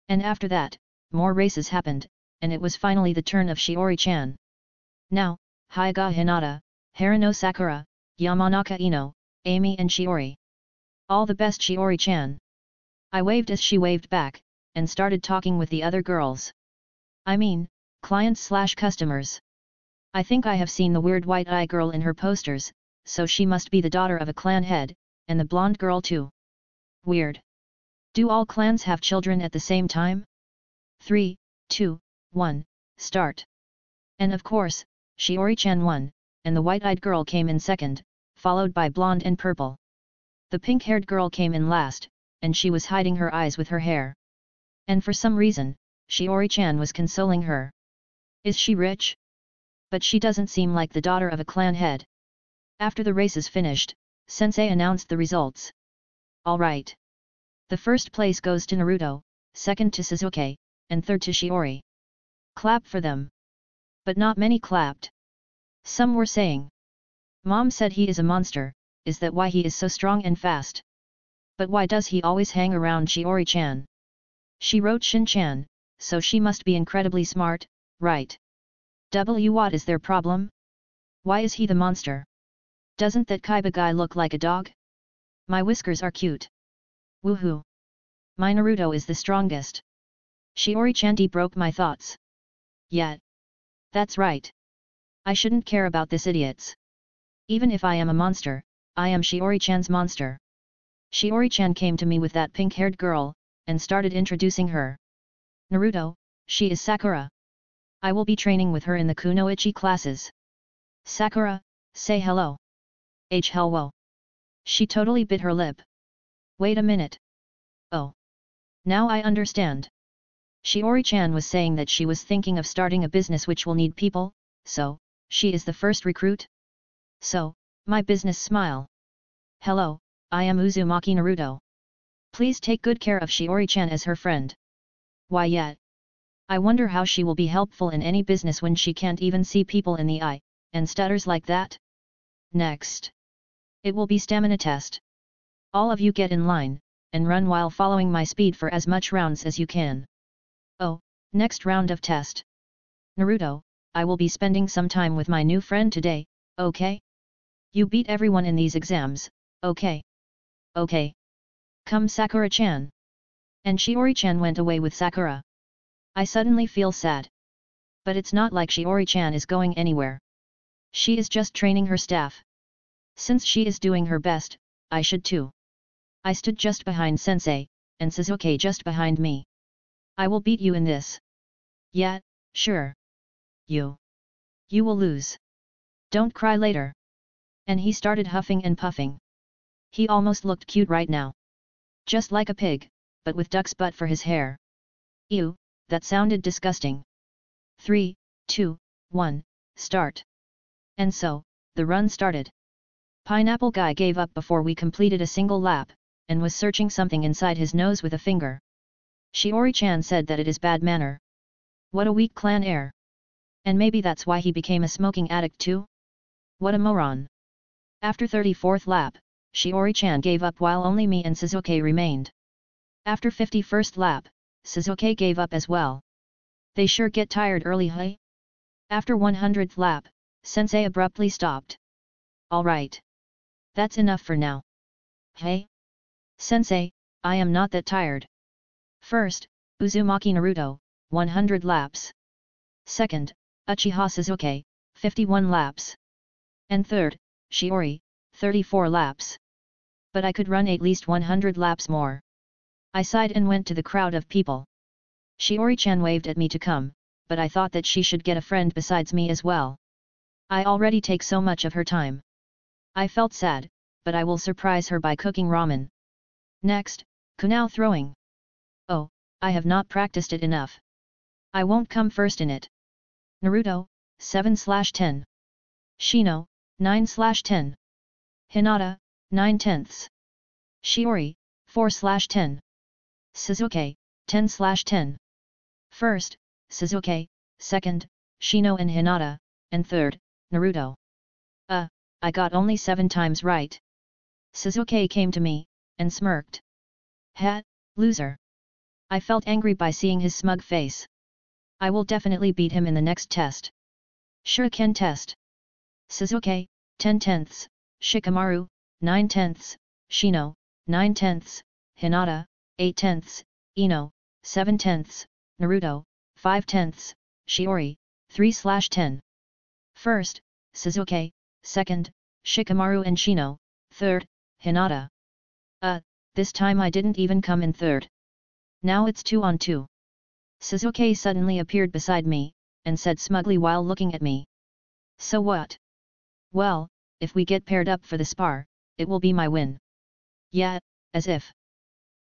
And after that, more races happened, and it was finally the turn of Shiori-chan. Now, Hyuga Hinata, Harano Sakura, Yamanaka Ino, Amy and Shiori. All the best Shiori-chan. I waved as she waved back, and started talking with the other girls. I mean, clients/customers. I think I have seen the weird white-eye girl in her posters, so she must be the daughter of a clan head, and the blonde girl too. Weird. Do all clans have children at the same time? 3, 2, 1, start. And of course, Shiori-chan won, and the white-eyed girl came in second, followed by blonde and purple. The pink-haired girl came in last, and she was hiding her eyes with her hair. And for some reason, Shiori-chan was consoling her. Is she rich? But she doesn't seem like the daughter of a clan head. After the races finished, Sensei announced the results. Alright. The first place goes to Naruto, second to Sasuke, and third to Shiori. Clap for them. But not many clapped. Some were saying. Mom said he is a monster, is that why he is so strong and fast? But why does he always hang around Shiori-chan? She wrote Shin-chan, so she must be incredibly smart, right? What is their problem? Why is he the monster? Doesn't that Kaiba guy look like a dog? My whiskers are cute. Woohoo! My Naruto is the strongest. Shiori-chan broke my thoughts. Yet. That's right. I shouldn't care about this idiots. Even if I am a monster, I am Shiori-chan's monster. Shiori-chan came to me with that pink-haired girl, and started introducing her. Naruto, she is Sakura. I will be training with her in the Kunoichi classes. Sakura, say hello. Hello. She totally bit her lip. Wait a minute. Oh. Now I understand. Shiori-chan was saying that she was thinking of starting a business which will need people, so, she is the first recruit? So, my business smile. Hello, I am Uzumaki Naruto. Please take good care of Shiori-chan as her friend. Why yet? I wonder how she will be helpful in any business when she can't even see people in the eye, and stutters like that? Next. It will be stamina test. All of you get in line, and run while following my speed for as much rounds as you can. Oh, next round of test. Naruto, I will be spending some time with my new friend today, okay? You beat everyone in these exams, okay? Okay. Come Sakura-chan. And Shiori-chan went away with Sakura. I suddenly feel sad. But it's not like Shiori-chan is going anywhere. She is just training her staff. Since she is doing her best, I should too. I stood just behind Sensei, and Sasuke just behind me. I will beat you in this. Yeah, sure. You will lose. Don't cry later. And he started huffing and puffing. He almost looked cute right now. Just like a pig, but with duck's butt for his hair. Ew, that sounded disgusting. 3, 2, 1, start. And so, the run started. Pineapple guy gave up before we completed a single lap, and was searching something inside his nose with a finger. Shiori-chan said that it is bad manner. What a weak clan heir. And maybe that's why he became a smoking addict too? What a moron. After 34th lap, Shiori-chan gave up while only me and Sasuke remained. After 51st lap, Sasuke gave up as well. They sure get tired early, hey? After 100th lap, Sensei abruptly stopped. Alright. That's enough for now. Hey? Sensei, I am not that tired. First, Uzumaki Naruto, 100 laps. Second, Uchiha Sasuke, 51 laps. And third, Shiori, 34 laps. But I could run at least 100 laps more. I sighed and went to the crowd of people. Shiori-chan waved at me to come, but I thought that she should get a friend besides me as well. I already take so much of her time. I felt sad, but I will surprise her by cooking ramen. Next, kunai throwing. Oh, I have not practiced it enough. I won't come first in it. Naruto, 7/10. Shino, 9/10. Hinata, 9/10. Shiori, 4/10. Sasuke, 10/10. First, Sasuke, second, Shino and Hinata, and third, Naruto. I got only 7 times right. Sasuke came to me, and smirked. Ha, loser. I felt angry by seeing his smug face. I will definitely beat him in the next test. Shuriken test. Sasuke, 10/10, Shikamaru, 9/10, Shino, 9/10, Hinata, 8/10, Ino, 7/10, Naruto, 5/10, Shiori, 3/10. First, Sasuke, second, Shikamaru and Shino, third, Hinata. This time I didn't even come in third. Now it's 2 on 2. Sasuke suddenly appeared beside me, and said smugly while looking at me. So what? Well, if we get paired up for the spar, it will be my win. Yeah, as if.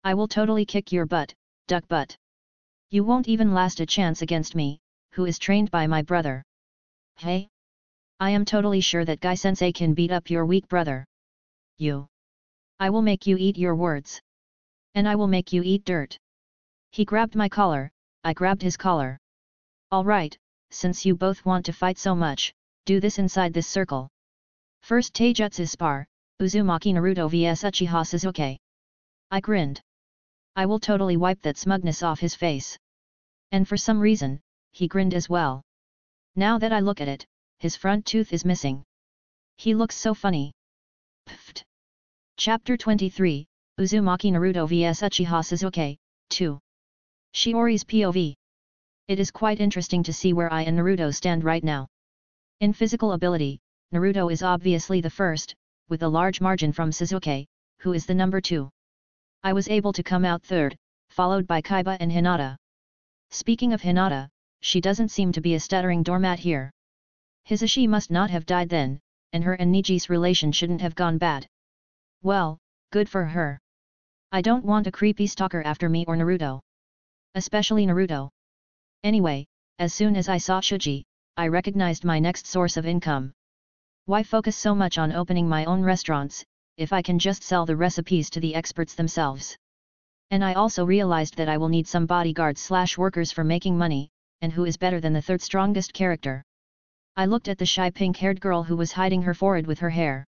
I will totally kick your butt, duck butt. You won't even last a chance against me, who is trained by my brother. Hey? I am totally sure that Guy-sensei can beat up your weak brother. You. I will make you eat your words. And I will make you eat dirt. He grabbed my collar, I grabbed his collar. Alright, since you both want to fight so much, do this inside this circle. First Taijutsu spar, Uzumaki Naruto vs Uchiha Sasuke. I grinned. I will totally wipe that smugness off his face. And for some reason, he grinned as well. Now that I look at it, his front tooth is missing. He looks so funny. Pfft. Chapter 23, Uzumaki Naruto vs Uchiha Sasuke, 2. Shiori's POV. It is quite interesting to see where I and Naruto stand right now. In physical ability, Naruto is obviously the first, with a large margin from Sasuke, who is the number 2. I was able to come out third, followed by Kaiba and Hinata. Speaking of Hinata, she doesn't seem to be a stuttering doormat here. Hisashi must not have died then, and her and Niji's relation shouldn't have gone bad. Well, good for her. I don't want a creepy stalker after me or Naruto. Especially Naruto. Anyway, as soon as I saw Shuji, I recognized my next source of income. Why focus so much on opening my own restaurants, if I can just sell the recipes to the experts themselves? And I also realized that I will need some bodyguards/workers for making money, and who is better than the third strongest character? I looked at the shy pink-haired girl who was hiding her forehead with her hair.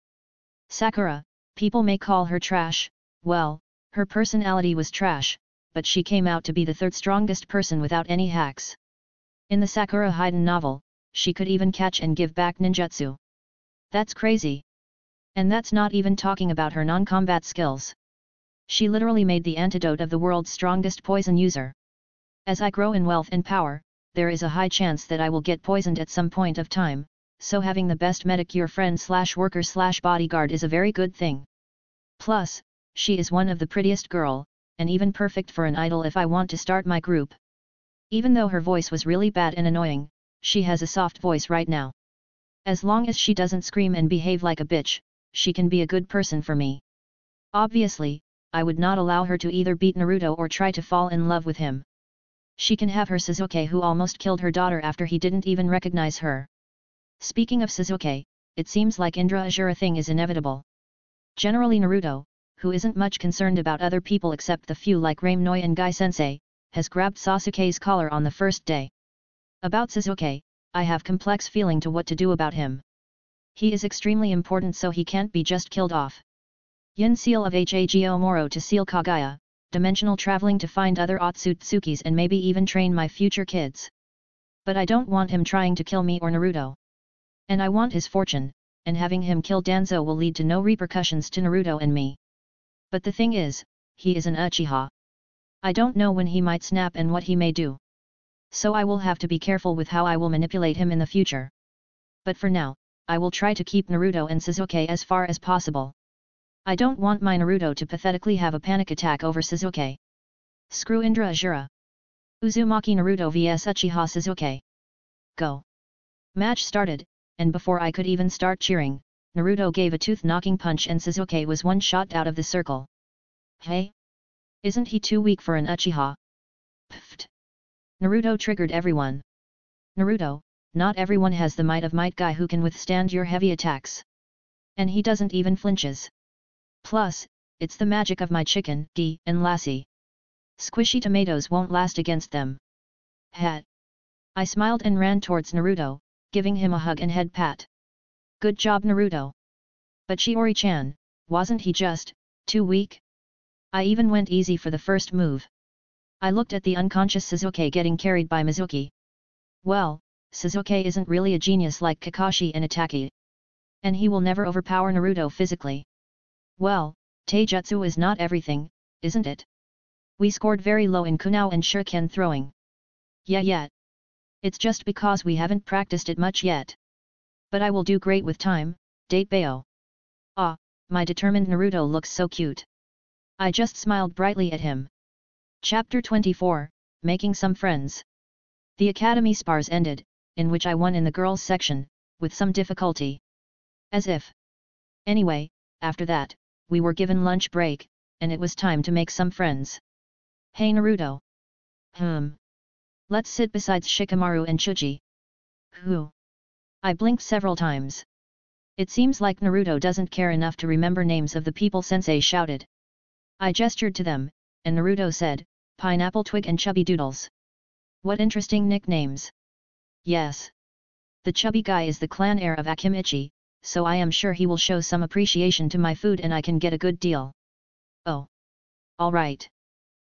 Sakura, people may call her trash, well, her personality was trash, but she came out to be the third strongest person without any hacks. In the Sakura Hiden novel, she could even catch and give back ninjutsu. That's crazy. And that's not even talking about her non-combat skills. She literally made the antidote of the world's strongest poison user. As I grow in wealth and power, there is a high chance that I will get poisoned at some point of time, so having the best medicure friend/worker/bodyguard is a very good thing. Plus, she is one of the prettiest girl, and even perfect for an idol if I want to start my group. Even though her voice was really bad and annoying, she has a soft voice right now. As long as she doesn't scream and behave like a bitch, she can be a good person for me. Obviously, I would not allow her to either beat Naruto or try to fall in love with him. She can have her Sasuke who almost killed her daughter after he didn't even recognize her. Speaking of Sasuke, it seems like Indra Azura thing is inevitable. Generally Naruto, who isn't much concerned about other people except the few like Raimnoi and Guy-sensei, has grabbed Sasuke's collar on the first day. About Sasuke, I have complex feeling to what to do about him. He is extremely important so he can't be just killed off. Yin seal of Hago Moro to seal Kagaya, dimensional traveling to find other Otsutsukis and maybe even train my future kids. But I don't want him trying to kill me or Naruto. And I want his fortune, and having him kill Danzo will lead to no repercussions to Naruto and me. But the thing is, he is an Uchiha. I don't know when he might snap and what he may do. So I will have to be careful with how I will manipulate him in the future. But for now, I will try to keep Naruto and Sasuke as far as possible. I don't want my Naruto to pathetically have a panic attack over Sasuke. Screw Indra Azura. Uzumaki Naruto vs Uchiha Sasuke. Go. Match started, and before I could even start cheering, Naruto gave a tooth-knocking punch and Sasuke was one shot out of the circle. Hey? Isn't he too weak for an Uchiha? Pfft. Naruto triggered everyone. Naruto, not everyone has the might of might guy who can withstand your heavy attacks. And he doesn't even flinches. Plus, it's the magic of my chicken, ghee, and lassi. Squishy tomatoes won't last against them. Hat. I smiled and ran towards Naruto, giving him a hug and head pat. Good job Naruto. But Shiori-chan, wasn't he just too weak? I even went easy for the first move. I looked at the unconscious Sasuke getting carried by Mizuki. Well, Sasuke isn't really a genius like Kakashi and Itachi. And he will never overpower Naruto physically. Well, Taijutsu is not everything, isn't it? We scored very low in Kunao and Shuriken throwing. Yeah. It's just because we haven't practiced it much yet. But I will do great with time, Date Bayo. Ah, my determined Naruto looks so cute. I just smiled brightly at him. Chapter 24, Making Some Friends. The academy spars ended, in which I won in the girls' section, with some difficulty. As if. Anyway, after that, we were given lunch break, and it was time to make some friends. Hey Naruto. Let's sit beside Shikamaru and Chuji. Who? I blinked several times. It seems like Naruto doesn't care enough to remember names of the people Sensei shouted. I gestured to them, and Naruto said, Pineapple Twig and Chubby Doodles. What interesting nicknames. Yes. The chubby guy is the clan heir of Akimichi, so I am sure he will show some appreciation to my food and I can get a good deal. Oh. Alright.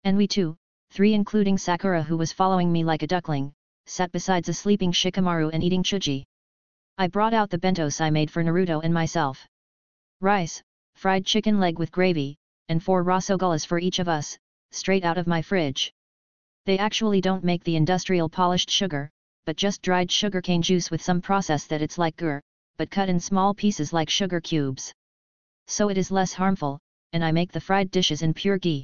And we too, 3 including Sakura who was following me like a duckling, sat besides a sleeping Shikamaru and eating Chuji. I brought out the bentos I made for Naruto and myself. Rice, fried chicken leg with gravy, and 4 rasogullas for each of us, straight out of my fridge. They actually don't make the industrial polished sugar, but just dried sugarcane juice with some process that it's like gur, but cut in small pieces like sugar cubes. So it is less harmful, and I make the fried dishes in pure ghee.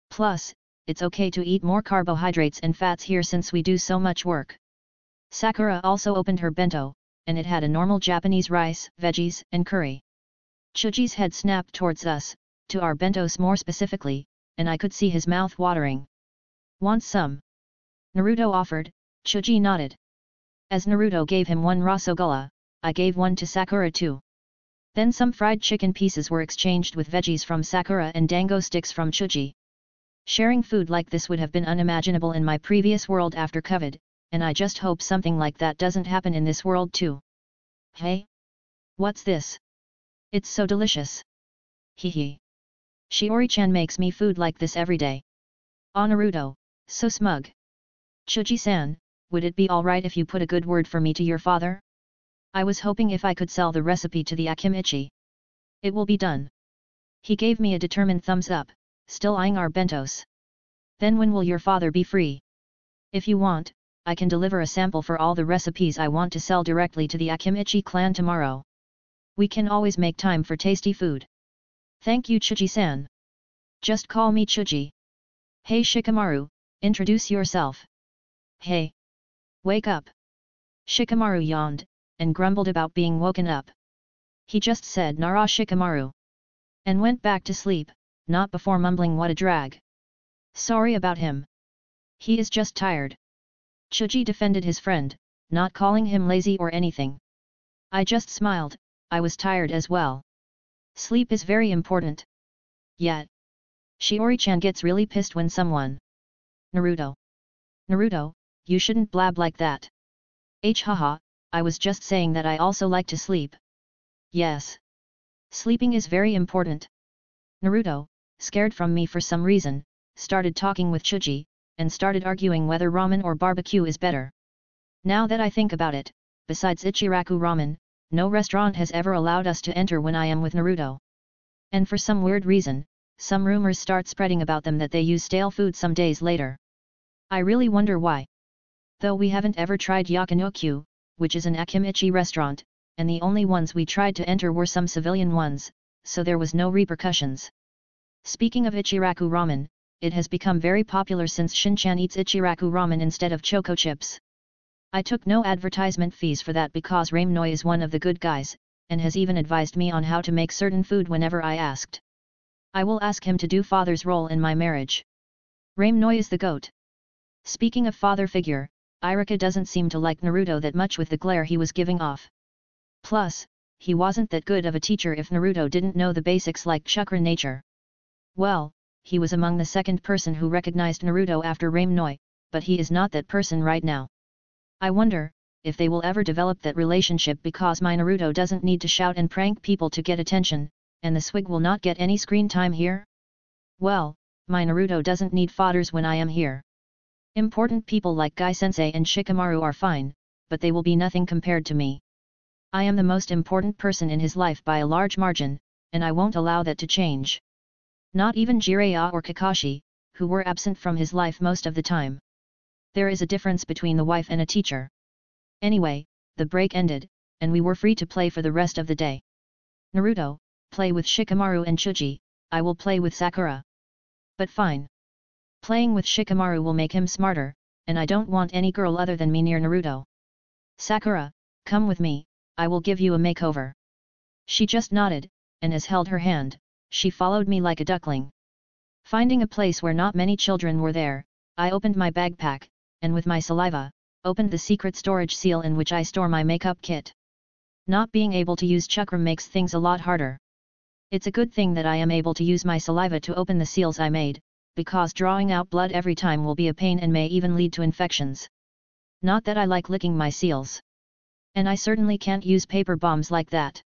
Plus, it's okay to eat more carbohydrates and fats here since we do so much work. Sakura also opened her bento, and it had a normal Japanese rice, veggies, and curry. Chuji's head snapped towards us, to our bentos more specifically, and I could see his mouth watering. Want some? Naruto offered. Chuji nodded. As Naruto gave him 1 rasogulla, I gave 1 to Sakura too. Then some fried chicken pieces were exchanged with veggies from Sakura and dango sticks from Chuji. Sharing food like this would have been unimaginable in my previous world after COVID, and I just hope something like that doesn't happen in this world too. Hey? What's this? It's so delicious. Hehe. Shiori-chan makes me food like this every day. Ah Naruto, so smug. Chuji-san, would it be alright if you put a good word for me to your father? I was hoping if I could sell the recipe to the Akimichi. It will be done. He gave me a determined thumbs up, still eyeing our bentos. Then when will your father be free? If you want, I can deliver a sample for all the recipes I want to sell directly to the Akimichi clan tomorrow. We can always make time for tasty food. Thank you Chuji-san. Just call me Chuji. Hey Shikamaru, introduce yourself. Hey. Wake up. Shikamaru yawned, and grumbled about being woken up. He just said Nara Shikamaru. And went back to sleep, not before mumbling what a drag. Sorry about him. He is just tired. Chuji defended his friend, not calling him lazy or anything. I just smiled, I was tired as well. Sleep is very important. Yet. Shiori-chan gets really pissed when someone. Naruto. Naruto, you shouldn't blab like that. Haha, I was just saying that I also like to sleep. Yes. Sleeping is very important. Naruto, scared from me for some reason, started talking with Chuji, and started arguing whether ramen or barbecue is better. Now that I think about it, besides Ichiraku Ramen, no restaurant has ever allowed us to enter when I am with Naruto. And for some weird reason, some rumors start spreading about them that they use stale food some days later. I really wonder why. Though we haven't ever tried Yakinokyu, which is an Akimichi restaurant, and the only ones we tried to enter were some civilian ones, so there was no repercussions. Speaking of Ichiraku Ramen, it has become very popular since Shinchan eats Ichiraku Ramen instead of choco chips. I took no advertisement fees for that because Raimnoi is one of the good guys, and has even advised me on how to make certain food whenever I asked. I will ask him to do father's role in my marriage. Raimnoi is the goat. Speaking of father figure, Irika doesn't seem to like Naruto that much with the glare he was giving off. Plus, he wasn't that good of a teacher if Naruto didn't know the basics like chakra nature. Well, he was among the second person who recognized Naruto after Raimnoi, but he is not that person right now. I wonder, if they will ever develop that relationship because my Naruto doesn't need to shout and prank people to get attention, and the swig will not get any screen time here? Well, my Naruto doesn't need fodders when I am here. Important people like Gai-sensei and Shikamaru are fine, but they will be nothing compared to me. I am the most important person in his life by a large margin, and I won't allow that to change. Not even Jiraiya or Kakashi, who were absent from his life most of the time. There is a difference between the wife and a teacher. Anyway, the break ended, and we were free to play for the rest of the day. Naruto, play with Shikamaru and Chuji, I will play with Sakura. But fine. Playing with Shikamaru will make him smarter, and I don't want any girl other than me near Naruto. Sakura, come with me, I will give you a makeover. She just nodded, and as held her hand, she followed me like a duckling. Finding a place where not many children were there, I opened my backpack, and with my saliva, opened the secret storage seal in which I store my makeup kit. Not being able to use chakra makes things a lot harder. It's a good thing that I am able to use my saliva to open the seals I made, because drawing out blood every time will be a pain and may even lead to infections. Not that I like licking my seals. And I certainly can't use paper bombs like that.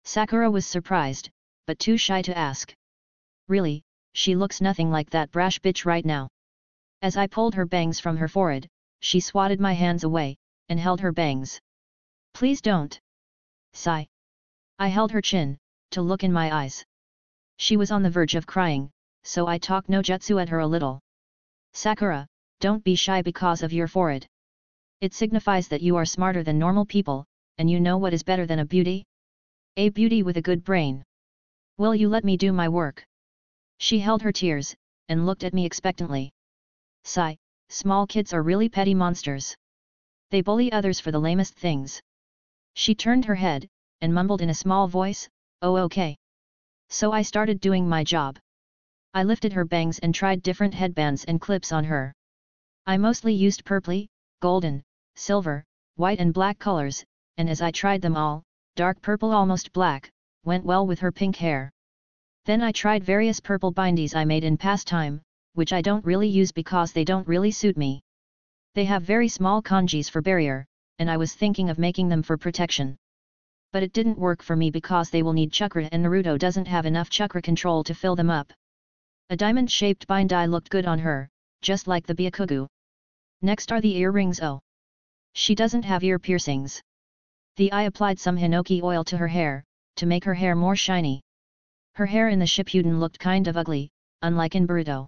Sakura was surprised, but too shy to ask. Really, she looks nothing like that brash bitch right now. As I pulled her bangs from her forehead, she swatted my hands away, and held her bangs. Please don't. Sigh. I held her chin, to look in my eyes. She was on the verge of crying, so I talked no jutsu at her a little. Sakura, don't be shy because of your forehead. It signifies that you are smarter than normal people, and you know what is better than a beauty? A beauty with a good brain. Will you let me do my work? She held her tears, and looked at me expectantly. Sigh, small kids are really petty monsters. They bully others for the lamest things. She turned her head, and mumbled in a small voice, oh okay. So I started doing my job. I lifted her bangs and tried different headbands and clips on her. I mostly used purpley, golden, silver, white and black colors, and as I tried them all, dark purple almost black, went well with her pink hair. Then I tried various purple bindies I made in past time, which I don't really use because they don't really suit me. They have very small kanjis for barrier, and I was thinking of making them for protection. But it didn't work for me because they will need chakra and Naruto doesn't have enough chakra control to fill them up. A diamond-shaped bindi looked good on her, just like the Byakugan. Next are the earrings. Oh. She doesn't have ear piercings. I applied some hinoki oil to her hair, to make her hair more shiny. Her hair in the Shippuden looked kind of ugly, unlike in Boruto.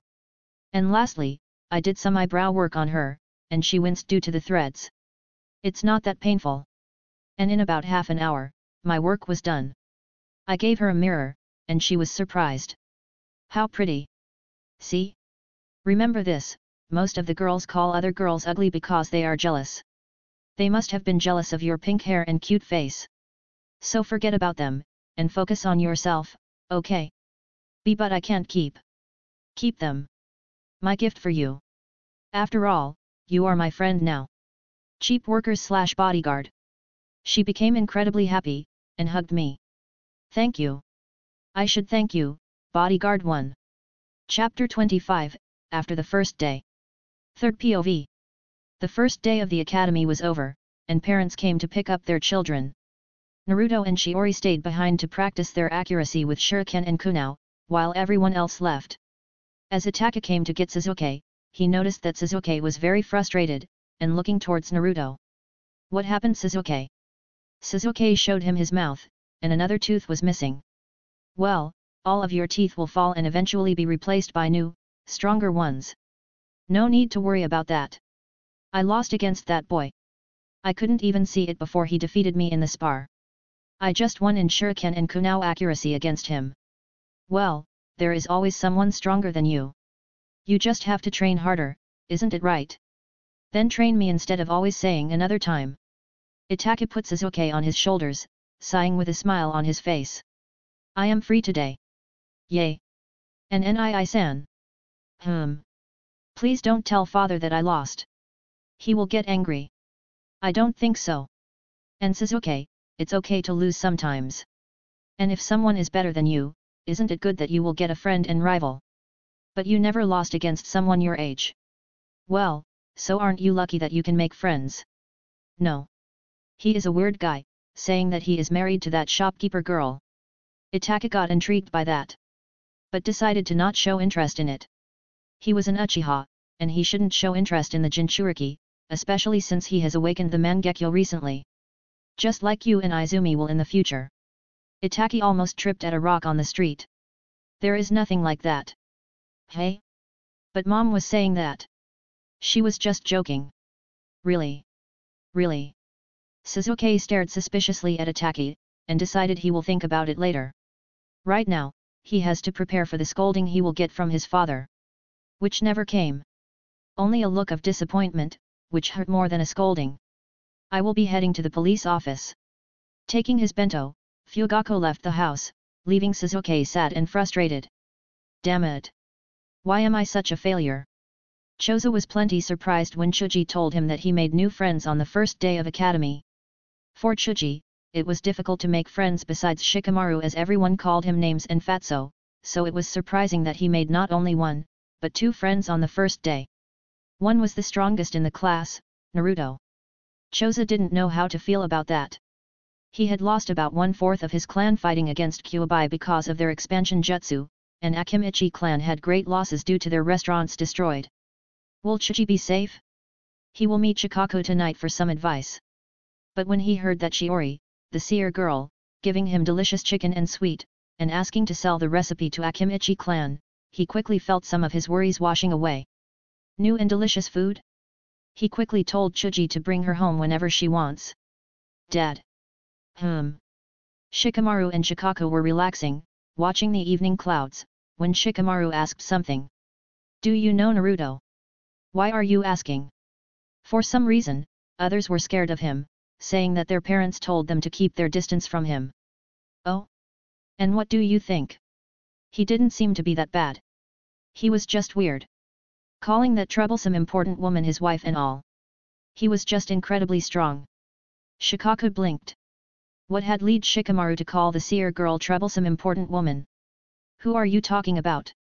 And lastly, I did some eyebrow work on her, and she winced due to the threads. It's not that painful. And in about half an hour, my work was done. I gave her a mirror, and she was surprised. How pretty. See? Remember this, most of the girls call other girls ugly because they are jealous. They must have been jealous of your pink hair and cute face. So forget about them, and focus on yourself, okay? But I can't keep them. My gift for you. After all, you are my friend now. Cheap workers/bodyguard. She became incredibly happy, and hugged me. Thank you. I should thank you, bodyguard 1. Chapter 25, After the first day. Third POV. The first day of the academy was over, and parents came to pick up their children. Naruto and Shiori stayed behind to practice their accuracy with shuriken and kunao, while everyone else left. As Itachi came to get Sasuke, he noticed that Sasuke was very frustrated, and looking towards Naruto. What happened, Sasuke? Sasuke showed him his mouth, and another tooth was missing. Well, all of your teeth will fall and eventually be replaced by new, stronger ones. No need to worry about that. I lost against that boy. I couldn't even see it before he defeated me in the spar. I just won in shuriken and kunao accuracy against him. Well, there is always someone stronger than you. You just have to train harder, isn't it right? Then train me instead of always saying another time. Itachi put Sasuke on his shoulders, sighing with a smile on his face. I am free today. Yay! And Nii-san. Please don't tell father that I lost. He will get angry. I don't think so. And Sasuke, it's okay to lose sometimes. And if someone is better than you, isn't it good that you will get a friend and rival? But you never lost against someone your age. Well, so aren't you lucky that you can make friends? No. He is a weird guy, saying that he is married to that shopkeeper girl. Itachi got intrigued by that, but decided to not show interest in it. He was an Uchiha, and he shouldn't show interest in the Jinchuriki, especially since he has awakened the Mangekyo recently. Just like you and Izumi will in the future. Itachi almost tripped at a rock on the street. There is nothing like that. Hey? But mom was saying that. She was just joking. Really? Really? Sasuke stared suspiciously at Itachi, and decided he will think about it later. Right now, he has to prepare for the scolding he will get from his father. Which never came. Only a look of disappointment, which hurt more than a scolding. I will be heading to the police office. Taking his bento, Fugaku left the house, leaving Suzuki sad and frustrated. Damn it! Why am I such a failure? Chozo was plenty surprised when Chuji told him that he made new friends on the first day of academy. For Chuji, it was difficult to make friends besides Shikamaru, as everyone called him names and fatso, so it was surprising that he made not only one, but two friends on the first day. One was the strongest in the class, Naruto. Chozo didn't know how to feel about that. He had lost about 1/4 of his clan fighting against Kyuubi because of their expansion jutsu, and Akimichi clan had great losses due to their restaurants destroyed. Will Chuji be safe? He will meet Shikaku tonight for some advice. But when he heard that Shiori, the seer girl, giving him delicious chicken and sweet, and asking to sell the recipe to Akimichi clan, he quickly felt some of his worries washing away. New and delicious food? He quickly told Chuji to bring her home whenever she wants. Dad. Shikamaru and Shikaku were relaxing, watching the evening clouds, when Shikamaru asked something. Do you know Naruto? Why are you asking? For some reason, others were scared of him, saying that their parents told them to keep their distance from him. Oh? And what do you think? He didn't seem to be that bad. He was just weird. Calling that troublesome important woman his wife and all. He was just incredibly strong. Shikaku blinked. What had led Shikamaru to call the seer girl troublesome important woman? Who are you talking about?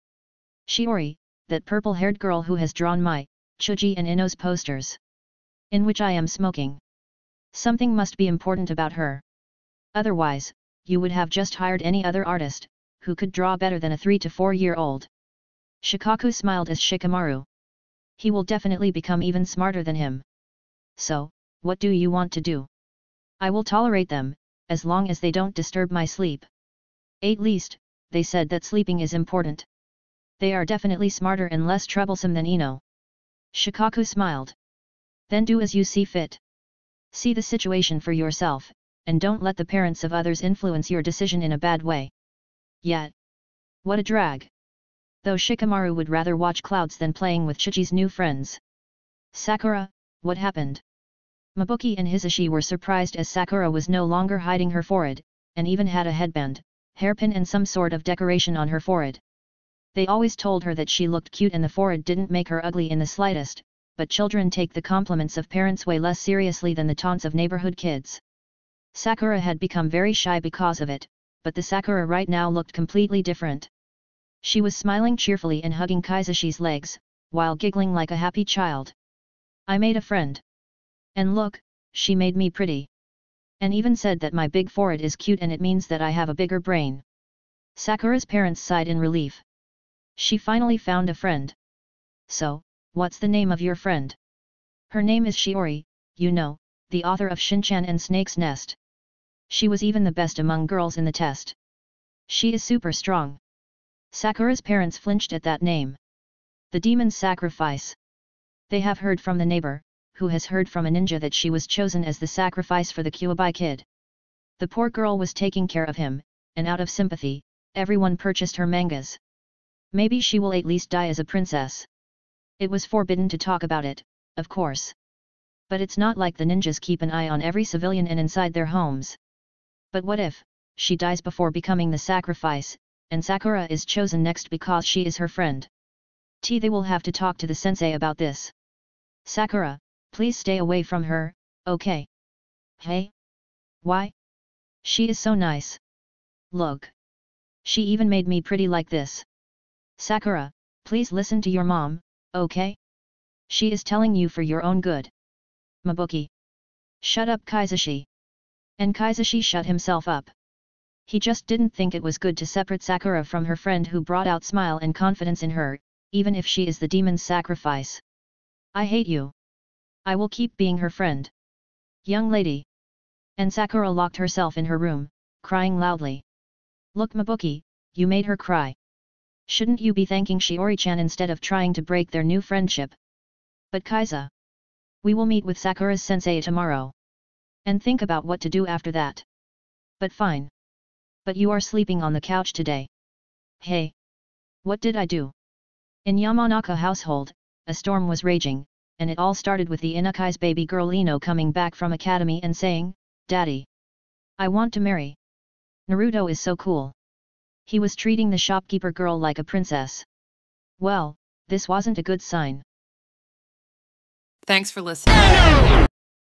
Shiori, that purple-haired girl who has drawn my, Chuji and Ino's posters. In which I am smoking. Something must be important about her. Otherwise, you would have just hired any other artist, who could draw better than a 3 to 4-year-old. Shikaku smiled as Shikamaru. He will definitely become even smarter than him. So, what do you want to do? I will tolerate them, as long as they don't disturb my sleep. At least, they said that sleeping is important. They are definitely smarter and less troublesome than Ino. Shikaku smiled. Then do as you see fit. See the situation for yourself, and don't let the parents of others influence your decision in a bad way. Yet. What a drag. Though Shikamaru would rather watch clouds than playing with Chuji's new friends. Sakura, what happened? Mabuki and Hisashi were surprised as Sakura was no longer hiding her forehead, and even had a headband, hairpin and some sort of decoration on her forehead. They always told her that she looked cute and the forehead didn't make her ugly in the slightest, but children take the compliments of parents way less seriously than the taunts of neighborhood kids. Sakura had become very shy because of it, but the Sakura right now looked completely different. She was smiling cheerfully and hugging Kaizashi's legs, while giggling like a happy child. I made a friend. And look, she made me pretty. And even said that my big forehead is cute and it means that I have a bigger brain. Sakura's parents sighed in relief. She finally found a friend. So, what's the name of your friend? Her name is Shiori, you know, the author of Shinchan and Snake's Nest. She was even the best among girls in the test. She is super strong. Sakura's parents flinched at that name. The demon's sacrifice. They have heard from the neighbor, who has heard from a ninja that she was chosen as the sacrifice for the Kyuubi kid. The poor girl was taking care of him, and out of sympathy, everyone purchased her mangas. Maybe she will at least die as a princess. It was forbidden to talk about it, of course. But it's not like the ninjas keep an eye on every civilian and inside their homes. But what if she dies before becoming the sacrifice, and Sakura is chosen next because she is her friend? They will have to talk to the sensei about this. Sakura, please stay away from her, okay? Hey? Why? She is so nice. Look. She even made me pretty like this. Sakura, please listen to your mom, okay? She is telling you for your own good. Mabuki. Shut up, Kaizashi. And Kaizashi shut himself up. He just didn't think it was good to separate Sakura from her friend who brought out smile and confidence in her, even if she is the demon's sacrifice. I hate you. I will keep being her friend. Young lady. And Sakura locked herself in her room, crying loudly. Look, Mabuki, you made her cry. Shouldn't you be thanking Shiori-chan instead of trying to break their new friendship? But Kaiza. We will meet with Sakura's sensei tomorrow. And think about what to do after that. But fine. But you are sleeping on the couch today. Hey! What did I do? In Yamanaka household, a storm was raging, and it all started with the Inukai's baby girl Ino coming back from academy and saying, "Daddy! I want to marry. Naruto is so cool." He was treating the shopkeeper girl like a princess. Well, this wasn't a good sign. Thanks for listening.